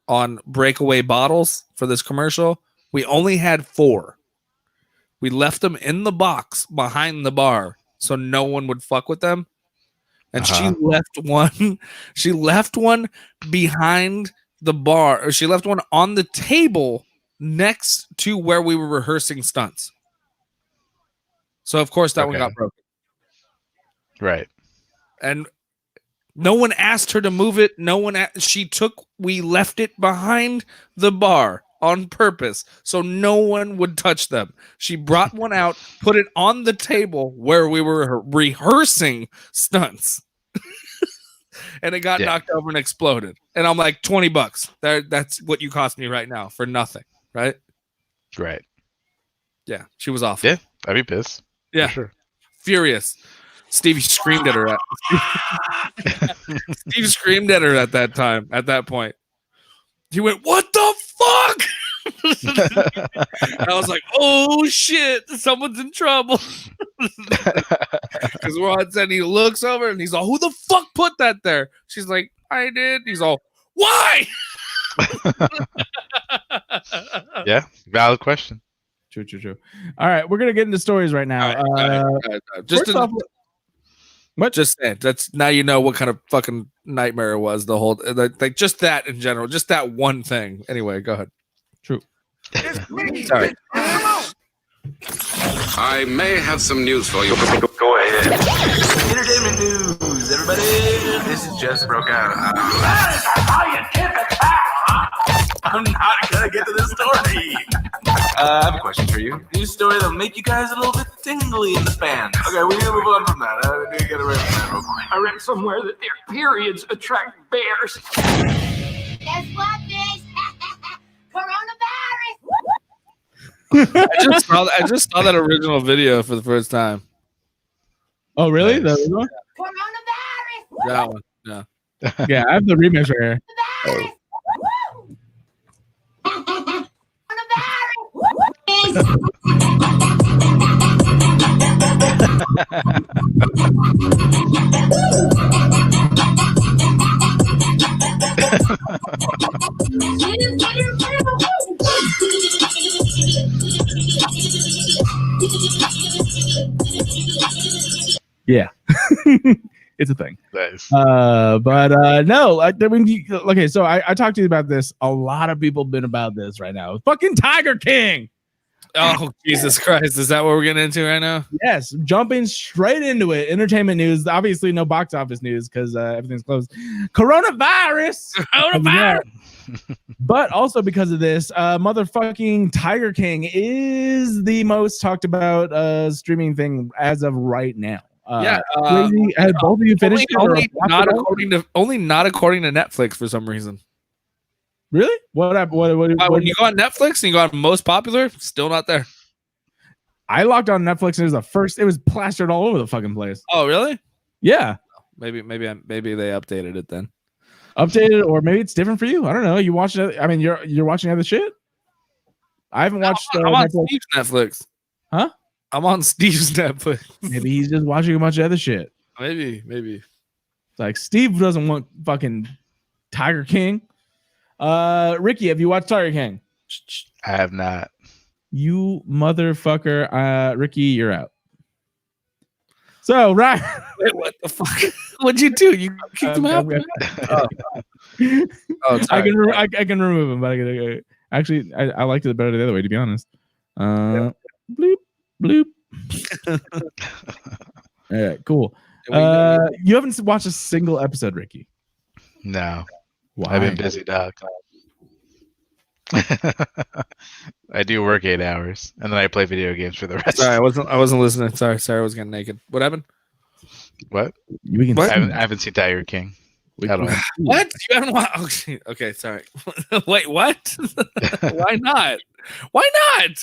on breakaway bottles for this commercial. We only had 4. We left them in the box behind the bar so no one would fuck with them. And she left one behind the bar, or she left one on the table next to where we were rehearsing stunts. So of course that one got broken. Right. And no one asked her to move it. We left it behind the bar on purpose so no one would touch them. She brought one out, put it on the table where we were rehearsing stunts. And it got knocked over and exploded. And I'm like, $20. That's what you cost me right now for nothing, right? Right. Yeah, she was awful. Yeah, I'd be pissed. Yeah, for sure. Furious. Steve screamed at her. Steve screamed at her at that time. At that point, he went, "What the fuck?" I was like, "Oh shit, someone's in trouble." Because we're on set, and he looks over and he's all, "Who the fuck put that there?" She's like, "I did." He's all, "Why?" Yeah, valid question. True. All right, we're gonna get into stories right now. All right. Just first off, what? Just saying. That's now you know what kind of fucking nightmare it was. The whole like just that in general, just that one thing. Anyway, go ahead. True. Sorry. I may have some news for you. Go ahead. Entertainment news, everybody. This is just broke out. I'm not gonna get to this story. I have a question for you. News story that'll make you guys a little bit tingly in the fans. Okay, we need to move on from that. I need to get away from that real quick. I read somewhere that their periods attract bears. Guess what, bitch? Coronavirus! I just saw that original video for the first time. Oh, really? Nice. That one? Coronavirus! That one. Yeah. Yeah, I have the remix right here. Coronavirus! Yeah. It's a thing. Nice. But no, like, I mean, okay, so I talked to you about this. A lot of people been about this right now. Fucking Tiger King. Oh, Jesus Christ. Is that what we're getting into right now? Yes, jumping straight into it. Entertainment news. Obviously, no box office news because everything's closed. Coronavirus. But also because of this, motherfucking Tiger King is the most talked about streaming thing as of right now. Crazy. Have both of you finished Only it? not according to Netflix for some reason. Really? What When you go on Netflix and you go on most popular, still not there. I logged on Netflix and it was plastered all over the fucking place. Oh, really? Yeah. Maybe they updated it then. Updated, or maybe it's different for you. I don't know. You watch it. I mean, you're watching other shit. I haven't watched. I'm on Netflix. Steve's Netflix. Huh? I'm on Steve's Netflix. Maybe he's just watching a bunch of other shit. Maybe. It's like Steve doesn't want fucking Tiger King. Ricky, have you watched Tiger King? I have not. You motherfucker. Ricky, you're out. So, right. Wait, what the fuck? What'd you do? You kicked him out? I can remove him, but I liked it better the other way, to be honest. Bloop, bloop. All right, cool. You haven't watched a single episode, Ricky. No. Why? I've been busy, dog. I do work 8 hours, and then I play video games for the rest. Sorry, I wasn't listening. Sorry, I was getting naked. What happened? What? What? I haven't seen Tiger King. At all. What? You haven't watched? Okay, sorry. Wait, what? Why not? Why not?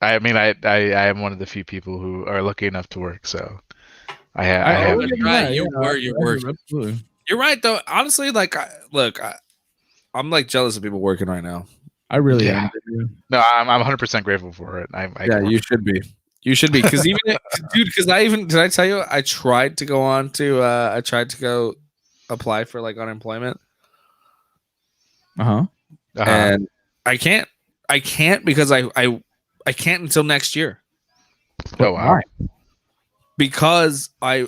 I mean, I am one of the few people who are lucky enough to work, so I have. Right, you were. Absolutely. You're right, though. Honestly, like, I'm like jealous of people working right now. I really Yeah. am. No, I'm 100% grateful for it. You should be. You should be, because did I tell you I tried to go apply for like unemployment, and I can't because I can't until next year. Oh wow! Because I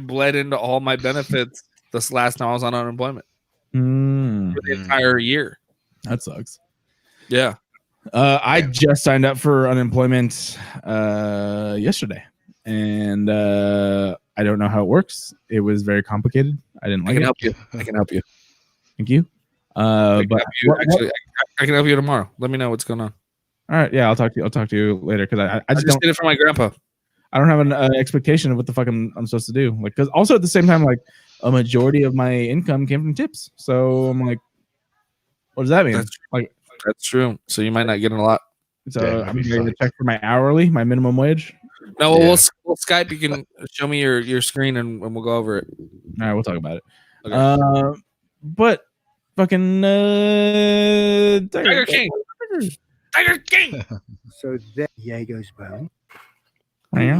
bled into all my benefits this last time I was on unemployment for the entire year. That sucks. Yeah. I just signed up for unemployment yesterday, and I don't know how it works. It was very complicated. I didn't like it. I can help you. Thank you. I can help you tomorrow. Let me know what's going on. All right. Yeah, I'll talk to you later because I just did it for my grandpa. I don't have an expectation of what the fuck I'm supposed to do. Like, because also at the same time, like a majority of my income came from tips. So I'm like, what does that mean? That's true. So you might not get a lot. So I'm going to check for my hourly, my minimum wage. No, Yeah. we'll Skype. You can show me your screen and we'll go over it. All right, we'll talk about it. Okay. But fucking Tiger King. Tiger King. So that Diego's bone. Yeah.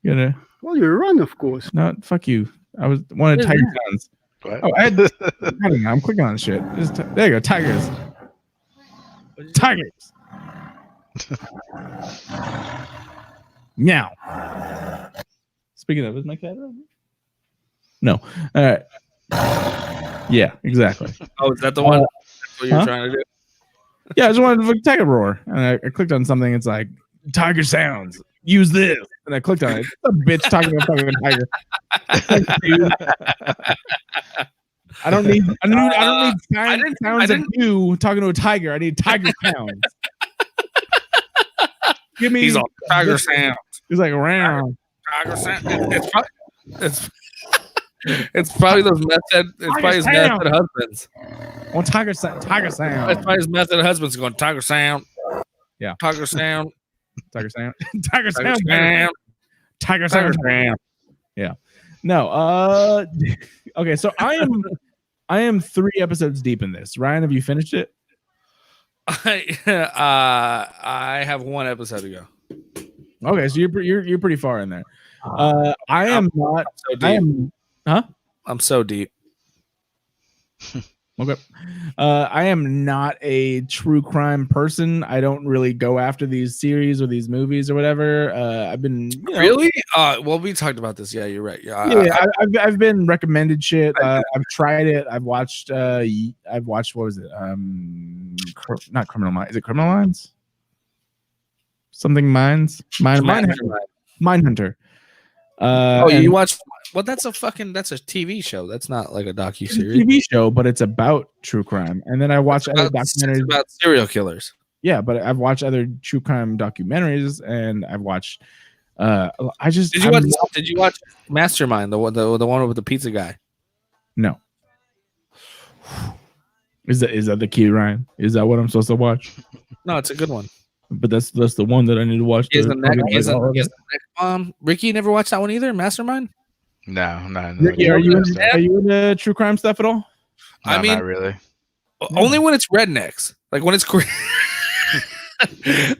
You Well, you're wrong, of course. no, fuck you. I wanted What is Tiger that? Sounds. What? Oh, I don't know. I'm clicking on shit. There you go, tigers. Tigers. Meow. Speaking of, is my cat around? No. All right. Yeah, exactly. Oh, is that the one? That's what you're Huh? trying to do? Yeah, I just wanted to tiger roar, and I clicked on something. It's like tiger sounds. Use this, and I clicked on it. It's a bitch talking about fucking tiger. Dude. I don't need sounds of you talking to a tiger. I need tiger sounds. Give me. He's all tiger sound. He's like around. Tiger sound. It's probably those method. It's probably his method husbands. Oh, tiger sound. Tiger sound. It's probably his method husbands going tiger sound. Yeah. Tiger sound. Tiger sound. Tiger Tiger sound. sound. Tiger Tiger sound. sound. Yeah. No. Okay. So I am 3 episodes deep in this. Ryan, have you finished it? I have 1 episode to go. Okay, so you're pretty far in there. I am not. So deep. I am. Huh? I'm so deep. Okay. I am not a true crime person. I don't really go after these series or these movies or whatever. I've been Really? Well, we talked about this. Yeah, you're right. I've been recommended shit. I've tried it. I've watched. What was it? Not Criminal Minds. Is it Criminal Minds? Something Minds. Mindhunter. You watched? Well, that's a TV show. That's not like a docuseries. TV show, but it's about true crime. And then I watch other documentaries about serial killers. Yeah, but I've watched other true crime documentaries, and I've watched. Did you watch Mastermind, the one with the pizza guy? No. Is that the key, Ryan? Is that what I'm supposed to watch? No, it's a good one. But that's the one that I need to watch. Ricky, you never watched that one either? Mastermind? No. Ricky, are you into true crime stuff at all? No, not really. Only when it's rednecks. Like when it's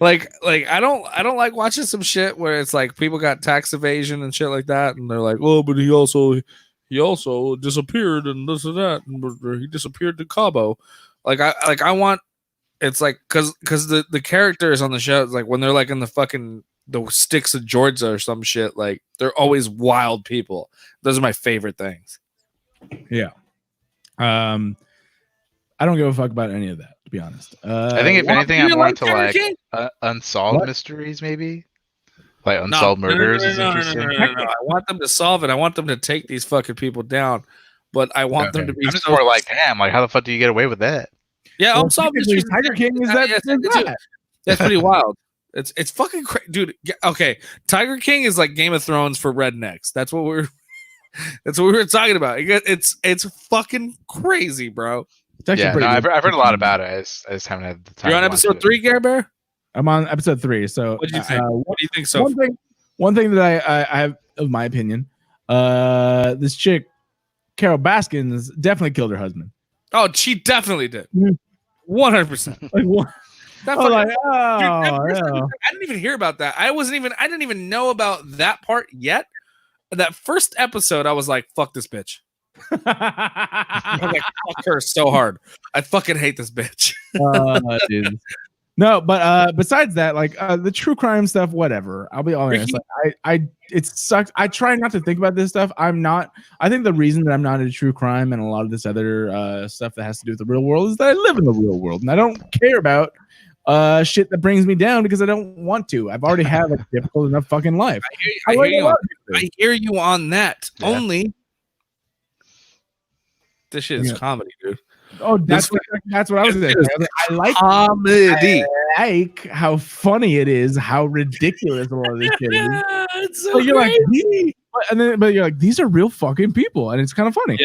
like I don't like watching some shit where it's like people got tax evasion and shit like that, and they're like, oh, but he also disappeared and this and that, and he disappeared to Cabo. I want. It's like because the characters on the show, it's like when they're like in the sticks of Georgia or some shit, like they're always wild people. Those are my favorite things. Yeah. I don't give a fuck about any of that, to be honest. I think if anything, I'm more into like unsolved mysteries, maybe like unsolved murders is interesting. No. I want them to solve it. I want them to take these fucking people down, but I want them to be. I'm just more like, damn, like how the fuck do you get away with that? Yeah, unsolved mysteries. Tiger King is that? That's pretty wild. It's fucking crazy, dude. Okay, Tiger King is like Game of Thrones for rednecks. That's what we were talking about. It's fucking crazy, bro. Yeah, no, I've heard a lot about it. I just haven't had the time. You're on episode 3, Gare Bear? I'm on episode 3. So what do you think? What do you think so? One thing that I have of my opinion, this chick, Carol Baskins, definitely killed her husband. Oh, she definitely did. 100%. Like what? I didn't even hear about that. I didn't even know about that part yet. That first episode, I was like, fuck this bitch. I was like, fuck her so hard. I fucking hate this bitch. Dude. No, but besides that, like the true crime stuff, whatever. I'll be honest. Like, it sucks. I try not to think about this stuff. I think the reason that I'm not into true crime and a lot of this other stuff that has to do with the real world is that I live in the real world and I don't care about shit that brings me down because I don't want to. I've already had a difficult enough fucking life. I hear you on that. Yeah. Only this shit is comedy, dude. Oh, that's what I was saying. I like comedy. I like how funny it is, how ridiculous a lot of this shit is. It's so but you're like, but you're like, these are real fucking people, and it's kind of funny.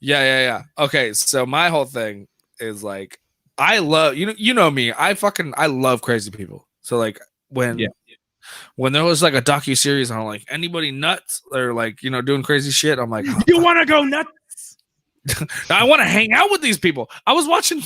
Yeah. Okay, so my whole thing is like, I love you know me. I love crazy people. So like when when there was like a docuseries on like anybody nuts or like doing crazy shit, I'm like, You want to go nuts? I want to hang out with these people. I was watching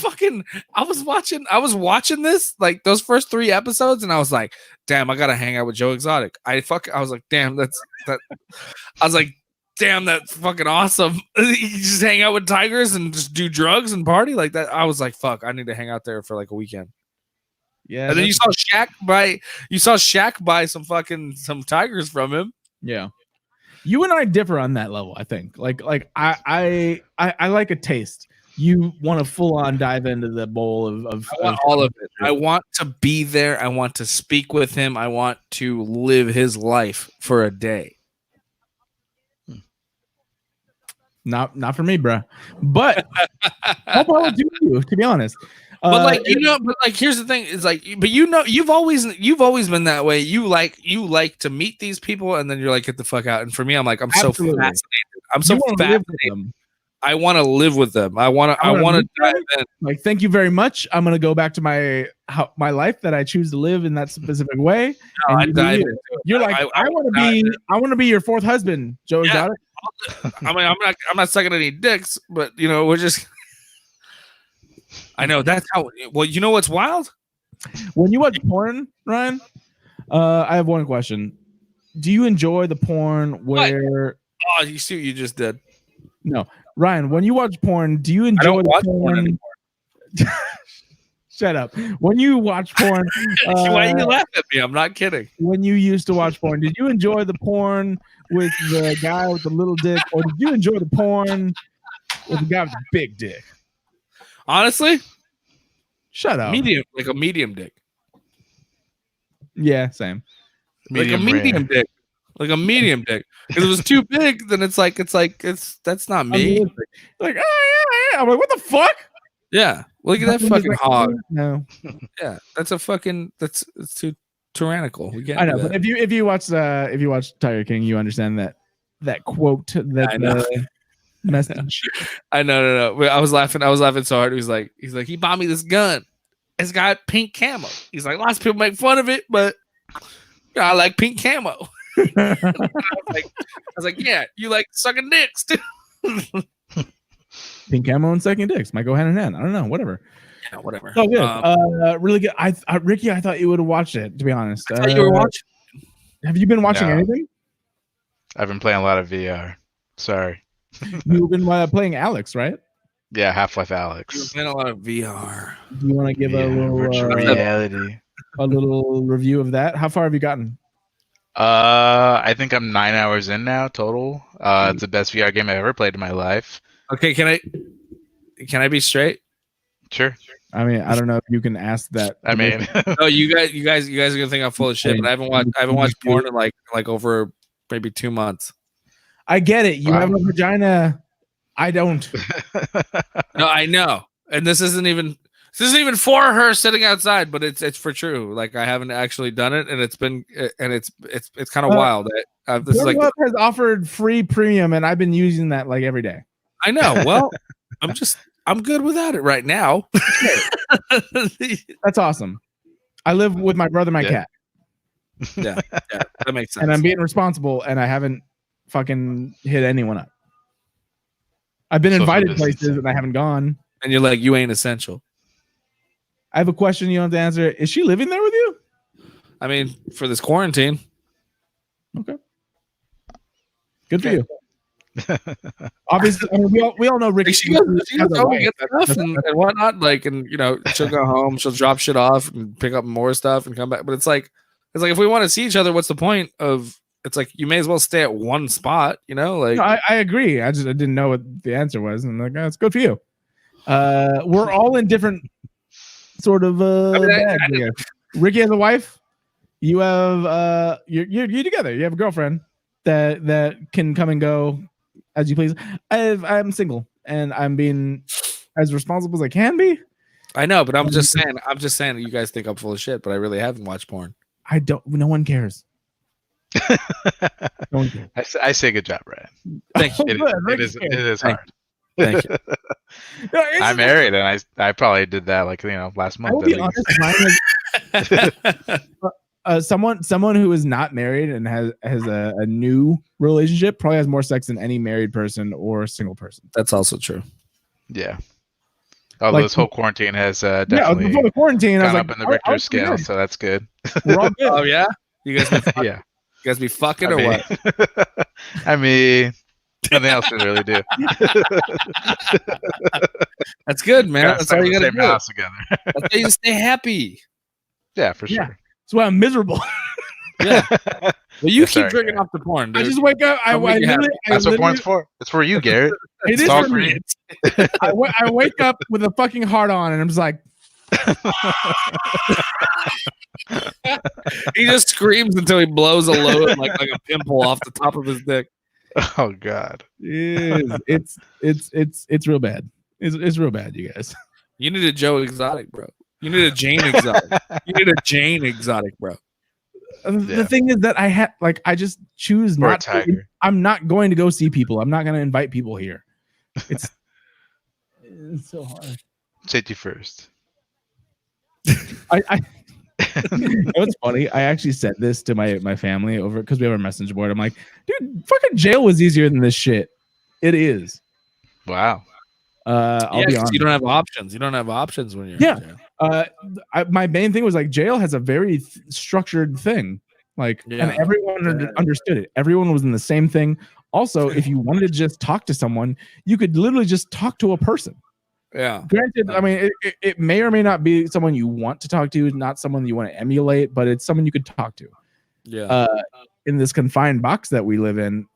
this like those first 3 episodes, and I was like, damn, I gotta hang out with Joe Exotic. I was like, damn, that. I was like, damn, that's fucking awesome. You just hang out with tigers and just do drugs and party like that. I was like, fuck, I need to hang out there for like a weekend. Yeah. And then you saw Shaq buy some tigers from him. Yeah. You and I differ on that level, I think. Like I like a taste. You want to full on dive into the bowl of I want all of it. I want to be there. I want to speak with him. I want to live his life for a day. Not for me, bro. But how power to you, to be honest. But here's the thing: is like, but you've always been that way. You like to meet these people, and then you're like, get the fuck out. And for me, I'm like, I'm Absolutely. so fascinated. I'm so fascinated. I want to live with them. I want to dive in. Like, thank you very much. I'm gonna go back to my life that I choose to live in that specific way. No, and you're like, I want to be your fourth husband, Joe Exotic. I mean, I'm not sucking any dicks, but we're just. I know that's how. Well, you know what's wild? When you watch porn, Ryan, I have one question. Do you enjoy the porn where? Oh, you see what you just did. No, Ryan. When you watch porn, do you enjoy the porn anymore? Shut up. When you watch porn, why you laugh at me? I'm not kidding. When you used to watch porn, did you enjoy the porn with the guy with the little dick, or did you enjoy the porn with the guy with the big dick? Honestly, shut up. Medium, like a medium dick. Yeah, same. Like a medium dick. Like a medium dick. If it was too big, then it's that's not me. Like, oh yeah. I'm like, what the fuck? Yeah. Look at that fucking hog. No. Yeah, that's it's too tyrannical. We can't. I know, but if you watch Tiger King, you understand that quote that message. I know. No. I was laughing so hard. He's like, he bought me this gun. It's got pink camo. He's like, lots of people make fun of it, but I like pink camo. I was like, yeah, you like sucking dicks too. Pink camo and sucking dicks might go hand in hand. I don't know. Whatever. Yeah, whatever. Oh, good. Really good. Ricky, I thought you would have watched it. To be honest, I thought you were watching. Have you been watching anything? I've been playing a lot of VR. Sorry. You've been playing Alex, right? Yeah, Half-Life Alex. You've been a lot of VR. Do you want to give a little virtual reality? A little review of that? How far have you gotten? I think I'm 9 hours in now total. It's the best VR game I've ever played in my life. Okay, can I be straight? Sure. I mean, I don't know if you can ask that. I mean, no, you guys are gonna think I'm full of shit, but I haven't watched porn in like over maybe 2 months. I get it. You have a vagina. I don't. No, I know, and this isn't even for her sitting outside, but it's for true. Like I haven't actually done it, and it's kind of wild. This is like has offered free premium, and I've been using that like every day. I know. Well, I'm good without it right now. That's awesome. I live with my brother, and my cat. Yeah, that makes sense. And I'm being responsible, and I haven't fucking hit anyone up. I've been invited places, and I haven't gone. And you're like, you ain't essential. I have a question you don't have to answer. Is she living there with you? I mean, for this quarantine. Okay. Good for you. Obviously, I mean, we all know Ricky. She goes get stuff and whatnot. Like, and she'll go home, she'll drop shit off and pick up more stuff and come back. But it's like if we want to see each other, what's the point of? It's like you may as well stay at one spot. Like no, I agree. I didn't know what the answer was, and like it's good for you. We're all in different sort of Ricky has a wife. You have you're together. You have a girlfriend that can come and go as you please. I'm single and I'm being as responsible as I can be. I know, but I'm just saying you guys think I'm full of shit, but I really haven't watched porn. I don't. No one cares. I say good job, Ryan. Thank you. It is hard. Thank you. I'm married, and I probably did that last month. I will be honest, someone who is not married and has a new relationship probably has more sex than any married person or single person. That's also true. Yeah. Although this whole quarantine has definitely before the quarantine, I was gone like, up in the Richter scale, so that's good. We're all good. Oh yeah, you guys be fucking, Yeah. you guys be fucking or mean, what? I mean, nothing else to really do. That's good, man. Gotta That's stay all in you the gotta same do. house together. That's how you stay happy. Yeah, for Yeah. sure. That's why I'm miserable. Yeah. Well, you Yeah, keep sorry, drinking Garrett. off the porn, dude. I just wake up. I'll make you happy. That's what porn's for. It's for you, Garrett. It It's is all for for me. you. I wake up with a fucking heart on, and I'm just like, He just screams until he blows a load like a pimple off the top of his dick. Oh God. it's real bad. It's real bad, you guys. You need a Joe Exotic, bro. You need a Jane Exotic. You need a Jane Exotic, bro. The thing is that I just choose Or not a tiger. I'm not going to go see people. I'm not going to invite people here. It's so hard. Safety first. I you know what's funny? I actually said this to my family over because we have a messenger board. I'm like, dude, fucking jail was easier than this shit. It is. Wow. I'll be honest. You don't have options. You don't have options when you're in jail. My main thing was like jail has a very structured thing, like, and everyone understood it. Everyone was in the same thing. Also, if you wanted to just talk to someone, you could literally just talk to a person. Yeah. Granted, I mean, it may or may not be someone you want to talk to, not someone you want to emulate, but it's someone you could talk to. Yeah. In this confined box that we live in,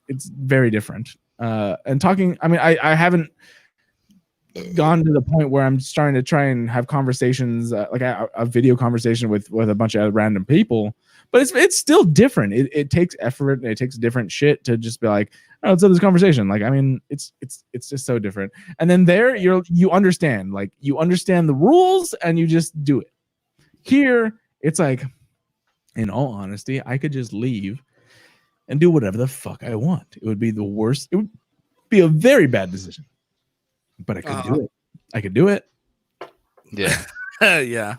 it's very different. And talking, I mean, I haven't gone to the point where I'm starting to try and have conversations, like a video conversation with a bunch of random people, but it's still different. It takes effort and it takes different shit to just be like, oh, let's have this conversation. Like, I mean, it's just so different. And then there you understand, like you understand the rules and you just do it. Here, it's like, in all honesty, I could just leave and do whatever the fuck I want. It would be the worst. It would be a very bad decision, but I could do it. I could do it. Yeah. Yeah.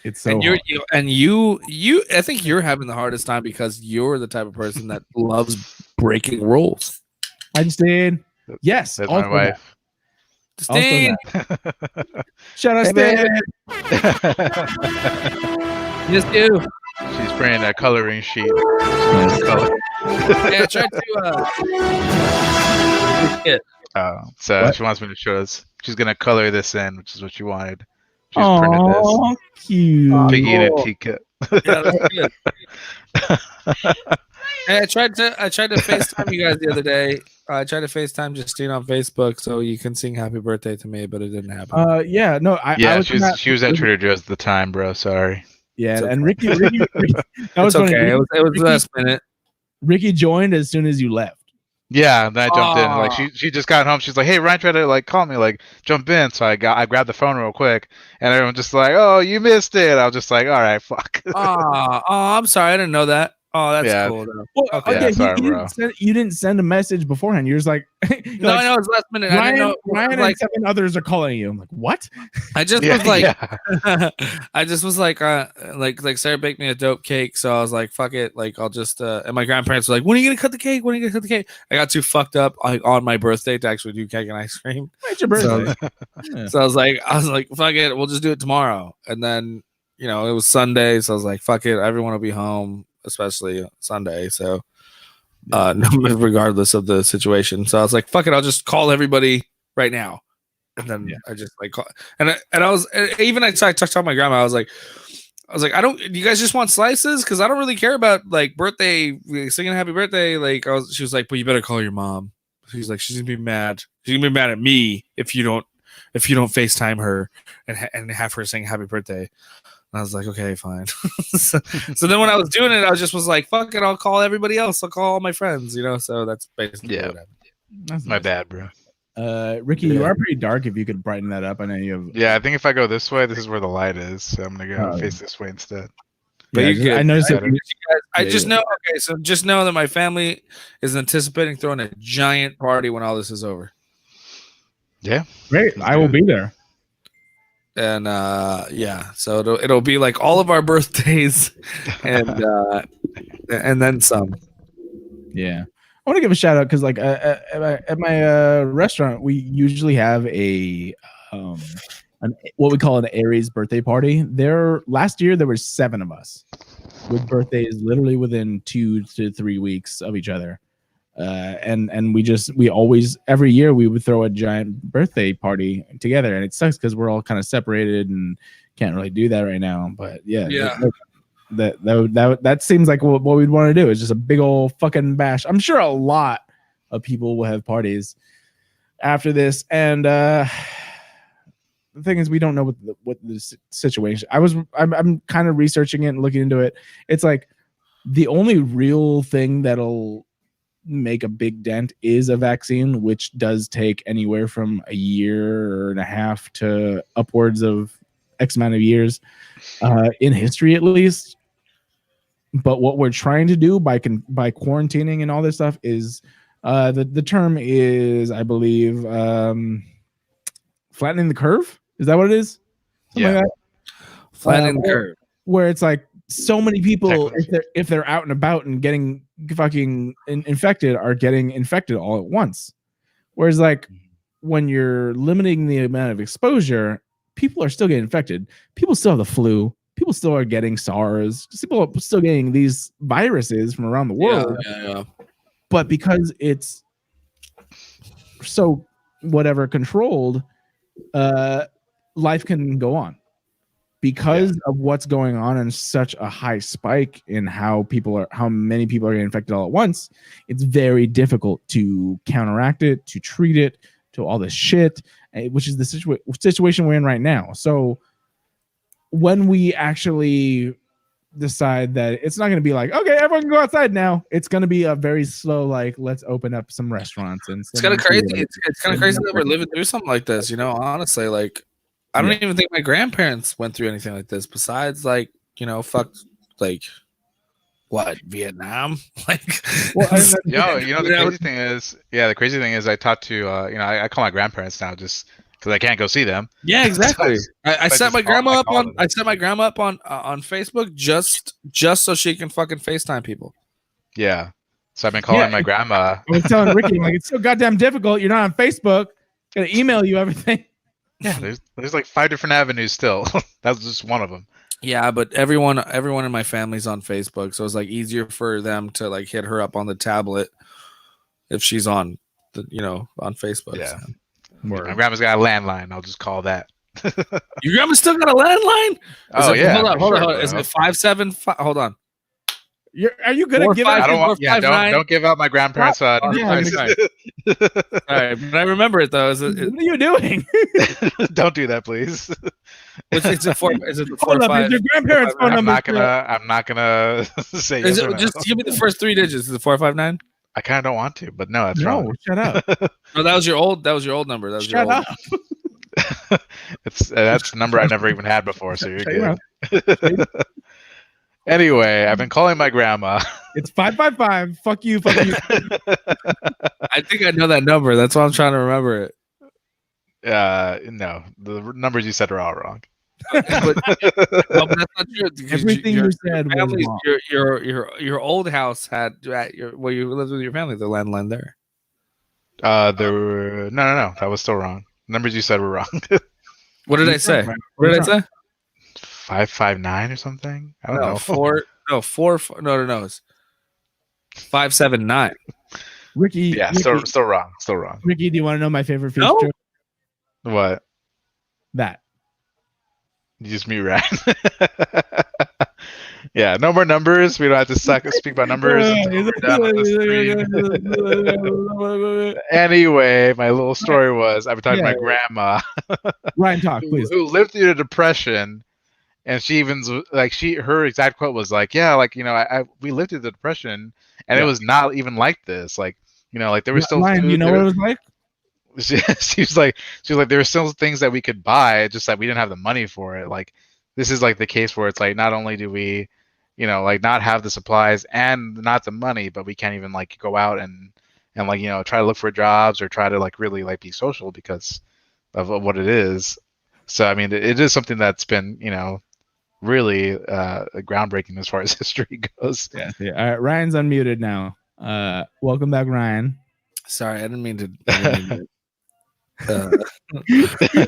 It's so and you I think you're having the hardest time because you're the type of person that loves breaking rules. I just did. Yes. That's my wife. Stan. Shout out, Stan. Yes, do. She's spraying that coloring sheet. Color. Yeah, try to. So What? she wants me to show us. She's gonna color this in, which is what she wanted. She's printed this. Cute. Piggy in a teacup. Yeah, that's good. Hey, I tried to FaceTime you guys the other day. I tried to FaceTime Justine on Facebook so you can sing happy birthday to me, but it didn't happen. Yeah, no, she was at Trader Joe's at the time, bro. Sorry. Yeah, It's and okay. Ricky that was funny. Okay. It was last minute. Ricky joined as soon as you left. Yeah, and then I jumped in. Like she just got home. She's like, "Hey, Ryan tried to like call me, like jump in." So I grabbed the phone real quick, and everyone just like, "Oh, you missed it." I was just like, "All right, fuck." I'm sorry, I didn't know that. Oh, that's cool. Though. Well, Okay. okay, sorry, you didn't send a message beforehand. You're just like, No, I know it's last minute. I didn't know. Ryan Like, and 7 others are calling you. I'm like, what? I just was like, I just was like Sarah baked me a dope cake, so I was like, fuck it, like I'll just. And my grandparents were like, when are you gonna cut the cake? When are you gonna cut the cake? I got too fucked up like on my birthday to actually do cake and ice cream. It's your birthday. So I was like, fuck it, we'll just do it tomorrow. And then it was Sunday, so I was like, fuck it, everyone will be home, especially Sunday. So regardless of the situation, so I was like, fuck it, I'll just call everybody right now. And then I just like call, and I was even I talked to my grandma. I was like, I don't. You guys just want slices? Because I don't really care about like birthday singing happy birthday. Like she was like, but you better call your mom. She's like, she's gonna be mad. She's gonna be mad at me if you don't FaceTime her and have her sing happy birthday. And I was like, okay, fine. so then when I was doing it, I was like, fuck it, I'll call everybody else. I'll call all my friends, So that's basically what happened. That's My bad, bro. Ricky, you are pretty dark. If you could brighten that up, I know you have. Yeah, I think if I go this way, this is where the light is. So I'm gonna go face this way instead. But I noticed that. I just know. Okay, so just know that my family is anticipating throwing a giant party when all this is over. Yeah, great. I will be there. and so it'll be like all of our birthdays, and then some. Yeah, I want to give a shout out because like at my restaurant, we usually have what we call an Aries birthday party. Last year there were 7 of us with birthdays literally within 2 to 3 weeks of each other. And we always every year we would throw a giant birthday party together, and it sucks because we're all kind of separated and can't really do that right now. But yeah. That seems like what we'd want to do is just a big old fucking bash. I'm sure a lot of people will have parties after this, and the thing is, we don't know what the situation. I'm kind of researching it and looking into it. It's like the only real thing that'll make a big dent is a vaccine, which does take anywhere from a year and a half to upwards of X amount of years in history, at least. But what we're trying to do by quarantining and all this stuff is the term is, I believe, flattening the curve. Is that what it is? Something like that? Flattening the curve. Where it's like so many people, if they're out and about and getting fucking infected, are getting infected all at once. Whereas like when you're limiting the amount of exposure, people are still getting infected. People still have the flu. People still are getting SARS. People are still getting these viruses from around the world. Yeah. But because it's so whatever controlled, life can go on. Because of what's going on and such a high spike in how many people are getting infected all at once, it's very difficult to counteract it, to treat it, to all this shit, which is the situation we're in right now. So when we actually decide that it's not going to be like, okay, everyone can go outside now, it's going to be a very slow, like, let's open up some restaurants. And it's kind of crazy. It's kind of crazy that we're living through something like this. Honestly, like, I don't even think my grandparents went through anything like this. Besides, like, like what, Vietnam? Like, the crazy thing is, I talked to, I call my grandparents now just because I can't go see them. Yeah, exactly. I set my grandma up on Facebook just so she can fucking FaceTime people. Yeah. So I've been calling my grandma. I was telling Ricky, like, it's so goddamn difficult. You're not on Facebook. Gotta email you everything. Yeah, there's like 5 different avenues still. That's just one of them. Yeah, but everyone in my family's on Facebook, so it's like easier for them to like hit her up on the tablet if she's on on Facebook. Yeah. So. My grandma's got a landline. I'll just call that. Your grandma still got a landline? Hold on. Is it 575? Hold on. Are you gonna give out? Don't give out my grandparents. All right, but I remember it though. What are you doing? Don't do that, please. Is it the 4-5? Is your grandparents' phone number? I'm not gonna say. Just give me the first 3 digits. Is it 459? I kind of don't want to, but no, that's wrong. Shut up. No, that was your old number. Shut up. That's a number I never even had before, so you're good. Anyway, I've been calling my grandma. It's 555. Fuck you. I think I know that number. That's why I'm trying to remember it. No, the numbers you said are all wrong. But that's not true. Everything you said was wrong. Your old house had where you lived with your family, the landline there. There were no. That was still wrong. The numbers you said were wrong. What did I say? What did I say? 559 or something. I don't know. No. It's 579. Ricky. Yeah, still wrong. Still wrong. Ricky, do you want to know my favorite feature? No? What? That. You just mute Ryan. Yeah, no more numbers. We don't have to speak about numbers. Anyway, my little story was I've been talking to my grandma. Ryan, talk, please. Who lived through the Depression, and she even her exact quote was like, "Yeah, like we lived through the Depression, and it was not even like this. Like there was still Ryan, food, you know what it was like." She was like there were still things that we could buy, just that we didn't have the money for it. Like this is like the case where it's like not only do we not have the supplies and not the money, but we can't even like go out and try to look for jobs or try to like really like be social because of what it is. So I mean, it is something that's been really groundbreaking as far as history goes. Yeah. All right, Ryan's unmuted now. Welcome back, Ryan. Sorry, I didn't mean to.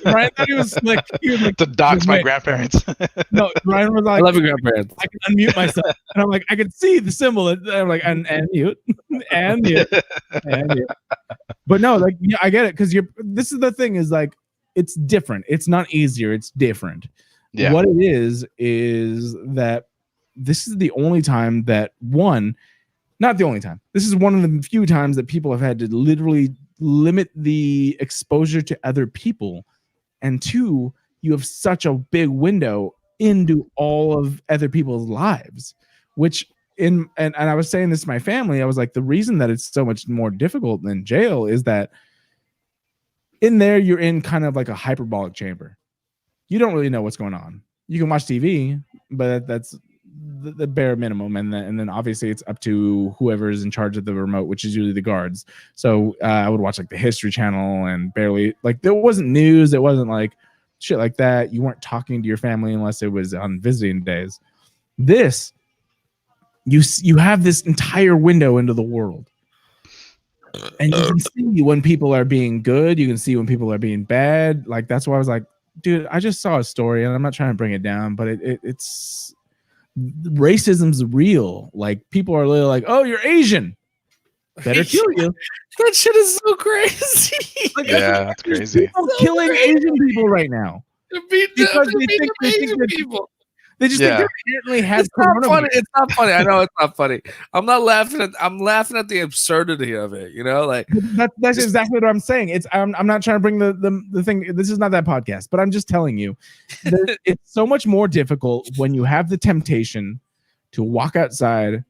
Ryan thought he was slick. He was like, to dox my grandparents. No, Ryan was like, I love your grandparents. I can unmute myself, and I'm like, I can see the symbol. And I'm like, and mute, and mute, and mute. But no, like, yeah, I get it because this is the thing is like, it's different. It's not easier. It's different. Yeah. What it is that this is the only time that not the only time. This is one of the few times that people have had to literally limit the exposure to other people, and two, you have such a big window into all of other people's lives, which and I was saying this to my family. I was like, the reason that it's so much more difficult than jail is that in there you're in kind of like a hyperbolic chamber. You don't really know what's going on. You can watch TV, but that's the bare minimum, and then obviously it's up to whoever's in charge of the remote, which is usually the guards. So I would watch like the History Channel, and barely like there wasn't news. It wasn't like shit like that. You weren't talking to your family unless it was on visiting days. This you have this entire window into the world, and you can see when people are being good. You can see when people are being bad. Like that's why I was like, dude, I just saw a story, and I'm not trying to bring it down, but it's racism's real. Like people are literally like, oh, you're Asian, better kill you. That shit is so crazy. Like, Yeah, that's crazy. People killing Asian people right now because they think that people. they just think they inherently have It's not coronavirus. funny. It's not funny. I know it's not funny. I'm laughing at the absurdity of it. You know, like That's exactly what I'm saying. I'm not trying to bring the thing. This is not that podcast, but I'm just telling you, it's so much more difficult when you have the temptation to walk outside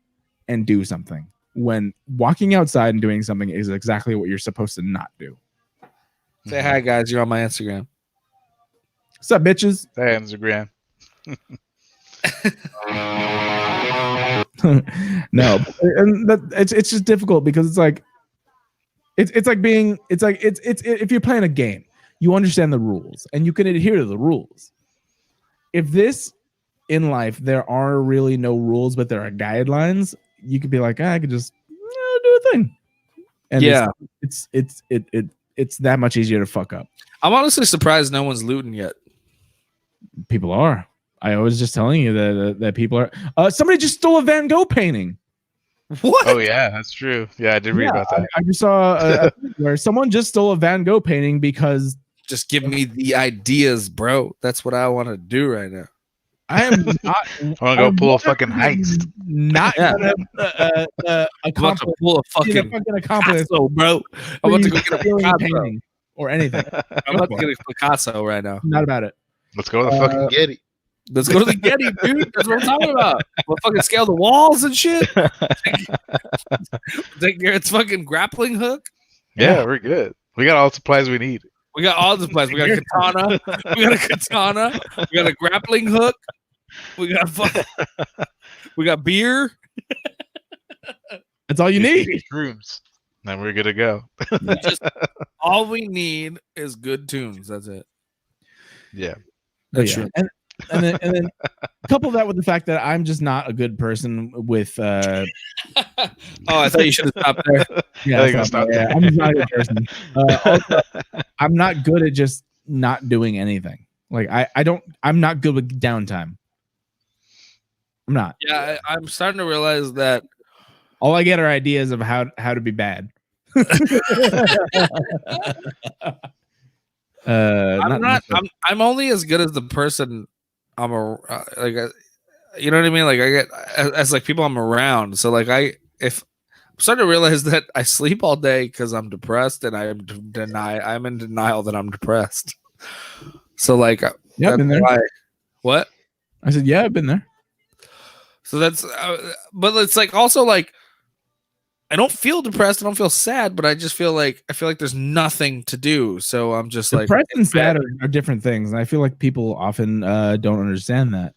and do something. When walking outside and doing something is exactly what you're supposed to not do. say hi, guys. You're on my Instagram. What's up, bitches? Hey, Instagram. No, and it's just difficult because it's like if you're playing a game, you understand the rules and you can adhere to the rules. If this in life there are really no rules but there are guidelines, you could be like, I could just do a thing, and Yeah. it's that much easier to fuck up. I'm honestly surprised no one's looting yet. People are. I was just telling you that people are. Somebody just stole a Van Gogh painting. What? Oh yeah, that's true. Yeah, I did read about that. I just saw where someone just stole a Van Gogh painting because Just give me the ideas, bro. That's what I want to do right now. I am not. I want to go pull a fucking heist. Not gonna I'm about accomplish. to pull a fucking accomplice Picasso, bro. I'm about to go get a stealing Picasso. painting or anything. I'm about to get a Picasso right now. Not about it. Let's go to the fucking Getty. Let's go to the Getty, dude. That's what I'm talking about. We'll fucking scale the walls and shit. Take Garrett's fucking grappling hook. Yeah, we're good. We got all the supplies we need. We got all the supplies. We got a katana. We got a katana. We got a grappling hook. We got beer. That's all you need. Rooms. Then we're good to go. All we need is good tunes. That's it. Yeah. That's Yeah. true. And then couple that with the fact that I'm just not a good person with Oh, I thought you should have stopped there. I'm just not a good person. Also, I'm not good at just not doing anything. Like I'm not good with downtime. I'm not. Yeah, I'm starting to realize that All I get are ideas of how to be bad. I'm only as good as the person I'm you know what I mean? Like I get as like people I'm around. So like I'm starting to realize that I sleep all day because I'm depressed, and I'm in denial that I'm depressed. So like, yeah, I've been there. What? I said, yeah, I've been there. So that's, but it's like also like, I don't feel depressed. I don't feel sad, but I just feel like there's nothing to do. So I'm just like, depressed and sad are different things, and I feel like people often don't understand that.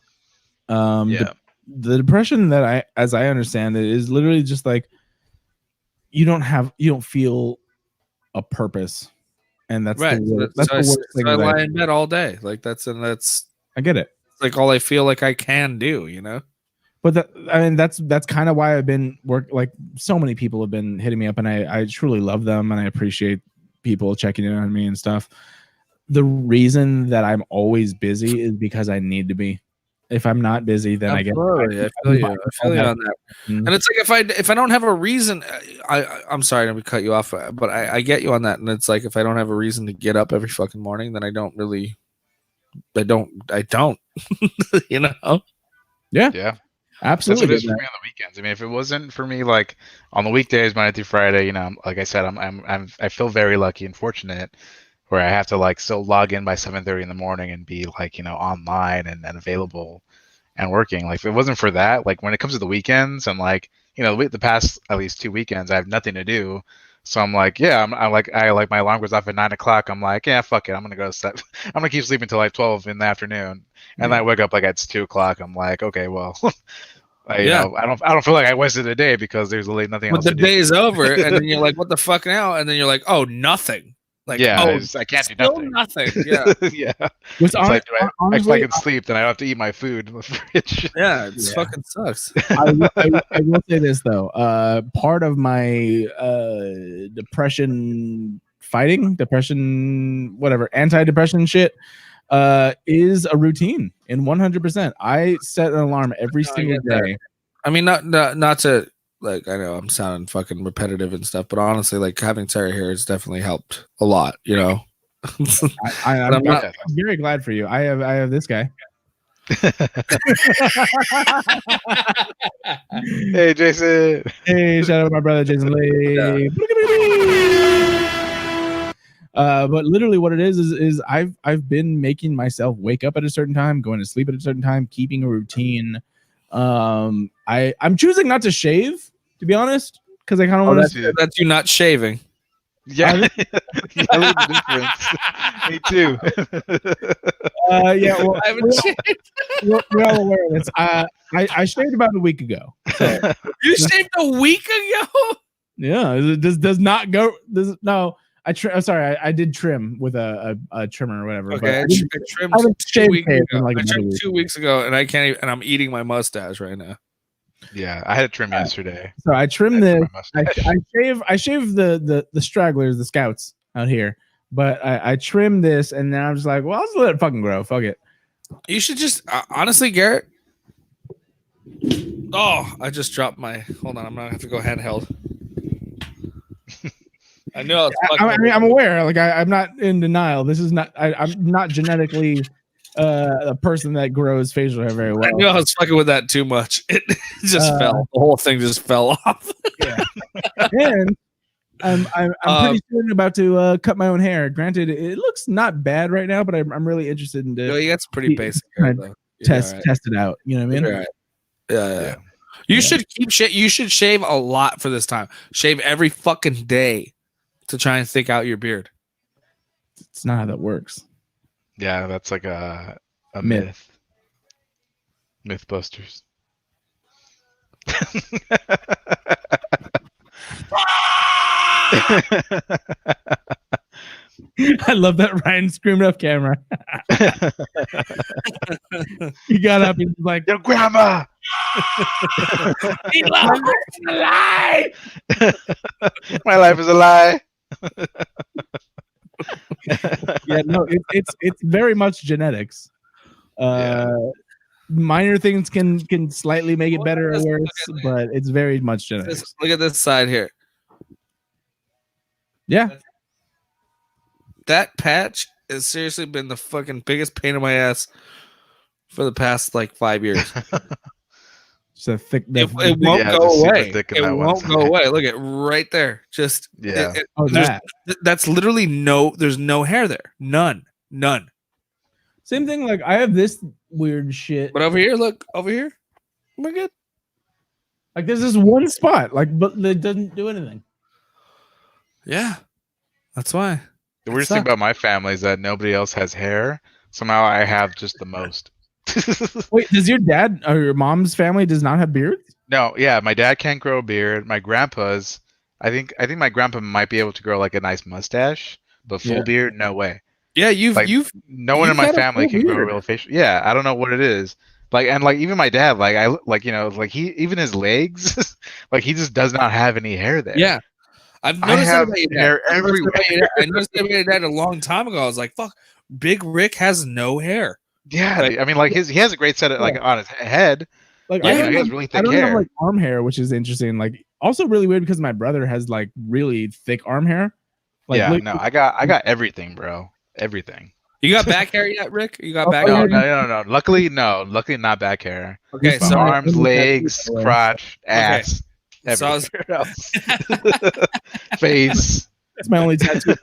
The depression that as I understand it, is literally just like you don't feel a purpose. and that's Right. that's the worst So thing. I that lie in bed all day. Like that's I get it. like all I feel like I can do, you know? But I mean, that's kind of why I've been like so many people have been hitting me up, and I truly love them, and I appreciate people checking in on me and stuff. The reason that I'm always busy is because I need to be. If I'm not busy, then I feel you. I feel you on that. And it's like if I don't have a reason, I'm sorry to cut you off, but I get you on that. And it's like if I don't have a reason to get up every fucking morning, then I don't. You know? Yeah. Absolutely. That's what it is for me on the weekends. I mean, if it wasn't for me, like on the weekdays, Monday through Friday, you know, like I said, I feel very lucky and fortunate where I have to like still log in by 7:30 in the morning and be like, you know, online and available and working. Like if it wasn't for that, like when it comes to the weekends, I'm like, you know, the past at least 2 weekends, I have nothing to do. So I'm like, yeah, I like my alarm goes off at 9 o'clock. I'm like, yeah, fuck it. I'm gonna go set. I'm gonna keep sleeping until like 12 in the afternoon, and then I wake up like at 2 o'clock. I'm like, okay, well, you know, I don't feel like I wasted a day because there's really nothing else. But the day is over, and then you're like, what the fuck now? And then you're like, oh, nothing. Like, yeah, oh, I can't do nothing. Yeah, yeah. Which like, honestly, I can sleep, then I don't have to eat my food in the fridge. Yeah, it fucking sucks. I will say this though. Part of my depression, whatever, anti-depression shit, is a routine. And 100%, I set an alarm every single day. I mean, not to like. I know I'm sounding fucking repetitive and stuff, but honestly, like having Sarah here has definitely helped a lot. You know, I'm very glad for you. I have this guy. Hey, Jason. Hey, shout out to my brother Jason Lee. But literally what it is I've been making myself wake up at a certain time, going to sleep at a certain time, keeping a routine. I'm choosing not to shave, to be honest, because I kind of want to. That's you not shaving. Yeah, I know the difference. Me too. Yeah, well, I haven't shaved. We're all aware of this. I shaved about a week ago. So. You shaved a week ago? Yeah, it does not go. No. I'm sorry. I did trim with a trimmer or whatever. Okay, I trimmed 2 weeks ago. I trimmed 2 weeks ago, and I can't. Even, and I'm eating my mustache right now. Yeah, I had a trim yesterday. So I trimmed I shave the stragglers, the scouts out here, but I trimmed this, and then I'm just like, well, I'll just let it fucking grow. Fuck it. You should just honestly, Garrett. Oh, I just dropped my. Hold on, I'm gonna have to go handheld. I know. I'm aware. Like I'm not in denial. This is not. I'm not genetically a person that grows facial hair very well. I knew I was fucking with that too much. It just fell. The whole thing just fell off. Yeah. And I'm pretty soon about to cut my own hair. Granted, it looks not bad right now, but I'm really interested in that's pretty basic. Test it out. You know what I mean? Right. Yeah. You should you should shave a lot for this time. Shave every fucking day to try and thick out your beard. It's not how that works. Yeah, that's like a myth. Mythbusters. I love that Ryan screamed off camera. He got up and was like, "Your grandma." He loves a lie. My life is a lie. Yeah, no, it's very much genetics. Minor things can slightly make it better or worse, but it's very much genetics. Look at this side here. Yeah. That patch has seriously been the fucking biggest pain in my ass for the past like 5 years. So thick. It won't go away. It won't go away. Look at right there. Just that's literally there's no hair there. None. Same thing. Like I have this weird shit. But over here, look over here. We're good. Like there's this one spot, like, but it doesn't do anything. Yeah, that's why. The weirdest thing about my family is that nobody else has hair. Somehow I have just the most. Wait, does your dad or your mom's family does not have beards? No, yeah, my dad can't grow a beard. My grandpa's, I think my grandpa might be able to grow like a nice mustache, but full Yeah. beard, no way. Yeah, you've No one you've in my got a family full can grow a beard. real facial. Yeah, I don't know what it is. And even my dad, he even his legs, like he just does not have any hair there. Yeah, I've I noticed that have about your dad. hair I noticed that everywhere. about your dad. I noticed that about your dad a long time ago. I was like, "Fuck, Big Rick has no hair." Yeah, Like, dude. I mean, like he has a great set of on his head. Like But, I don't he has have, really I thick don't hair. have like arm hair, which is interesting. Like also really weird because my brother has like really thick arm hair. Like yeah, look- no, I got everything, bro. Everything. you got back hair yet, Rick? You got Oh, back yeah, hair? No. Luckily, no. Luckily, not back hair. Okay, But so arms, Let me legs, tattoo it away. crotch, ass, So I was- everywhere else. Face. That's my only tattoo.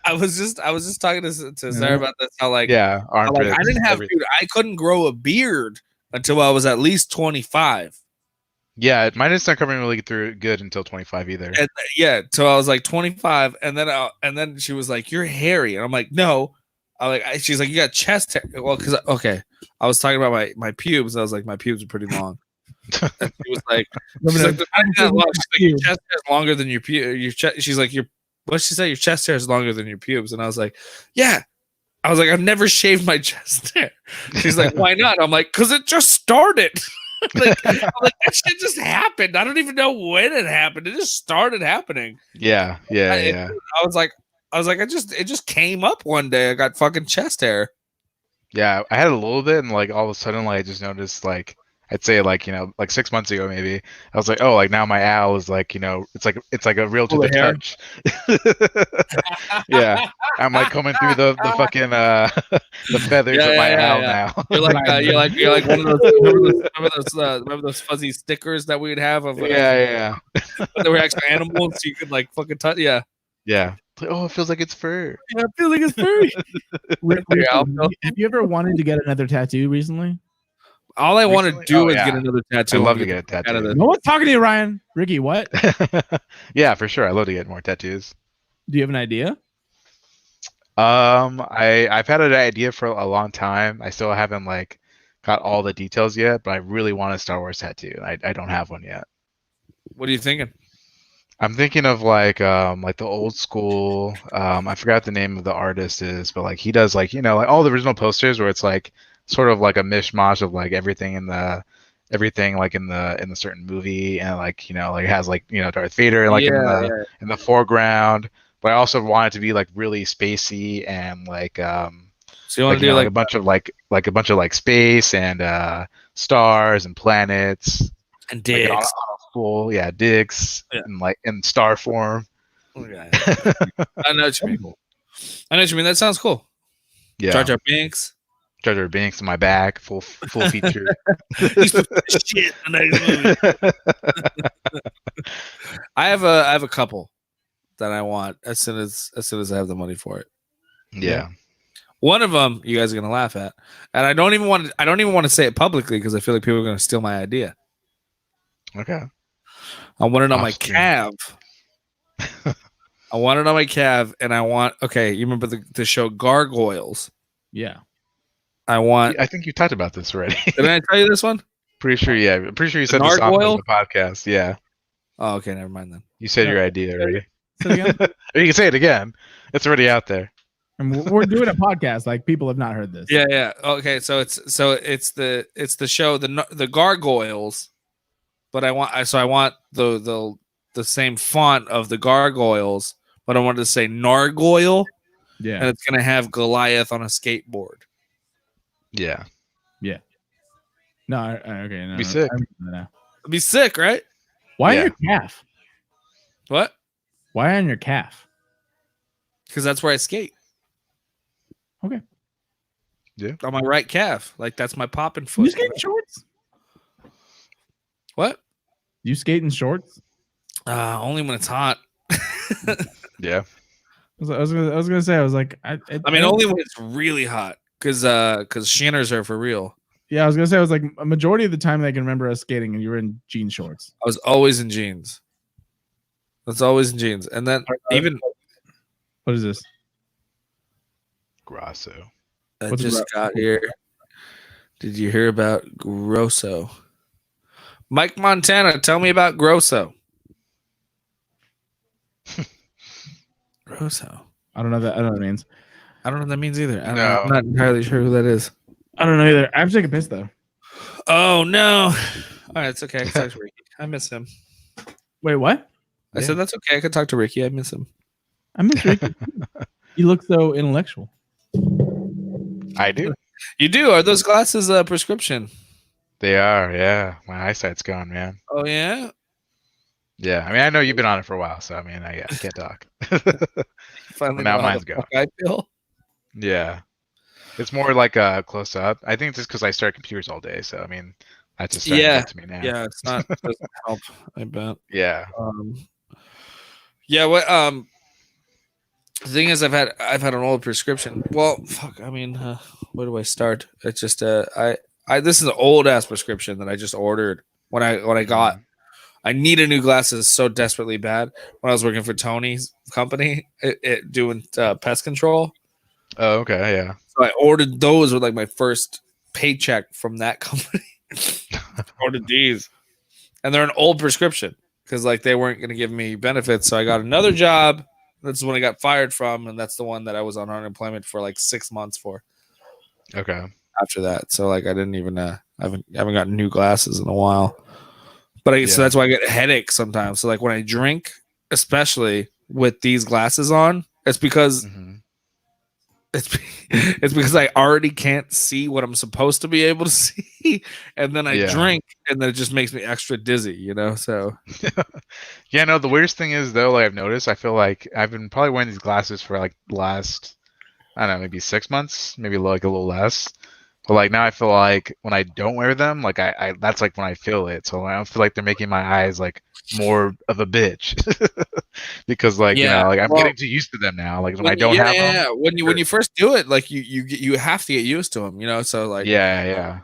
I was just talking to Sarah about this. How like Yeah, how, like armpits. I didn't have everything. dude, I couldn't grow a beard until I was at least 25. Yeah, mine didn't start coming really through good until 25 either. And yeah, so I was like 25, and then she was like, "You're hairy," and I'm like, "No." She's like, "You got chest hair." Well, because I was talking about my pubes. I was like, my pubes are pretty long. And she was like, "They're not that long." She's like, "Your chest hair is longer than your chest." She's like, "What'd she say? Your chest hair is longer than your pubes." And I was like, "Yeah." I was like, "I've never shaved my chest hair." She's like, "Why not?" I'm like, "Cause it just started." I'm like, that shit just happened. I don't even know when it happened. It just started happening. Yeah. I was like, it just came up one day. I got fucking chest hair. Yeah, I had a little bit, and like all of a sudden, like I just noticed, like I'd say, like like 6 months ago, maybe I was like, oh, like now my owl is like, it's like a real to the hair. touch. Yeah, I'm like coming through the fucking the feathers of my owl now. You're like one of those. Remember those fuzzy stickers that we would have of Yeah. they were actual animals, so you could like fucking touch. Yeah. Yeah. Oh, it feels like it's fur. Yeah, I feel like it's furry. Have you ever wanted to get another tattoo recently? All I want to Recently? do Oh, is yeah. get another tattoo. I'd love and to get a tattoo. out of this. No one's talking to you, Ryan. Ricky, what? Yeah, for sure. I love to get more tattoos. Do you have an idea? I've had an idea for a long time. I still haven't like got all the details yet, but I really want a Star Wars tattoo. I don't have one yet. What are you thinking? I'm thinking of like the old school. I forgot the name of the artist is, but like he does like like all the original posters where it's like sort of like a mishmash of like everything in the certain movie, and like like it has like Darth Vader like in the foreground. But I also want it to be like really spacey and like So you want to do like like a bunch of space and stars and planets and like, dicks? on a full dicks and like in star form. Okay. I know what you mean. That sounds cool. Yeah, Jar Jar Binks. Jar Jar Binks on my back, full feature. He's the shit in the next movie. I have a couple that I want as soon as I have the money for it. Yeah. One of them you guys are gonna laugh at, and I don't even want to say it publicly because I feel like people are gonna steal my idea. Okay. I want it on my calf. I want it on my calf, and I want. Okay, you remember the show Gargoyles? Yeah. I think you talked about this already. Did I tell you this one? Pretty sure, yeah. I'm pretty sure you said this on the podcast. Yeah. Oh, okay, never mind then. You said your idea already. Say it again? Or you can say it again. It's already out there. And we're doing a podcast. Like people have not heard this. Yeah. Okay, so it's the show the Gargoyles, but I want the same font of the Gargoyles, but I wanted to say Nargoyle. Yeah. And it's gonna have Goliath on a skateboard. Yeah. Yeah. No. Okay. No. Be sick. It'd be sick, right? Why on your calf? What? Why on your calf? Because that's where I skate. Okay. Yeah. On my right calf. Like that's my popping foot. You skate in shorts? What? You skate in shorts? Only when it's hot. Yeah. I was gonna say. I was like, I mean, only when it's really hot, because shinners are for real. Yeah, I was gonna say. I was like, a majority of the time I can remember us skating, and you were in jean shorts. I was always in jeans. That's always in jeans, and then even. What is this? Grosso. I just got here. Did you hear about Grosso? Mike Montana, tell me about Grosso. Grosso. I don't know that. I don't know what that means. I don't know what that means either. I'm No. not entirely sure who that is. I don't know either. I have to take a piss though. Oh no! All right, it's okay. I can talk to Ricky. I miss him. Wait, what? I said that's okay. I can talk to Ricky. I miss him. I miss Ricky. You look so intellectual. I do. You do? Are those glasses a prescription? They are. Yeah, my eyesight's gone, man. Oh yeah. Yeah, I mean, I know you've been on it for a while, so I mean, I can't talk. Finally, Now know how mine's the gone. fuck I feel. Yeah, it's more like close up. I think it's just because I stare at computers all day, so I mean, that's just starting to get to me now. Yeah, it's not it doesn't help. I bet. Yeah. Yeah. What? The thing is, I've had an old prescription. Well, fuck. I mean, where do I start? It's just I this is an old ass prescription that I just ordered when I got. I needed new glasses so desperately bad when I was working for Tony's company, doing pest control. Oh, okay, yeah. So I ordered those with like my first paycheck from that company. Ordered these, and they're an old prescription because like they weren't going to give me benefits. So I got another job. That's the one I got fired from, and that's the one that I was on unemployment for like 6 months for. Okay. After that, so like I didn't even I haven't gotten new glasses in a while. But so that's why I get a headache sometimes. So like when I drink, especially with these glasses on, it's because it's because I already can't see what I'm supposed to be able to see, and then I drink, and then it just makes me extra dizzy, you know. So yeah, no. The weirdest thing is though, like I've noticed, I feel like I've been probably wearing these glasses for like the last, I don't know, maybe 6 months, maybe like a little less. But like now I feel like when I don't wear them, like I that's like when I feel it. So I don't feel like they're making my eyes like more of a bitch because like you know, like I'm getting too used to them now. Like when I don't have them. When you first do it, like you have to get used to them, you know. So like yeah.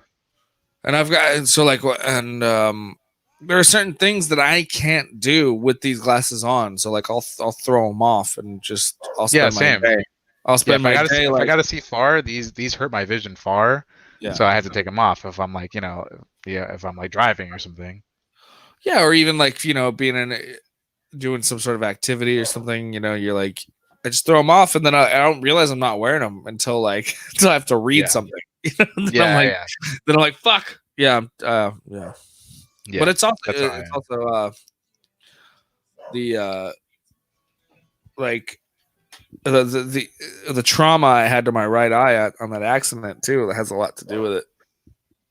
And I've got so like and there are certain things that I can't do with these glasses on. So like I'll throw them off and just I'll spend my day. I'll spend my day. If I gotta see far, these hurt my vision far. Yeah. So I have to take them off if I'm like, you know, if I'm like driving or something. Yeah, or even like, you know, doing some sort of activity or something, you know, you're like, I just throw them off and then I don't realize I'm not wearing them until I have to read something. Then I'm like, fuck. Yeah. Yeah. But it's also like the trauma I had to my right eye on that accident too. That has a lot to do with it.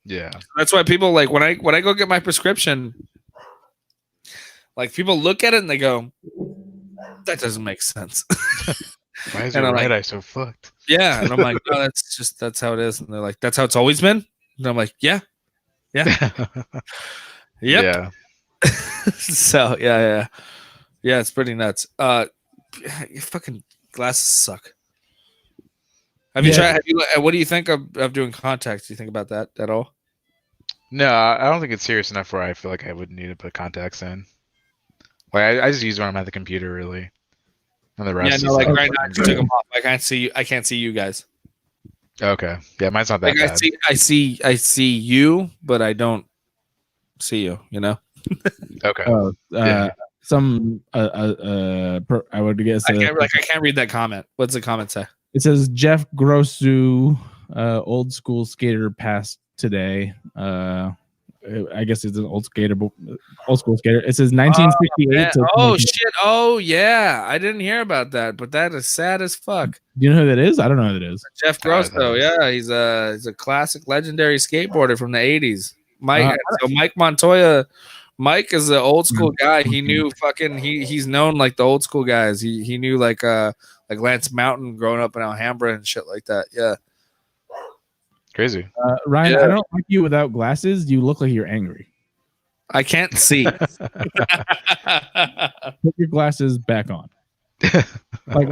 Yeah, that's why people like when I go get my prescription, like people look at it and they go, "That doesn't make sense." Why is your right eye so fucked? Yeah, and I'm like, "No, that's how it is." And they're like, "That's how it's always been." And I'm like, "Yeah, yep." Yeah. So yeah, it's pretty nuts. Your fucking glasses suck. Have you tried? What do you think of doing contacts? Do you think about that at all? No, I don't think it's serious enough where I feel like I would need to put contacts in. Like I just use when I'm at the computer, really. And the rest. Yeah, no, like right now, I just took them off. I can't see you. I can't see you guys. Okay. Yeah, mine's not that like bad. I see you, but I don't see you. You know. Okay. I would guess. I can't read that comment. What's the comment say? It says Jeff Grossu, old school skater, passed today. I guess it's an old school skater. It says 1968. Oh shit! Oh yeah, I didn't hear about that, but that is sad as fuck. Do you know who that is? I don't know who that is. Jeff Grosso. Yeah, he's a classic, legendary skateboarder from the '80s. Mike Montoya. Mike is an old school guy. He knew he's known like the old school guys. He knew like Lance Mountain growing up in Alhambra and shit like that. Yeah. Crazy. Ryan, I don't like you without glasses. You look like you're angry. I can't see. Put your glasses back on. Like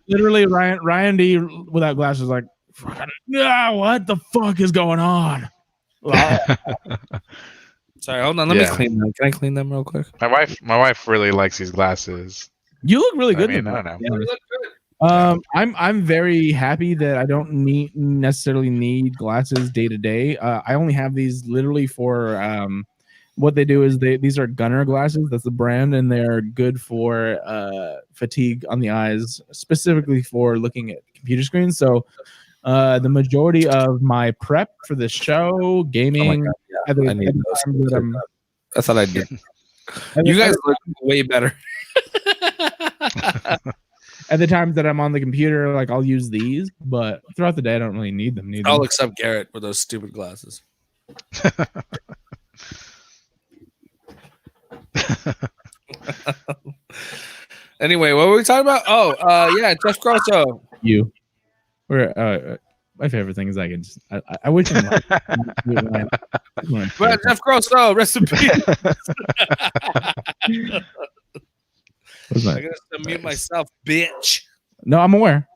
literally, Ryan D without glasses, like, what the fuck is going on? Sorry, hold on. Let me clean them. Can I clean them real quick? My wife really likes these glasses. You look really good. I don't know. Yeah, you look good. I'm very happy that I don't necessarily need glasses day to day. I only have these literally for what they do is these are Gunner glasses. That's the brand, and they're good for fatigue on the eyes, specifically for looking at computer screens. So the majority of my prep for the show, gaming, I need those. I thought I did. You guys look way better. At the times that I'm on the computer, like I'll use these, but throughout the day I don't really need them. I'll accept Garrett with those stupid glasses. Anyway, what were we talking about? Oh, yeah, Jeff Grosso. You. My favorite thing is I can just I wish him well, Jeff Grosso, rest in peace. I gotta unmute myself, bitch. No, I'm aware.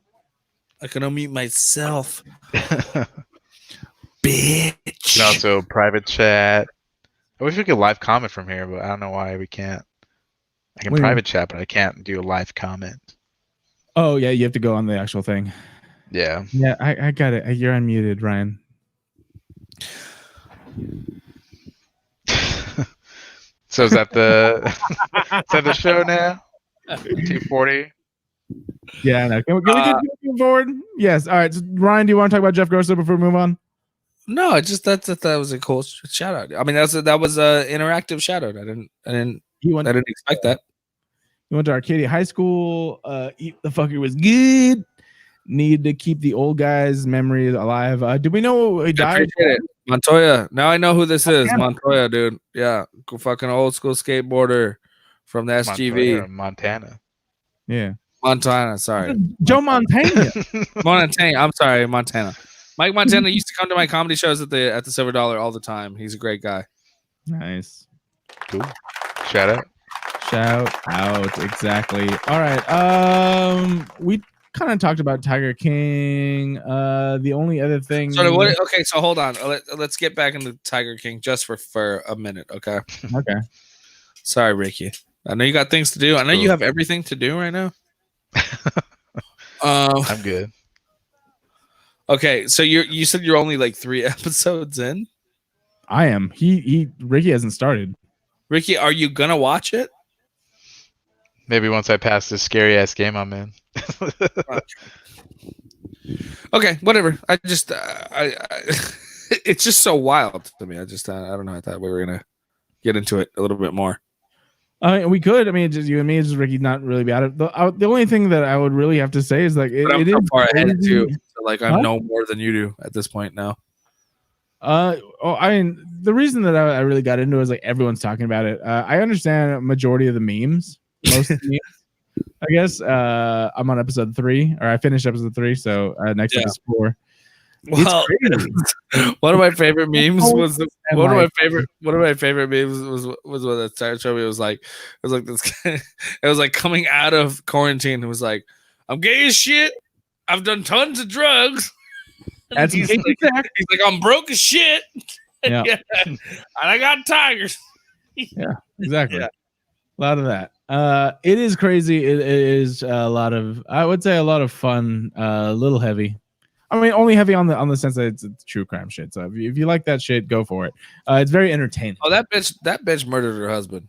I can unmute myself. Bitch. And also private chat. I wish we could live comment from here, but I don't know why we can't. I can private chat, but I can't do a live comment. Oh yeah, you have to go on the actual thing. Yeah. Yeah, I got it. You're unmuted, Ryan. So is that the show now? 240. Yeah, no. Can we just move forward? Yes. All right. So, Ryan, do you want to talk about Jeff Grosso before we move on? No, it's just that was a cool shout out. I mean, that was a interactive shout out. I didn't expect that. You went to Arcadia High School. Eat the fucker was good. Need to keep the old guy's memory alive. Do we know he died? Montoya. Now I know who this is. Montoya, dude. Yeah, fucking old school skateboarder from the SGV. Montana. Yeah. Montana. Sorry, Joe Montana. Montana. I'm sorry, Montana. Mike Montana used to come to my comedy shows at the Silver Dollar all the time. He's a great guy. Nice. Cool. Shout out. Exactly. All right. We kind of talked about Tiger King. The only other thing. Okay, so hold on. Let's get back into Tiger King just for a minute, okay? Okay. Sorry, Ricky. I know you got things to do. I know you have everything to do right now. I'm good. Okay, so you said you're only like 3 episodes in? I am. Ricky hasn't started. Ricky, are you gonna watch it? Maybe once I pass this scary ass game I'm in. Okay, whatever. I just it's just so wild to me. I don't know. I thought we were gonna get into it a little bit more. We could. I mean, it's just you and me. It's just Ricky not really bad at the only thing that I would really have to say is like it is far ahead too. So like I know more than you do at this point now. I mean, the reason that I really got into it is like everyone's talking about it. I understand a majority of the memes, most of the memes. I guess I'm on episode 3, or I finished episode 3, so next episode 4. Well, one of my favorite memes was one of my favorite memes was when the Tiger showed me. It was like this guy, it was like coming out of quarantine. It was like, I'm gay as shit. I've done tons of drugs. That's he's like, I'm broke as shit. Yeah. And I got tigers. Yeah, exactly. Yeah. A lot of that. It is crazy. It is a lot of, I would say, a lot of fun. A little heavy. I mean, only heavy on the sense that it's true crime shit. So if you like that shit, go for it. It's very entertaining. Oh, that bitch murdered her husband.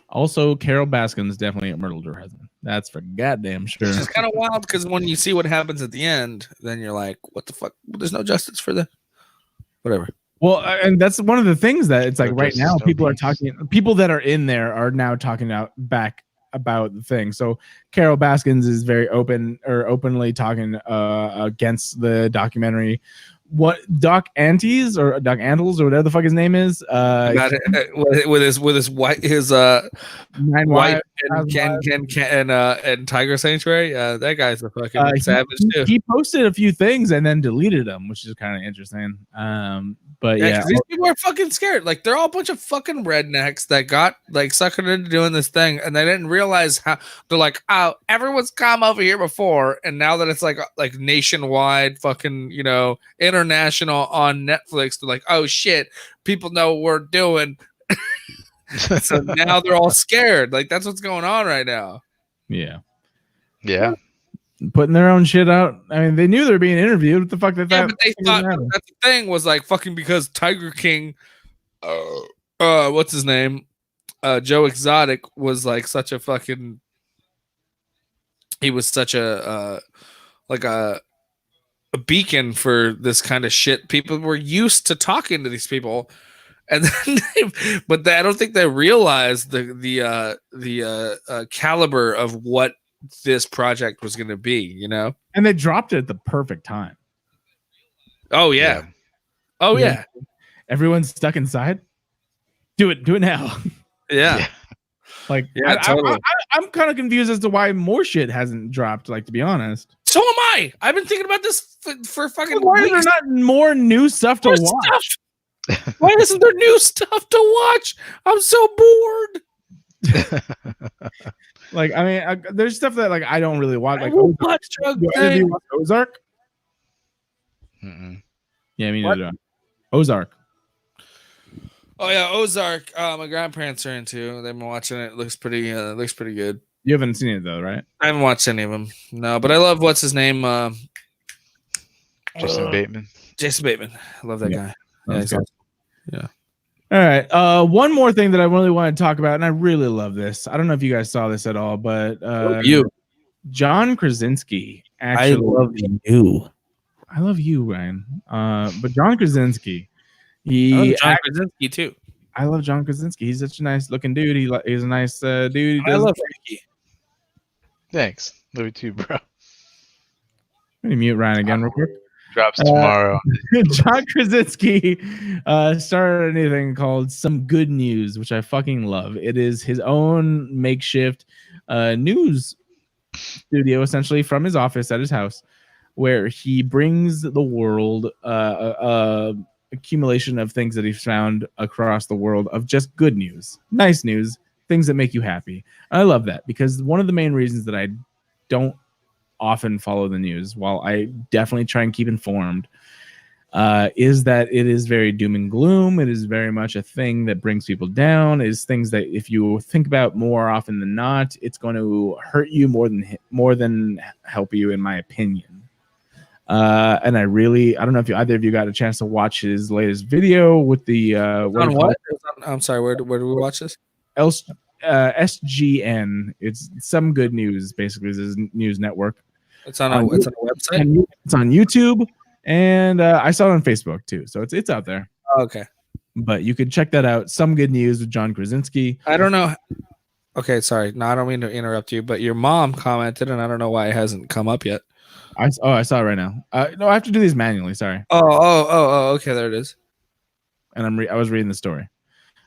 Also, Carol Baskins definitely murdered her husband. That's for goddamn sure. It's kind of wild because when you see what happens at the end, then you're like, what the fuck? There's no justice for the whatever. Well, and that's one of the things that it's like right now people that are in there are now talking back about the thing. So Carol Baskins is very openly talking against the documentary. What Doc Antes or Doc Antles or whatever the fuck his name is, with his white and Tiger Sanctuary. That guy's a fucking savage too. He posted a few things and then deleted them, which is kind of interesting. But yeah, these people are fucking scared. Like they're all a bunch of fucking rednecks that got like suckered into doing this thing, and they didn't realize how they're like, oh, everyone's come over here before, and now that it's like nationwide, fucking international on Netflix, they're like, oh shit, people know what we're doing. So now they're all scared. Like that's what's going on right now. Yeah. Putting their own shit out. I mean, they knew they were being interviewed. What the fuck? But they thought that the thing was like fucking because Tiger King what's his name? Joe Exotic was like such a fucking. He was such a like a beacon for this kind of shit. People were used to talking to these people, and then I don't think they realized the caliber of what this project was going to be. You know, And they dropped it at the perfect time. Oh yeah. Oh yeah. Everyone's stuck inside. Do it now. Yeah. Like, Yeah, totally. I'm kind of confused as to why more shit hasn't dropped. Like, to be honest, So am I. I've been thinking about this for fucking. why is there weeks. not more new stuff to More watch? stuff. Why isn't there new stuff to watch? I'm so bored. Like, I mean, there's stuff that like I don't really watch. Like, will watch Drug do any of you watch Ozark? Mm-mm. Yeah, me neither. Ozark. Oh yeah, Ozark. My grandparents are into. They've been watching it. Looks pretty good. You haven't seen it though, right? I haven't watched any of them. No, but I love what's his name. Jason Bateman. Jason Bateman. I love that guy. Yeah, he's awesome. Yeah. All right. One more thing that I really want to talk about, and I really love this. I don't know if you guys saw this at all, but John Krasinski. Actually, I love you. I love you, Ryan. But John Krasinski. Krasinski too. I love John Krasinski. He's such a nice looking dude. He's a nice dude. I love Ricky. Thanks. Love you too, bro. Let me mute Ryan again real quick. Drops tomorrow. John Krasinski started anything called Some Good News, which I fucking love. It is his own makeshift news studio, essentially, from his office at his house, where he brings the world accumulation of things that he's found across the world of just good news, nice news, things that make you happy. I love that because one of the main reasons that I don't often follow the news, while I definitely try and keep informed, is that it is very doom and gloom. It is very much a thing that brings people down. It is things that if you think about more often than not, it's going to hurt you more than help you, in my opinion. And I don't know if either of you got a chance to watch his latest video with the what? I'm sorry. Where do we watch this? SGN. It's Some Good News. Basically, it's his news network. It's on a website. And it's on YouTube, and I saw it on Facebook too. So it's out there. Oh, okay. But you could check that out. Some Good News with John Krasinski. I don't know. Okay, sorry. No, I don't mean to interrupt you, but your mom commented, and I don't know why it hasn't come up yet. I saw it right now. No, I have to do these manually. Sorry. Oh. Okay, there it is. And I was reading the story.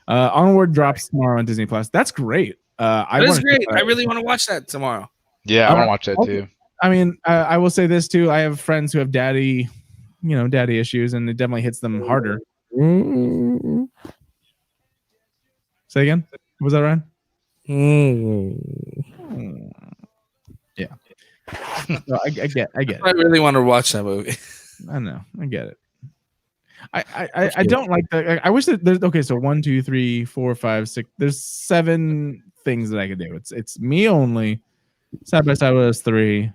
Onward drops tomorrow on Disney Plus. That's great. That's great. I really want to watch that tomorrow. Yeah, I want to watch that too. I mean, I will say this too. I have friends who have daddy issues, and it definitely hits them harder. Say again. Was that right? Yeah. No, I get it. I really want to watch that movie. I know. I get it. I don't like that. I wish that there's okay. So 1, 2, 3, 4, 5, 6. There's 7 things that I could do. It's me only. Side by side with us 3.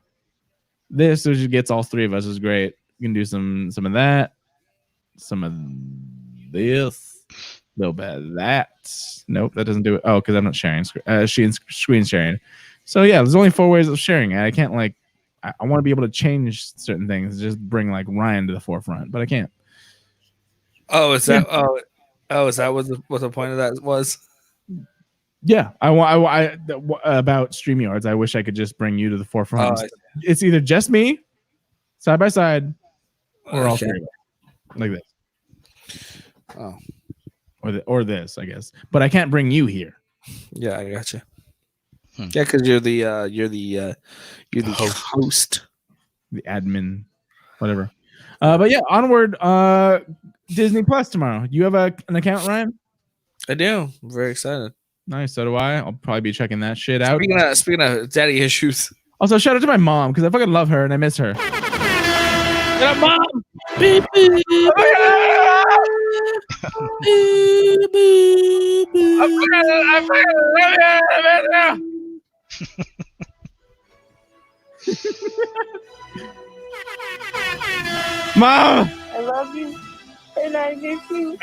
This, which gets all 3 of us, is great. You can do some of that, some of this, a little bit of that. Nope, that doesn't do it. Oh, because I'm not sharing. Screen sharing. So yeah, there's only 4 ways of sharing it. I can't I want to be able to change certain things. Just bring like Ryan to the forefront, but I can't. Oh, is that? Is that what the point of that was? Yeah, I about StreamYards. I wish I could just bring you to the forefront. It's either just me, side by side, or all 3 like this. Oh, or this, I guess. But I can't bring you here. Yeah, I got you. Yeah, because you're the host, the admin, whatever. But yeah, Onward, Disney Plus tomorrow. You have an account, Ryan? I do. I'm very excited. Nice. So do I. I'll probably be checking that shit out. Speaking of daddy issues. Also, shout out to my mom because I fucking love her and I miss her. Yeah, mom. Beep, beep, beep. Mom. I love you. And I miss you.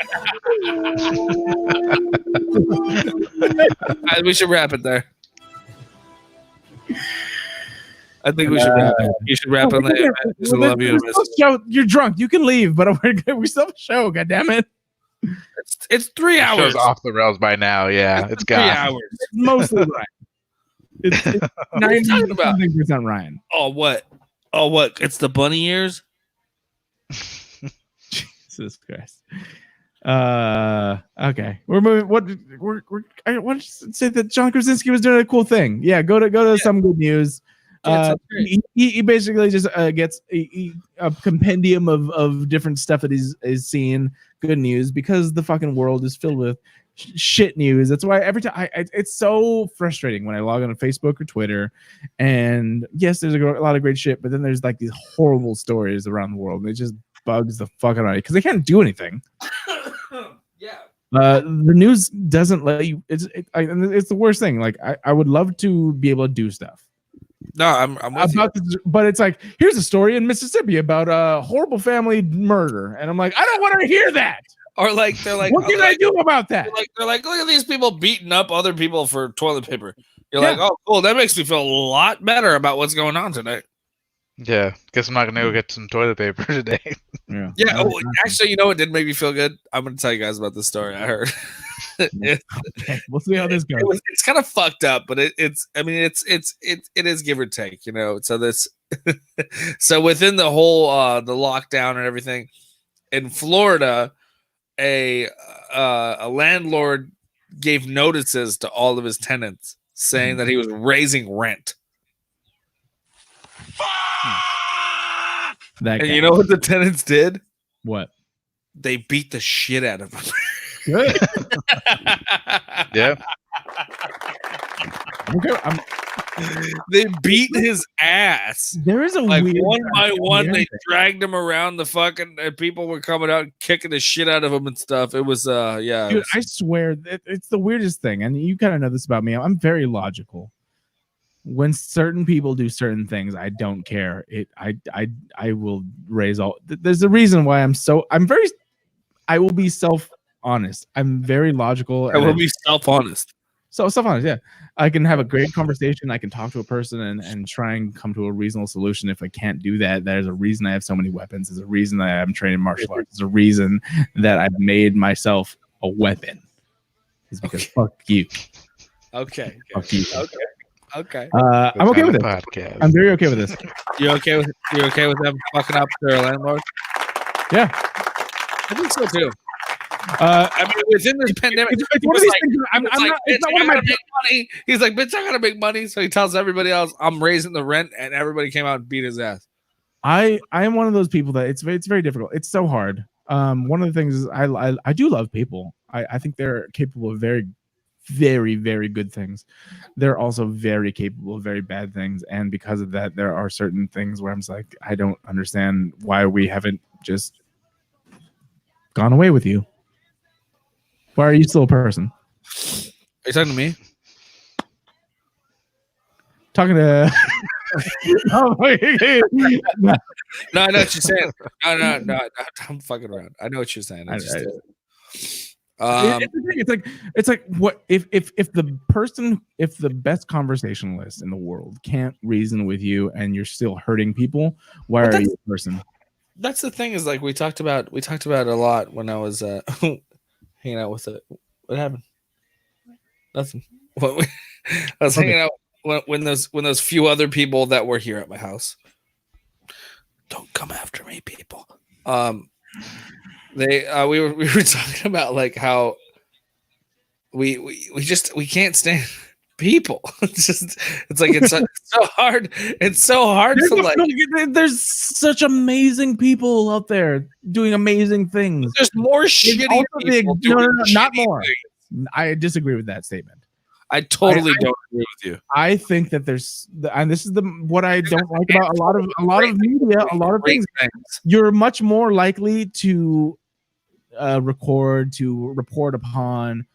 We should wrap it there. I think we should wrap it. You should wrap it there. I just love you. You're drunk. You can leave, but we still have a show. God damn it! It's 3 The hours. show's off the rails by now. Yeah, it's 3 gone. hours. It's mostly Ryan. It's 90% Ryan. Oh what? Oh what? It's the bunny ears. Jesus Christ. Okay. We're moving. I want to say that John Krasinski was doing a cool thing. Yeah, go to some good news. He basically just gets a compendium of different stuff that he's seen. Good news, because the fucking world is filled with shit news. That's why every time it's so frustrating when I log on to Facebook or Twitter, and yes, there's a lot of great shit, but then there's like these horrible stories around the world, and it just bugs the fuck out of me because they can't do anything. The news doesn't let you. It's the worst thing. Like I would love to be able to do stuff. No, I'm with you. But it's like, here's a story in Mississippi about a horrible family murder, and I'm like, I don't want to hear that. Or like they're like, what can I do about that? They're like, look at these people beating up other people for toilet paper. You're like, oh, cool. That makes me feel a lot better about what's going on today. Yeah, guess I'm not gonna go get some toilet paper today. Yeah. Oh, actually, you know what did make me feel good? I'm gonna tell you guys about this story I heard. We'll see how this goes. It's kind of fucked up, but it is give or take, you know. So this, so within the whole the lockdown and everything in Florida, a landlord gave notices to all of his tenants saying that he was raising rent. And you know what the tenants did? What? They beat the shit out of him. Good. Yeah. Okay, they beat his ass. There is a like weird one by one. They thing. dragged him around the fucking. People were coming out kicking the shit out of him and stuff. It was yeah. Dude, I swear it's the weirdest thing, and you kind of know this about me. I'm very logical. When certain people do certain things, I don't care. I will raise all. There's a reason why I will be self-honest. I'm very logical. I will be self-honest. So self-honest, yeah. I can have a great conversation. I can talk to a person and try and come to a reasonable solution. If I can't do that, there's a reason I have so many weapons. There's a reason that I'm trained in martial arts. There's a reason that I've made myself a weapon. It's because fuck you. Okay. Fuck you. Okay. I'm okay with it. Podcast. I'm very okay with this. You okay with them fucking up their landlord? Yeah. I think so too. I mean, within this pandemic, it's one of these things. It's not one of my money. He's like, bitch, I gotta make money. So he tells everybody else, I'm raising the rent, and everybody came out and beat his ass. I am one of those people that it's very difficult. It's so hard. One of the things is I do love people. I think they're capable of very, very, very good things. They're also very capable of very bad things, and because of that, there are certain things where I'm just like, I don't understand why we haven't just gone away with you. Why are you still a person? Are you talking to me? Talking to No, I know what you're saying. No, I'm fucking around. I know what you're saying. It's like what if the best conversationalist in the world can't reason with you and you're still hurting people, why are you a person? That's the thing, is like we talked about a lot when I was hanging out with it. What happened? Nothing. I was hanging out when those few other people that were here at my house. Don't come after me, people. We were talking about like how we can't stand people. It's so hard. It's so hard to like. There's such amazing people out there doing amazing things. There's more shitty people. No, not more. I disagree with that statement. I totally don't agree with you. I think that and this is what I don't like about a lot of media, a lot of things. You're much more likely to report upon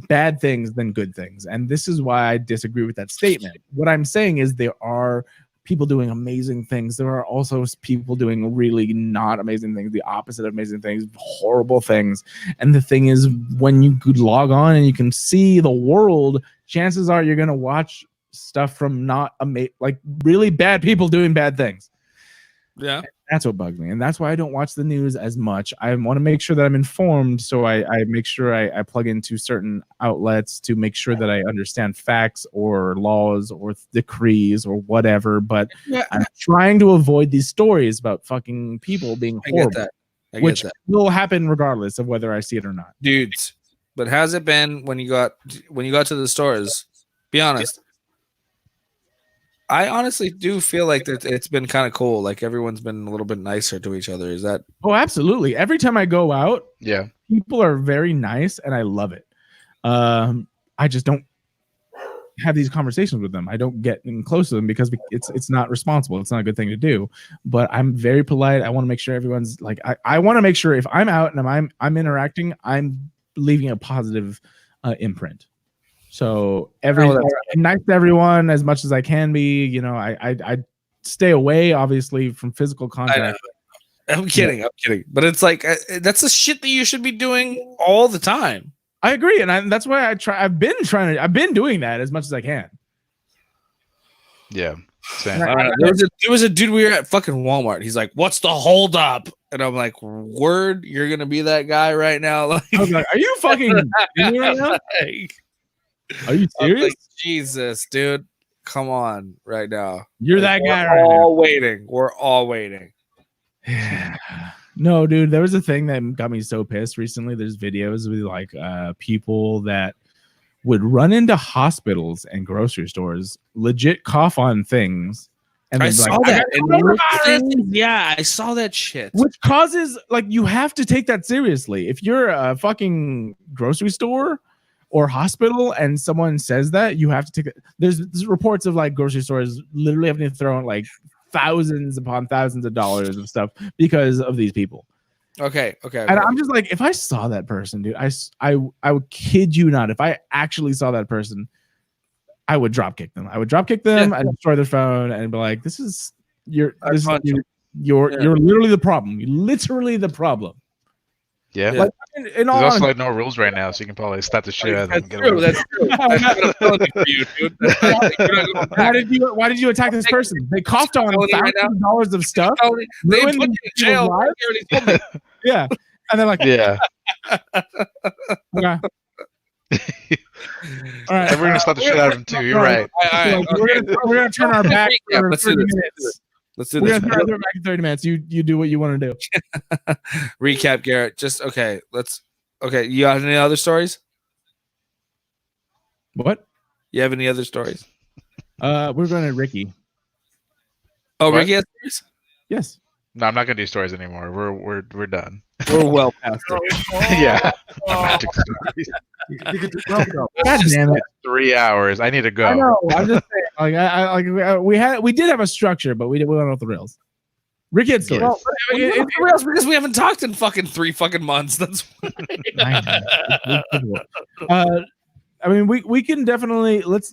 bad things than good things, and this is why I disagree with that statement. What I'm saying is there are people doing amazing things. There are also people doing really not amazing things, the opposite of amazing things, horrible things. And the thing is, when you could log on and you can see the world, chances are you're going to watch stuff from not like really bad people doing bad things. Yeah. That's what bugs me. And that's why I don't watch the news as much. I want to make sure that I'm informed. So I make sure I plug into certain outlets to make sure that I understand facts or laws or decrees or whatever. But I'm trying to avoid these stories about fucking people being horrible. Which will happen regardless of whether I see it or not. Dudes. But how's it been when you got to the stores? Be honest. I honestly do feel like that it's been kind of cool. Like everyone's been a little bit nicer to each other. Is that? Oh, absolutely. Every time I go out, yeah, people are very nice, and I love it. I just don't have these conversations with them. I don't get in close to them because it's not responsible. It's not a good thing to do. But I'm very polite. I want to make sure everyone's like. I want to make sure if I'm out and I'm interacting, I'm leaving a positive imprint. So I'm nice to everyone as much as I can be. You know, I stay away obviously from physical contact. I'm kidding. But it's like that's the shit that you should be doing all the time. I agree, and that's why I've been doing that as much as I can. Yeah. There was a dude we were at fucking Walmart. He's like, "What's the hold up?" And I'm like, "Word, you're gonna be that guy right now." Like, I was like, "Are you fucking kidding me right now? Are you serious?" Like, Jesus, dude, come on, right now. You're that guy. We're all waiting. We're all waiting. No, dude, there was a thing that got me so pissed recently. There's videos with like people that would run into hospitals and grocery stores, legit cough on things. And I then saw like, that. Yeah, I saw that shit. Which causes, like, you have to take that seriously. If you're a fucking grocery store or hospital and someone says that, you have to take it. There's reports of like grocery stores literally having to throw in like thousands upon thousands of dollars of stuff because of these people. Okay. And I'm just like, if I saw that person, dude, I would kid you not. If I actually saw that person, I would drop kick them. I'd destroy their phone and be like, you're literally the problem. You're literally the problem. Yeah. Like, There's also like no rules right now, so you can probably stop the shit out of them. That's true. That's what I'm telling you, dude. Why did you attack this person? They coughed on $1,000 of stuff. They put you in jail. Yeah. And they're like, yeah. Okay. All right. And we're gonna stop the shit out of them too. You're right. We're gonna turn our back for 30 minutes. Let's do We're this. gonna turn our back in 30 minutes. You do what you want to do. Recap, Garrett. Okay. You got any other stories? What? You have any other stories? We're going to Ricky. Oh, what? Ricky has stories? Yes. No, I'm not gonna do stories anymore. We're done. We're well past it. Yeah. Romantic stories. God damn it! 3 hours. I need to go. I know. I'm just saying. We did have a structure, but we went off the rails. Ricky had stories. It's the rails because we haven't talked in fucking 3 fucking months. That's why. I mean, we can definitely let's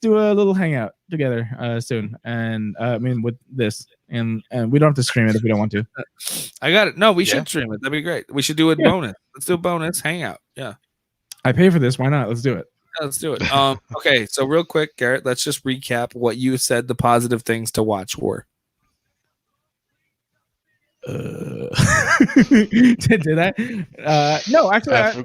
do a little hangout together soon, and I mean with this, and we don't have to stream it if we don't want to. I got it. No, we should stream it. That'd be great. We should do a bonus. Let's do a bonus hangout. Yeah. I pay for this. Why not? Let's do it. Yeah, let's do it. Okay, so real quick, Garrett, let's just recap what you said the positive things to watch were. Did I? No, actually,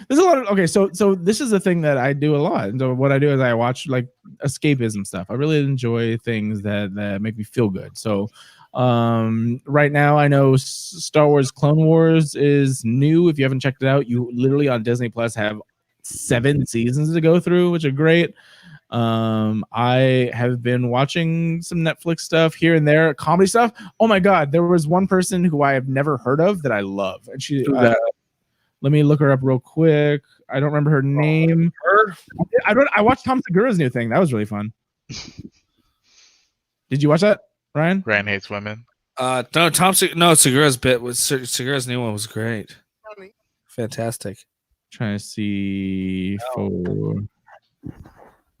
there's a lot of okay. So this is the thing that I do a lot. And so what I do is I watch like escapism stuff. I really enjoy things that make me feel good. So right now I know Star Wars Clone Wars is new. If you haven't checked it out, you literally on Disney Plus have 7 seasons to go through, which are great. I have been watching some Netflix stuff here and there, comedy stuff. Oh my god, there was one person who I have never heard of that I love, and she. Let me look her up real quick. I don't remember her name. I watched Tom Segura's new thing. That was really fun. Did you watch that, Ryan? Ryan hates women. Segura's bit was Segura's new one was great. Fantastic. Trying to see for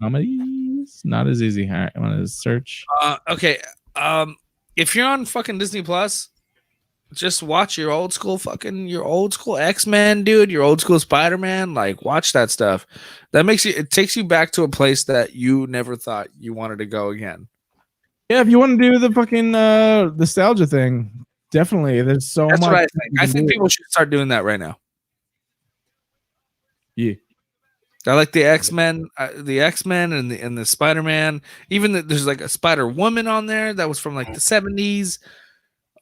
comedy. is not as easy. All right, I want to search. Okay. If you're on fucking Disney Plus, just watch your old school X-Men, dude, your old school Spider-Man. Like, watch that stuff. It takes you back to a place that you never thought you wanted to go again. Yeah, if you want to do the fucking nostalgia thing, definitely. There's so That's much. what I think. I think people should start doing that right now. Yeah. I like the X-Men, and the Spider-Man. Even there's like a Spider-Woman on there that was from like the 70s.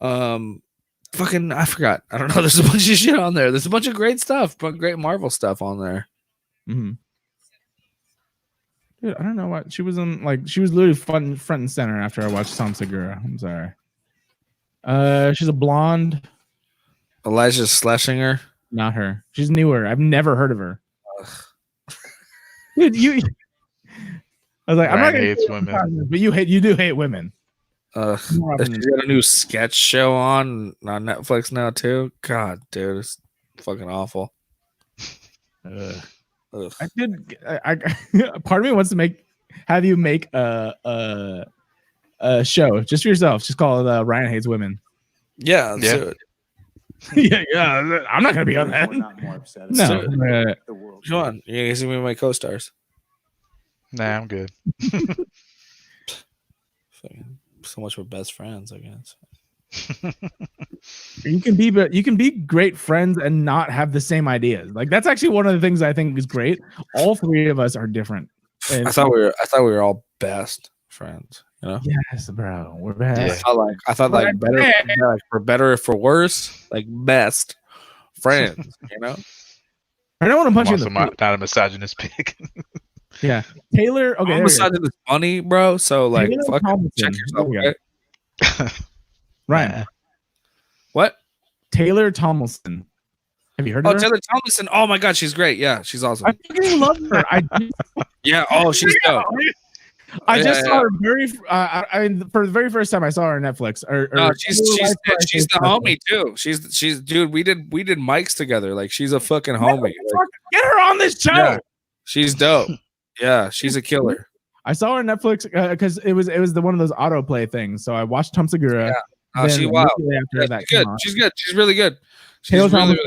Fucking, I forgot. I don't know. There's a bunch of shit on there. There's a bunch of great stuff, but great Marvel stuff on there. Mm-hmm. Dude, I don't know what she was on. Like, she was literally front and center after I watched Tom Segura. I'm sorry. She's a blonde. Elijah Schlesinger. Not her. She's newer. I've never heard of her. Dude, I was like, I'm not gonna hates women, but you do hate women. She's got a new sketch show on Netflix now too. God, dude, it's fucking awful. I part of me wants to have you make a show just for yourself. Just call it Ryan Hates Women. Yeah. yeah. I'm not gonna be on that. No. Sean, you guys see me with my co-stars? Nah, I'm good. So much for best friends, I guess. You can be great friends and not have the same ideas. Like, that's actually one of the things I think is great. All three of us are different. And I thought we were all best friends. You know? Yes, bro. We're best. Yeah. I thought better, like, for better or for worse, like best friends. You know. I don't want to punch you in the not a misogynist pig. Yeah, Taylor. Okay, I'm misogynist funny, bro. So like, fucking check yourself. Okay? Ryan, what? Taylor Tomlinson. Have you heard of her? Taylor Tomlinson. Oh my god, she's great. Yeah, she's awesome. I fucking love her. Yeah. Oh, she's dope. I just saw her for the very first time I saw her on Netflix. She's the homie too. She's dude. We did mics together. Like, she's a fucking homie. Like, get her on this show. Yeah, she's dope. Yeah, she's a killer. I saw her on Netflix because it was one of those autoplay things. So I watched Tom Segura. Yeah. She's wild. She's good. She's good. She's really good. She's really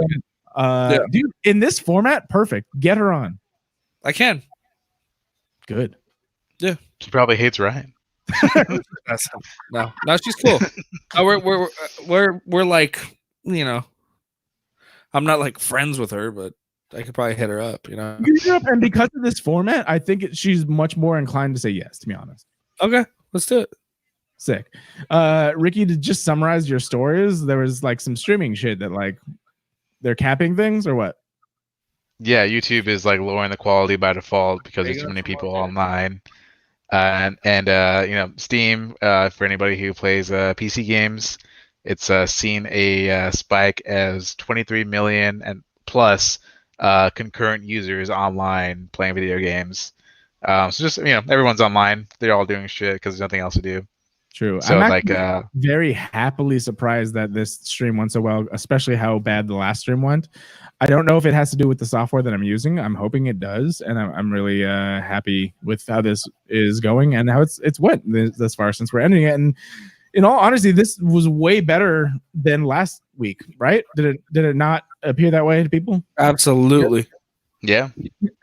good. Dude, in this format, perfect. Get her on. I can. Good. Yeah. She probably hates Ryan. No, she's cool. We're like, you know, I'm not like friends with her, but I could probably hit her up, you know. And because of this format, I think she's much more inclined to say yes, to be honest. Okay, let's do it. Sick. Ricky, to just summarize your stories, there was like some streaming shit that like they're capping things or what? Yeah, YouTube is like lowering the quality by default because there's so many people online. And you know, Steam, for anybody who plays PC games, it's seen a spike as 23 million and plus concurrent users online playing video games. So just, you know, everyone's online. They're all doing shit because there's nothing else to do. True. So I'm like very happily surprised that this stream went so well, especially how bad the last stream went. I don't know if it has to do with the software that I'm using. I'm hoping it does, and I'm really happy with how this is going and how it's went this far since we're ending it. And in all honesty, this was way better than last week, right? Did it not appear that way to people? Absolutely. Yeah.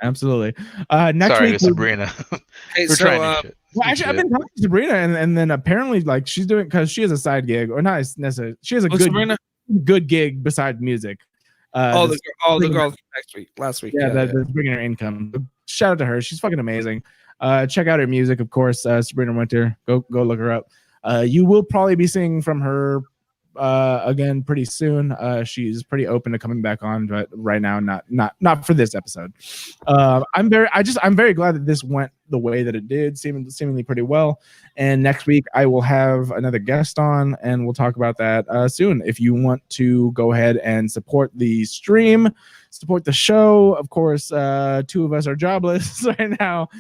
Absolutely. Next Sorry week, to Sabrina. Hey, We're trying new shit. Well, actually, I've been talking to Sabrina, and then apparently, like, she's doing, because she has a side gig, or not necessarily. She has a good gig besides music. The girl last week. Yeah, that's bringing her income. Shout out to her. She's fucking amazing. Check out her music, of course. Sabrina Winter. Go look her up. You will probably be seeing from her again pretty soon. She's pretty open to coming back on, but right now not for this episode. I'm very glad that this went the way that it did, seemingly pretty well. And next week I will have another guest on, and we'll talk about that soon. If you want to go ahead and support the stream, support the show, of course, two of us are jobless right now,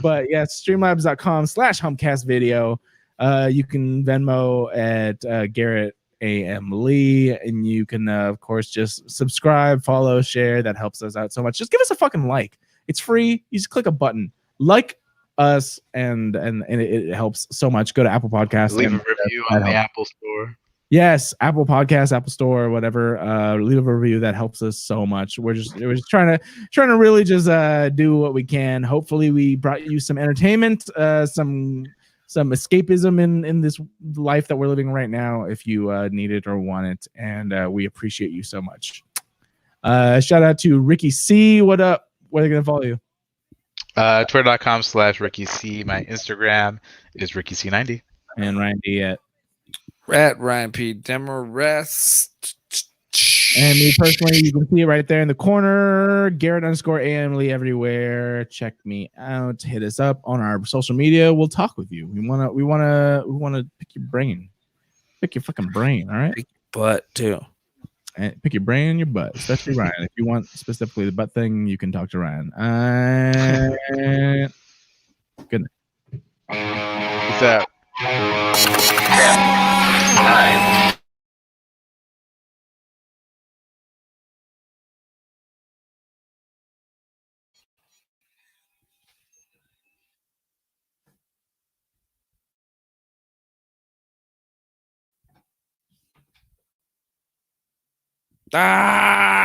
but yes, streamlabs.com/Humpcast video. You can Venmo at Garrett A.M. Lee, and you can of course just subscribe, follow, share. That helps us out so much. Just give us a fucking like. It's free. You just click a button, like us, and it helps so much. Go to Apple Podcasts. Leave and, a review on the Apple Store. Yes, Apple Podcasts, Apple Store, whatever. Leave a review. That helps us so much. We're just trying to really just do what we can. Hopefully, we brought you some entertainment, some escapism in this life that we're living right now. If you need it or want it, and we appreciate you so much. Shout out to Ricky C. What up? Where are they gonna follow you? Twitter.com/Ricky C. My Instagram is Ricky C90. And Ryan D at Ryan P. Demarest. And me personally, you can see it right there in the corner. Garrett_AMLE everywhere. Check me out. Hit us up on our social media. We'll talk with you. We wanna pick your brain. Pick your fucking brain, all right? Pick your butt too. And pick your brain and your butt, especially Ryan. If you want specifically the butt thing, you can talk to Ryan. Good night. Peace out. Ah!